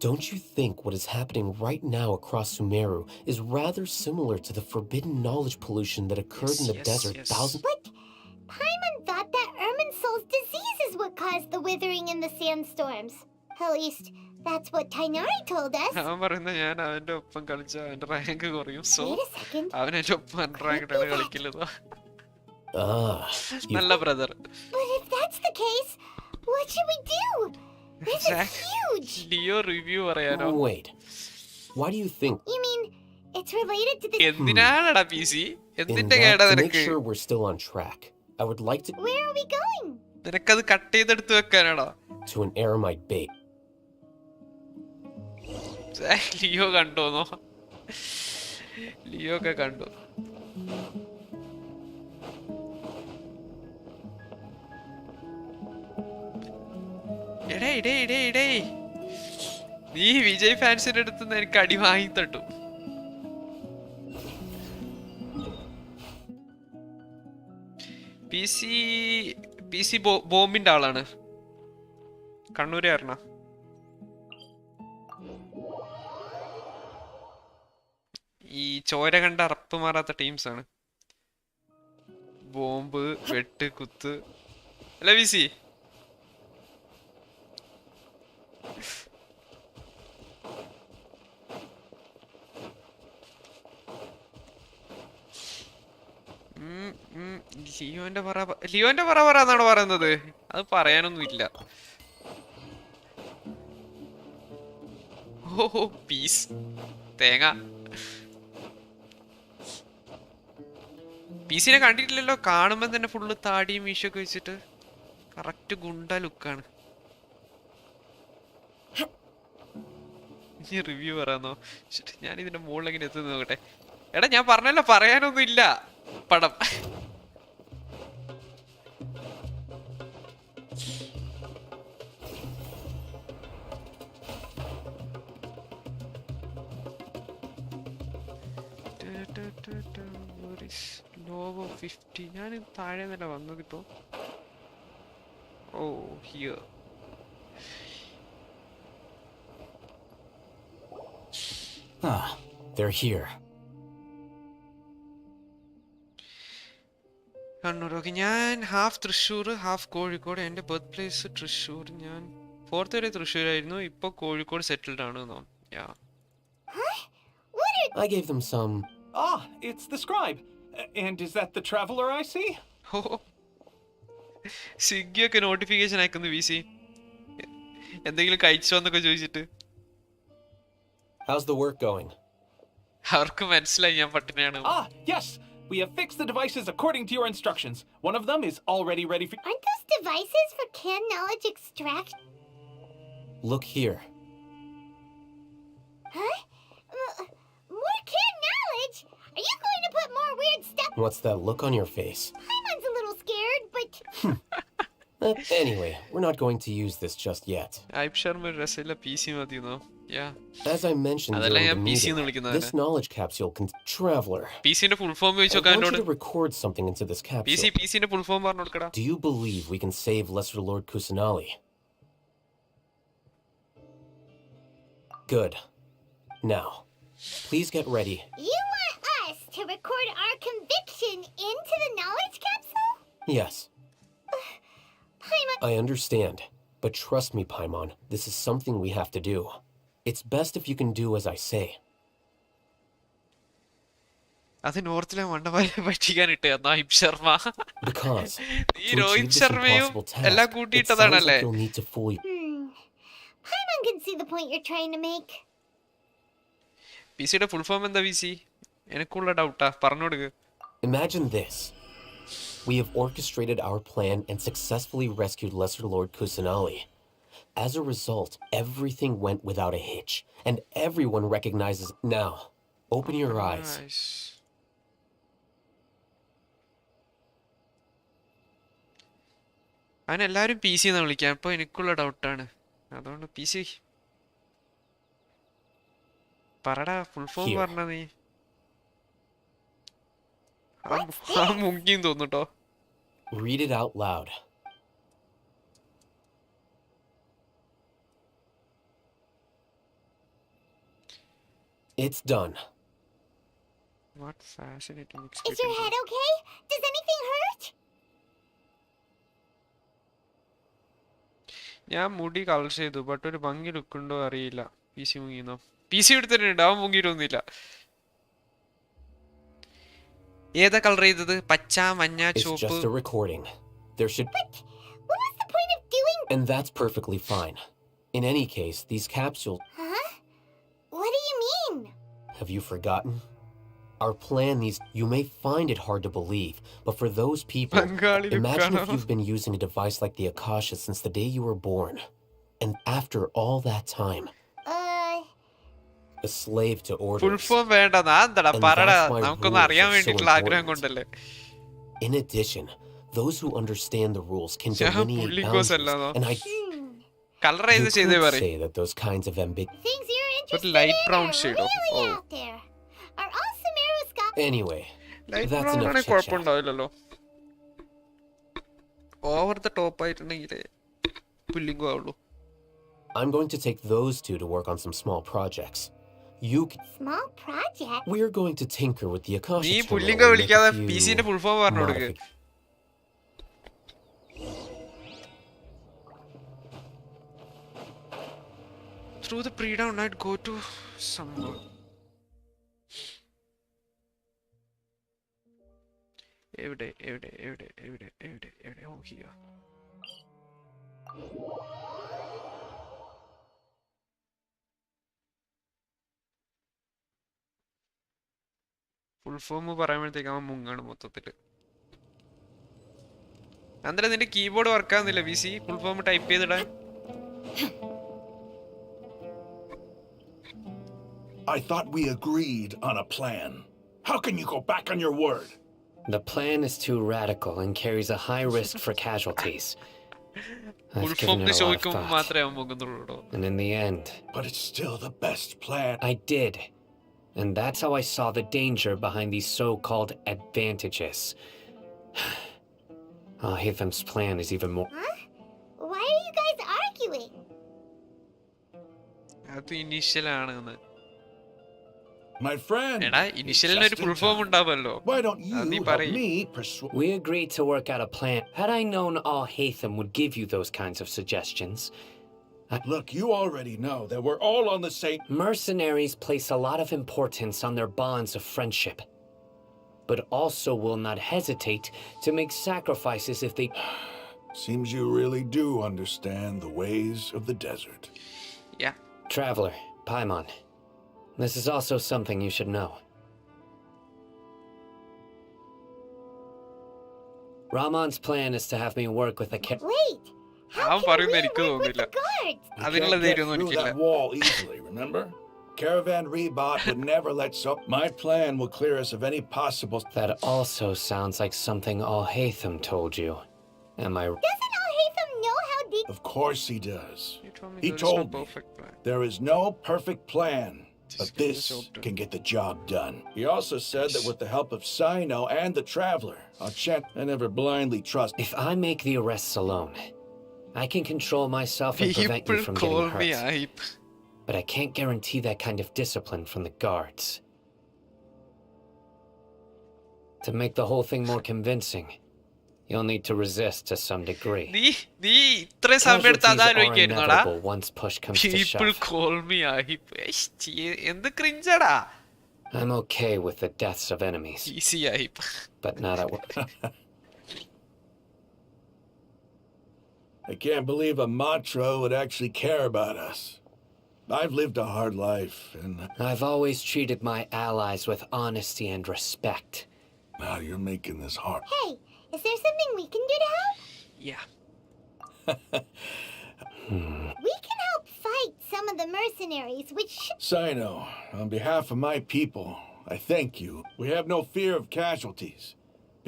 Don't you think what is happening right now across Sumeru is rather similar to the forbidden knowledge pollution that occurred in the desert thousands... But Paimon thought that Irminsol's disease is what caused the Withering and the Sandstorms. At least, that's what Tainari told us. അവൻ പറയുന്ന ഞാൻ അവന്റെ ഒപ്പം കളിച്ച അവന്റെ rank കുറയും. So Wait a second. അവൻ എന്റെ ഒപ്പം അൺറാങ്ക്ഡാണ് കളിക്കുന്നത്. നല്ല brother. But if that's the case, what should we do? This is huge. Leo review പറയാനോ? Wait. Why do you think... You mean it's related to the... എന്തിനാണടാ PC? എന്തിന്റെ കേടാ To make നിനക്ക്? sure we're still on track, I would like to... Where are we going? നിനക്കത് cut ചെയ്തെടുത്ത് വെക്കാനാടാ? To an Aramite bait. Leo കണ്ടോന്നോ? ലിയോ ഒക്കെ കണ്ടു. നീ വിജയ് ഫാൻസിന്റെ അടുത്ത് എനിക്ക് അടി വാങ്ങി തട്ടു. പി സി ബോംബിന്റെ ആളാണ്. കണ്ണൂരുകാരനാ. ഈ ചോര കണ്ട അറപ്പ് മാറാത്ത ടീംസ് ആണ്. ബോംബ് വെട്ട് കുത്ത് അല്ല പി സി? ലിയോന്റെ പറ എന്നാണ് പറയുന്നത്. അത് പറയാനൊന്നുമില്ല. ഓഹോ പീസ് തേങ്ങ. പീസിനെ കണ്ടിട്ടില്ലല്ലോ. കാണുമ്പോ തന്നെ ഫുള്ള് താടിയും മീശൊക്കെ വെച്ചിട്ട് കറക്റ്റ് ഗുണ്ട ലുക്കാണ്. ഇനി റിവ്യൂ പറയാന്നോ? ഞാൻ ഇതിന്റെ മുകളിൽ എങ്ങനെ എത്തുന്നു നോക്കട്ടെ. എടാ ഞാൻ പറഞ്ഞല്ലോ പറയാനൊന്നും ഇല്ല പടം. Lower 50. ഞാൻ താഴെ നില വന്നതിപ്പോ. Oh, here. Ah, they're here. Kannur. Okay, ഞാൻ ഹാഫ് തൃശ്ശൂർ ഹാഫ് കോഴിക്കോട്. എൻ്റെ ബർത്ത് പ്ലേസ് തൃശ്ശൂർ. ഞാൻ 4th വരെ തൃശ്ശൂരായിരുന്നു. ഇപ്പോൾ കോഴിക്കോട് സെറ്റിൽഡ് ആണ്. I gave them some. Ah, it's the scribe. And is that the traveler I see? സ്വിഗ്ഗിയൊക്കെ നോട്ടിഫിക്കേഷൻ അയക്കുന്നു VC. എന്തെങ്കിലും കഴിച്ചോ എന്നൊക്കെ ചോദിച്ചിട്ട്. How's the work going? അവർക്ക് മനസ്സിലായി ഞാൻ പട്ടിണിയാണ്. Ah, yes. We have fixed the devices according to your instructions. One of them is already ready for... Aren't those devices for canned knowledge extraction? Look here. Huh? More canned knowledge? Are you going to put more weird stuff? What's that look on your face? Paimon's a little scared, but... Anyway, we're not going to use this just yet. I'm sure my രസമില്ല PC മതിയെന്നോ. Yeah. As I mentioned during the meeting, this knowledge capsule can... Traveler. PCന്റെ full form ചോദിച്ചോ I want എന്നോട്. you to record something into this capsule. PCന്റെ full form പറഞ്ഞു കൊടുക്കടാ. Do you believe we can save Lesser Lord Kusanali? Good. Now, please get ready. You want us to record our conviction into the knowledge capsule? Yes. Paimon... I understand. But trust me, Paimon, this is something we have to do. It's best if you can do as I say. അത് നോർത്തിലെ മണ്ടന്മാരെ പറ്റിക്കാനിട്ട് നൈബ് Sharma. Because ഈ രോഹിത് ശർമ്മയും എല്ലാം കൂട്ടിയിട്ടതാണല്ലേ. Paimon can see the point you're trying to make. PCയുടെ full form എന്താ VC? എനിക്കുള്ള ഡൗട്ടാ, പറഞ്ഞു കൊടുക്ക്. Imagine this. We have orchestrated our plan and successfully rescued Lesser Lord Kusanali. As a result, everything went without a hitch, and everyone recognizes... Now, open your eyes. അവനെല്ലാവരും PC എന്ന് വിളിക്കാം. അപ്പോൾ എനിക്കുള്ള ഡൗട്ടാണ്. അതുകൊണ്ട് PC പറടാ, full form പറഞ്ഞ നീ. ആ മുങ്ങിയും തോന്നുട്ടോ. Read it out loud. It's done. What fascinating Is experience. your head okay? Does anything hurt? ഞാൻ മുടി കളർ ചെയ്തു, ബട്ട് ഒരു ഭംഗി ലുക്കുണ്ടോ അറിയില്ല. PC മുങ്ങിന്നോ? PC എടുത്തിട്ടുണ്ട്, അവൻ മുങ്ങിയിട്ടൊന്നുമില്ല. ഏതാ കളർ ചെയ്തത്? പച്ച, മഞ്ഞ, ചുവപ്പ്. It's just a recording. There should... But what was the point of doing... And that's perfectly fine. In any case, these capsules... Huh? What do you mean? Have you forgotten? Our plan these... You may find it hard to believe, but for those people... Imagine if you've been using a device like the Akasha since the day you were born. And after all that time... A slave to orders. Full form വേണ്ട, നാന്തടാ പറടാ, നമുക്കൊന്ന് അറിയാൻ വേണ്ടിയിട്ടുള്ള ആഗ്രഹം കൊണ്ടല്ലേ. In addition, those who understand the rules can delineate boundaries, and I... Color ചെയ്ത് ചെയ്തേ പറ. say that those kinds of Things you're interested light in brown are shade of- really out there. Are all Sumerus got... Anyway, light that's brown enough ആണെങ്കിൽ chit-chat. കുഴപ്പമുണ്ടാവില്ലല്ലോ. Over the top ആയിട്ടുണ്ടെങ്കിൽ പുല്ലിംഗോ ആവുള്ളൂ. I'm going to take those two to work on some small projects. You can... Small project? We're going to tinker with the Akasha നീ terminal പുല്ലിംഗോ and make വിളിക്കാതെ a few PCന്റെ full form പറഞ്ഞു കൊടുക്ക്. Through the pre-dawn night, go to somewhere. എവിടെ? Oh, here. Full form പറയുമ്പോഴത്തേക്ക് അവൻ മുങ്ങാണ് മൊത്തത്തില്. അന്നേരം നിന്റെ കീബോർഡ് വർക്ക് ആവുന്നില്ല VC? ഫുൾ ഫോം ടൈപ്പ് ചെയ്തിടാൻ. I thought we agreed on a plan. How can you go back on your word? The plan is too radical and carries a high risk for casualties. I've given it a lot of thought. And in the end... But it's still the best plan. I did. And that's how I saw the danger behind these so-called advantages. Hatham's plan is even more... Huh? Why are you guys arguing? അത് initial ആണെന്ന്. My friend. എടാ ഇനീഷ്യലിന് ഒരു full form ഉണ്ടാവല്ലോ. Why don't you അത് നീ help പറയ്. me persuade? We agreed to work out a plan. Had I known all Hatham would give you those kinds of suggestions... Look, you already know that we're all on the same... Mercenaries place a lot of importance on their bonds of friendship, but also will not hesitate to make sacrifices if they... Seems you really do understand the ways of the desert. Yeah. Traveler, Paimon, this is also something you should know. Ramon's plan is to have me work with a Wait! അവൻ പറയുന്നത് എനിക്ക് തോന്നുന്നില്ല. You അതിനുള്ള can't get ധൈര്യമൊന്നും through എനിക്കില്ല. that wall easily, remember? Caravan Rebot would never let so... My plan will clear us of any possible... That also sounds like something All Hatham told you. Am I... Doesn't Al-Haytham know how deep... Of course he does. He told me perfect plan. there is no perfect plan, but this can get the job done. He also said that with the help of Sino and the Traveler, I'll check and never blindly trust... If I make the arrests alone, I can control myself and prevent you from getting hurt. But I can't guarantee that kind of discipline from the guards. To make the whole thing more convincing, you'll need to resist to some degree. നീ ഇത്രയും സമയം എടുത്ത് Casualties are അതാലോചിക്കായിരുന്നോടാ? inevitable once push comes to People shove. call me Ahip. എന്ത് ക്രിഞ്ചടാ? I'm okay with the deaths of enemies, Easy Ahip. but not at work. I can't believe a Matra would actually care about us. I've lived a hard life, and... I've always treated my allies with honesty and respect. Now you're making this hard. Hey, is there something we can do to help? Yeah. We can help fight some of the mercenaries, which... Sino, on behalf of my people, I thank you. We have no fear of casualties,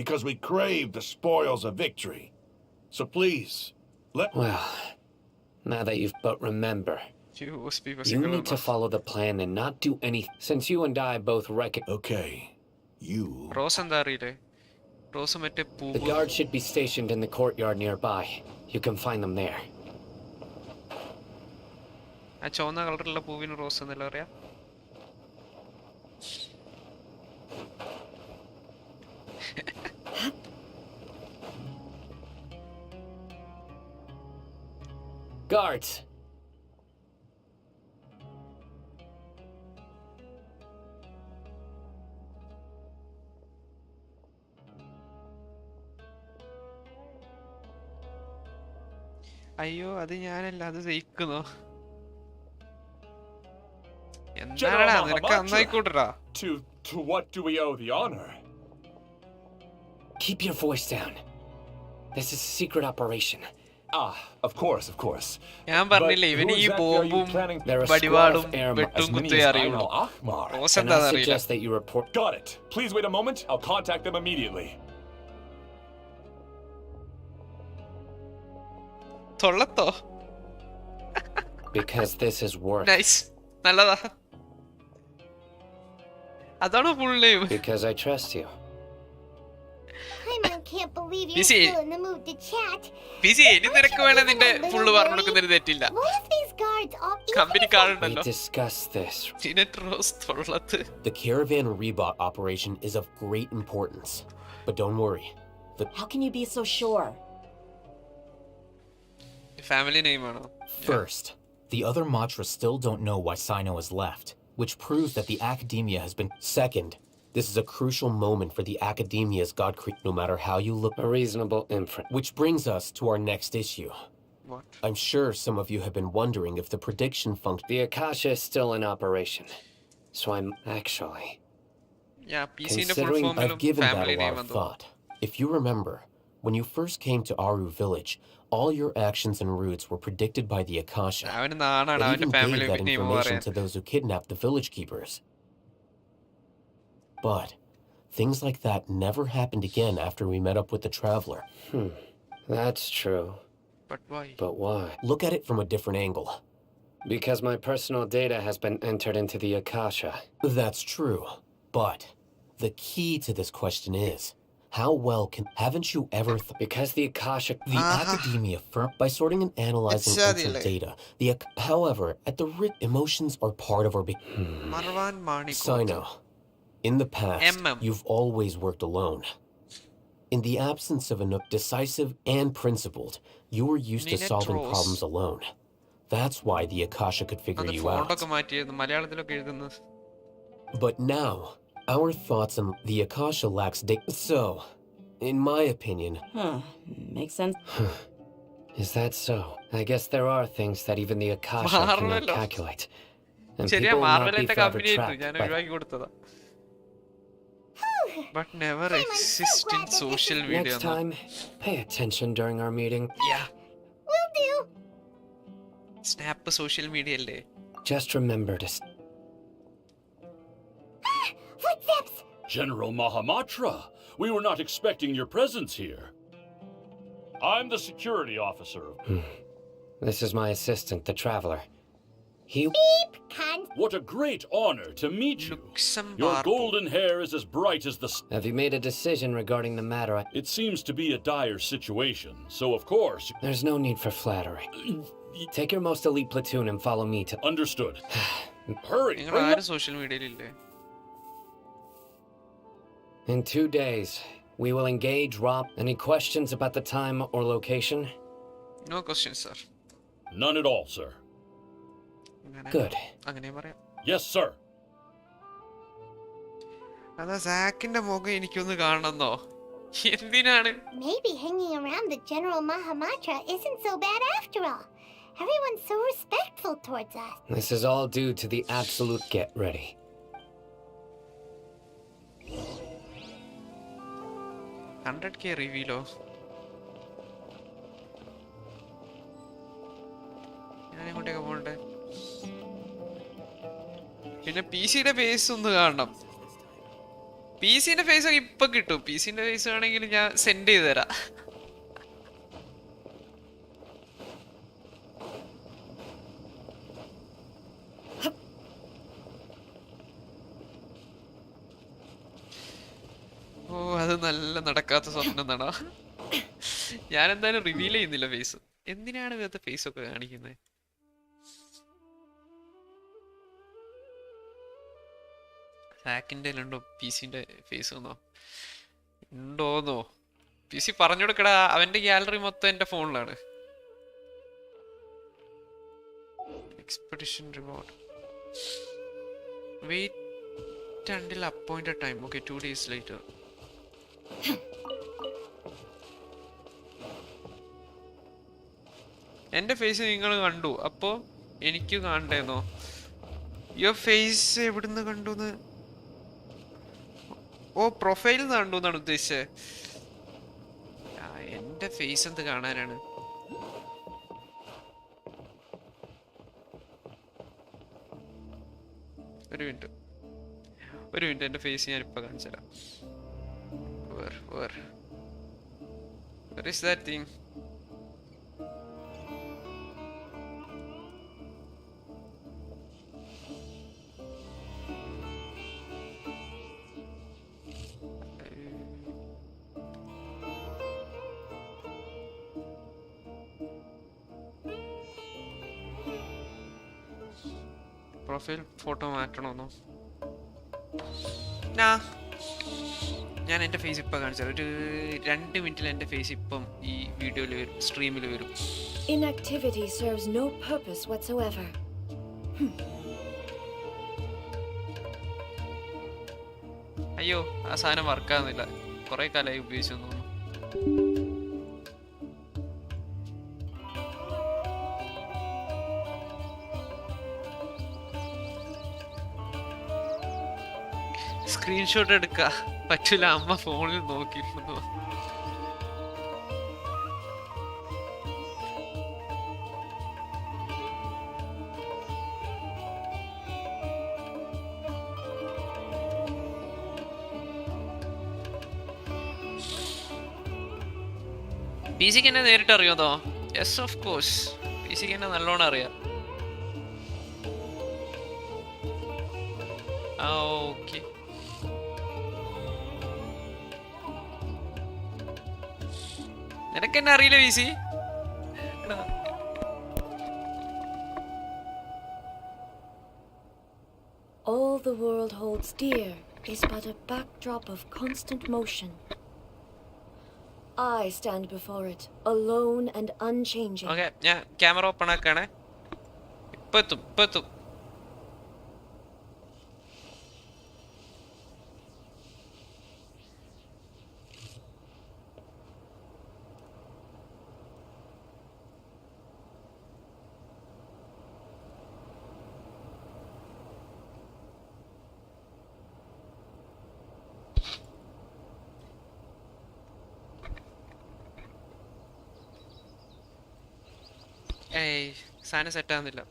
because we crave the spoils of victory. So please, Well, now that you've... But remember, you need to follow the plan and not do anything, since you and I both recognize... Okay, you... rose എന്താ അറിയില്ലേ? Rose മറ്റേ The പൂവ്. guards should be stationed in the courtyard nearby. You can find them there. ആ ചുവന്ന കളറുള്ള പൂവിന് rose എന്നല്ല പറയാ? Guards! അയ്യോ അത് ഞാനല്ല, അത് ജയിക്കുന്നോ? എന്താടാ നിനക്ക് നന്നായിക്കോട്ടടാ. To what do we owe the honor? Keep your voice down. This is a secret operation. Of course, of course. ഞാൻ പറഞ്ഞില്ലേ ഇവന് ഈ ബോംബും വടിവാളും വെട്ടും കുത്തേ അറിയുള്ളൂ. റോസ് എന്താ അറിയില്ല. That you report. Got it. Please wait a moment. I'll contact them immediately. തൊള്ളത്തോ? Because this is work. Nice. നല്ലതാ. അതാണോ full name? Because I trust you. Paimon can't believe you're Busy. still in the mood to chat. Busy ഇനി നിനക്ക് വേണം നിന്റെ full പറഞ്ഞു കൊടുക്കുന്നതിന് തെറ്റില്ല. What if these guards all... company കാർഡുണ്ടല്ലോ. We discussed this. ഇതിനെട്ട് റോസ് തൊള്ളത്ത്. The Caravan Rebot operation is of great importance. But don't worry. How can you be so sure? Family name ആണോ? First, the other Matras still don't know why Sino has left, which proves that the Academia has been... Second, this is a crucial moment for the Academia's God creed, no matter how you look. A reasonable inference. Which brings us to our next issue. What? I'm sure some of you have been wondering if the prediction function... The Akasha is still in operation. So I'm actually... Yeah, PC-ന്റെ full Considering form-ലും I've given that family a lot name of എന്തോ. thought. If you remember, when you first came to Aru village, all your actions and routes were predicted by the Akasha. അവന് നാണാണ് It അവന്റെ even family gave that name information പറയാൻ. to those who kidnapped the village keepers. But things like that never happened again after we met up with the Traveler. That's true. But why? But why? Look at it from a different angle. Because my personal data has been entered into the Akasha. That's true. But the key to this question is, how well can... Haven't you ever... Because the Akasha... The academia firm... By sorting and analyzing ancient data, however, at the root, emotions are part of our... Sino, in the past, you've always worked alone. In the absence of a decisive and principled, you were used to solving problems alone. That's why the Akasha could figure you out. But now, our thoughts and the Akasha lacks data. So, in my opinion... Makes sense. Is that so? I guess there are things that even the Akasha cannot calculate. And people will not be forever trapped by... But never exist in social media. Next time, pay attention during our meeting. Yeah. Will do. Snap social media alle. Just remember to... Footsteps! General Mahamatra, we were not expecting your presence here. I'm the security officer. This is my assistant, the Traveler. He... Beep! Can... What a great honor to meet you. Your golden hair is as bright as the... Have you made a decision regarding the matter? It seems to be a dire situation, so of course... There's no need for flattery. Take your most elite platoon and follow me to... Understood. Hurry! Social media. In 2 days, we will engage Rob. Any questions about the time or location? No questions, sir. None at all, sir. Good. Yes, sir. അതാ സാക്കിന്റെ മുഖം എനിക്കൊന്ന് കാണണമെന്നോ എന്തിനാണ് Maybe hanging around the General Mahamatra isn't so bad after all. Everyone's so respectful towards us. This is all due to the absolute get ready. $100K reveal-o? ഞാൻ എങ്ങോട്ടേക്ക് പോകണ്ടേ പിന്നെ PC-യുടെ face ഒന്ന് കാണണം PC-യുടെ face ഒക്കെ ഇപ്പൊ കിട്ടും PC-യുടെ ഫേസ് ആണെങ്കിൽ ഞാൻ സെൻഡ് ചെയ്ത് തരാം ഓ അത് നല്ല നടക്കാത്ത സ്വപ്നം എന്നാണോ ഞാൻ എന്തായാലും റിവീൽ ചെയ്യുന്നില്ല ഫേസ് എന്തിനാണ് ഇവരുടെ ഫേസ് ഒക്കെ കാണിക്കുന്നത് സാക്കിന്റെ ഉണ്ടോ PC-ന്റെ ഫേസ് ഒന്നോ ഉണ്ടോന്നോ PC പറഞ്ഞു കൊടുക്കടാ അവന്റെ ഗാലറി മൊത്തം എന്റെ ഫോണിലാണ് expedition reward wait until appointed time. Okay, 2 days later. എന്റെ ഫേസ് നിങ്ങൾ കണ്ടു അപ്പോ എനിക്ക് കാണണ്ടേന്നോ യുവർ ഫേസ് എവിടുന്ന് കണ്ടുന്ന് ഓ പ്രൊഫൈലിൽ നിന്ന് കണ്ടു എന്നാണ് ഉദ്ദേശിച്ചത് എന്റെ ഫേസ് എന്ത് കാണാനാണ് ഒരു മിനിറ്റ് എന്റെ ഫേസ് ഞാൻ ഇപ്പൊ കാണിച്ചു തരാം Where is that thing? Profile photo മാറ്റണമെന്നോ ഞാൻ എന്റെ ഫേസ് ഇപ്പൊ കാണിച്ചാൽ ഒരു 2 മിനിറ്റിൽ എന്റെ ഫേസ് ഇപ്പം ഈ വീഡിയോയിൽ വരും സ്ട്രീമിൽ വരും Inactivity serves no purpose whatsoever. അയ്യോ ആ സാധനം വർക്കാകുന്നില്ല കുറെ കാലമായി ഉപയോഗിച്ചു തോന്നുന്നു സ്ക്രീൻഷോട്ട് എടുക്ക പറ്റില്ല അമ്മ ഫോണിൽ നോക്കിയിരുന്നു PC-ക്ക് എന്നെ നേരിട്ട് അറിയാമോ യെസ് ഓഫ് കോഴ്സ് PC-ക്ക് എന്നെ നല്ലോണം അറിയാം ഓക്കെ. നിനക്കെന്നെ അറിയില്ല വീസി? All the world holds dear is but a backdrop of constant motion. I stand before it, alone and unchanging. Okay, ഞാൻ ക്യാമറ ഓപ്പൺ ആക്കാണേ. ഇപ്പൊ എത്തും. ഏയ് സാധനം സെറ്റ് ആവുന്നില്ല.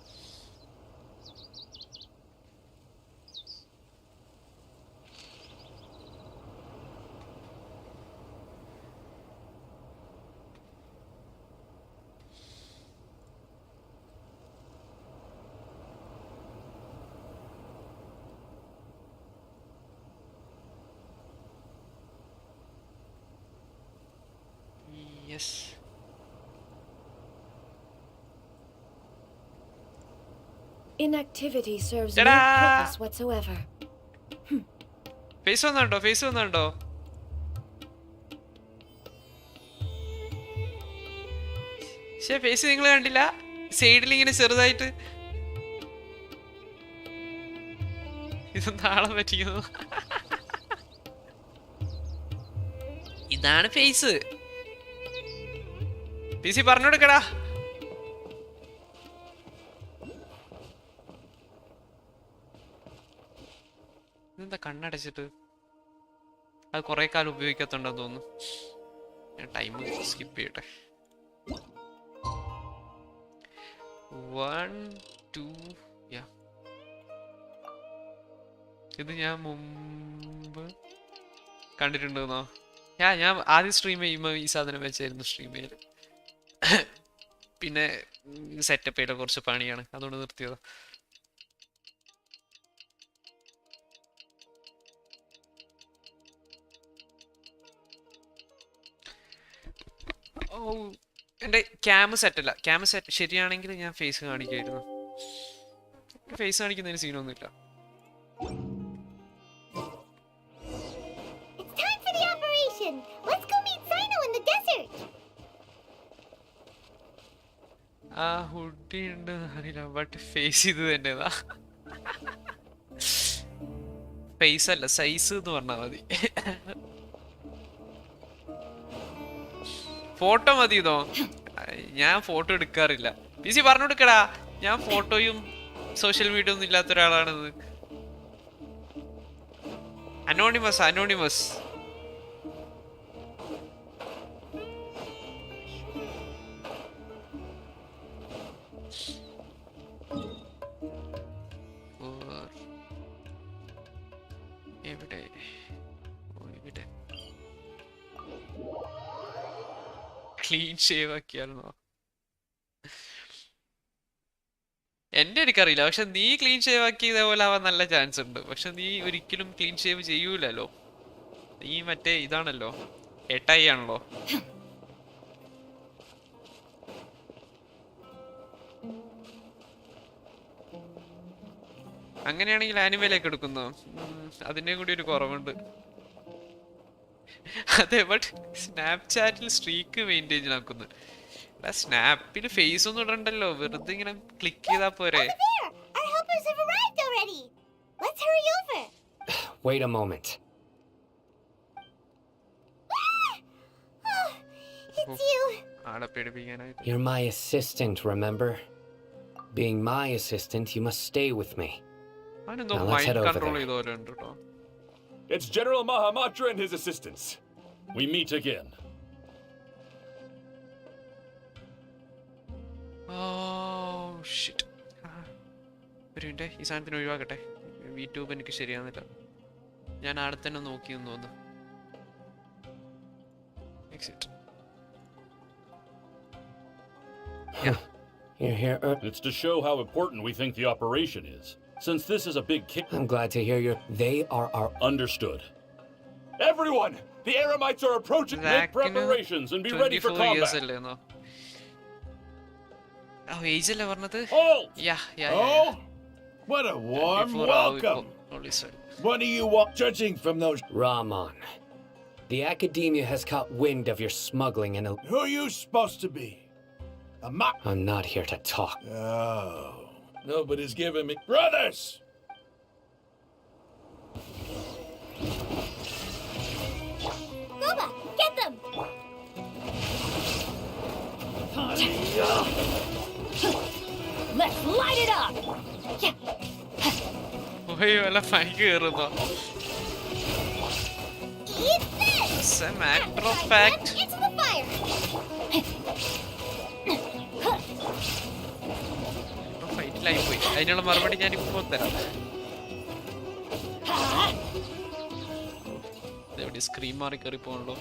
Yes. Inactivity serves no Ta-da! purpose whatsoever. Face വന്നുണ്ടോ? പക്ഷേ face നിങ്ങൾ കണ്ടില്ല? സൈഡിൽ ഇങ്ങനെ ചെറുതായിട്ട് ഇതൊന്നാളെ പറ്റിക്കുന്നു. ഇതാണ് ഫേസ്. PC പറഞ്ഞു കൊടുക്കടാ. ഇതെന്താ കണ്ണടച്ചിട്ട്? അത് കുറെ കാലം ഉപയോഗിക്കാത്തോണ്ടെന്ന് തോന്നുന്നു. ഞാൻ ടൈം സ്കിപ്പ് ചെയ്യട്ടെ. 1 2 ഇത് ഞാൻ മുമ്പ് കണ്ടിട്ടുണ്ടെന്നോ? ഞാൻ ആദ്യം സ്ട്രീം ചെയ്യുമ്പോൾ ഈ സാധനം വെച്ചായിരുന്നു സ്ട്രീം ചെയ്യല്. പിന്നെ സെറ്റപ്പ് ചെയ്ത കുറച്ച് പണിയാണ്, അതുകൊണ്ട് നിർത്തിയതാ. ഓ, എൻ്റെ ക്യാമ് സെറ്റല്ല. ക്യാമ് സെറ്റ് ശരിയാണെങ്കിൽ ഞാൻ ഫേസ് കാണിക്കായിരുന്നു. ഫേസ് കാണിക്കുന്നതിന് സീനൊന്നുമില്ല. ആ ഹുഡി ഉണ്ട് അറിയില്ല, ബട്ട് ഫേസ് ഇത് തന്നെതാ. ഫേസ് അല്ല, സൈസ് എന്ന് പറഞ്ഞാൽ മതി. ഫോട്ടോ മതി ഇതോ? ഞാൻ ഫോട്ടോ എടുക്കാറില്ല. PC പറഞ്ഞു കൊടുക്കടാ, ഞാൻ ഫോട്ടോയും സോഷ്യൽ മീഡിയ ഒന്നും ഇല്ലാത്ത ഒരാളാണെന്ന്. അനോണിമസ്. ക്ലീൻ ഷേവ് ആക്കിയായിരുന്നോ? എന്റെ എനിക്കറിയില്ല, പക്ഷെ നീ ക്ലീൻ ഷേവ് ആക്കി ഇതേപോലെ ആവാൻ നല്ല ചാൻസ് ഉണ്ട്. പക്ഷെ നീ ഒരിക്കലും ക്ലീൻ ഷേവ് ചെയ്യൂലല്ലോ. നീ മറ്റേ ഇതാണല്ലോ, ഏട്ടായി ആണല്ലോ. അങ്ങനെയാണെങ്കിൽ ആനിമയിലേക്ക് എടുക്കുന്നോ? അതിന്റെ കൂടി ഒരു കുറവുണ്ട്. അതെ, ബട്ട് സ്നാപ്ചാറ്റിൽ സ്ട്രീക്ക് മെയിൻറ്റെയിൻ ആക്കുന്നു. സ്നാപ്പിൽ ഫേസ് ഒന്നും ഇടണ്ടല്ലോ, വെറുതെ ഇങ്ങനെ ക്ലിക്ക് ചെയ്താ പോരെ. Wait a moment. ആളെ പേടിപ്പിക്കാനായിട്ട്. You're my assistant, remember? Being my assistant, you must stay with me. അവനെന്തോ Now let's head mind over control there. ചെയ്തോലെ ഉണ്ട് കേട്ടോ. It's General Mahamatra and his assistants. We meet again. Oh shit. ഒരു minute, ഈ സാധനത്തിന് ഒഴിവാക്കട്ടെ. YouTube എനിക്ക് ശരിയാകുന്നില്ല. ഞാൻ ആടെ തന്നെ നോക്കി എന്ന് തോന്നുന്നു. Exit. You're here. It's to show how important we think the operation is. Since this is a big I'm glad to hear you. They are our... Understood. Everyone! The Eremites are approaching. Make preparations and be ready for 24 years combat. അല്ലേന്നോ? Oh, age അല്ലേ പറഞ്ഞത്? Halt! Yeah. Oh? What a warm 24 ആവും ഇപ്പൊ. welcome. Only sorry. What do you want? Judging from those. Rahman. The Academia has caught wind of your smuggling and... Who are you supposed to be? I'm not here to talk. Oh. Nobody's giving me. Brothers! Goba, get them! Let's light it up! ഓയ് വല്ല പനി കേറുന്നോ? Eat this! As a matter of fact. Into the fire! ഫൈറ്റിലായി പോയി. അതിനുള്ള മറുപടി ഞാൻ ഇപ്പോൾ തരാം. ഇതെവിടെ സ്ക്രീൻ മാറി കയറി പോകണല്ലോ.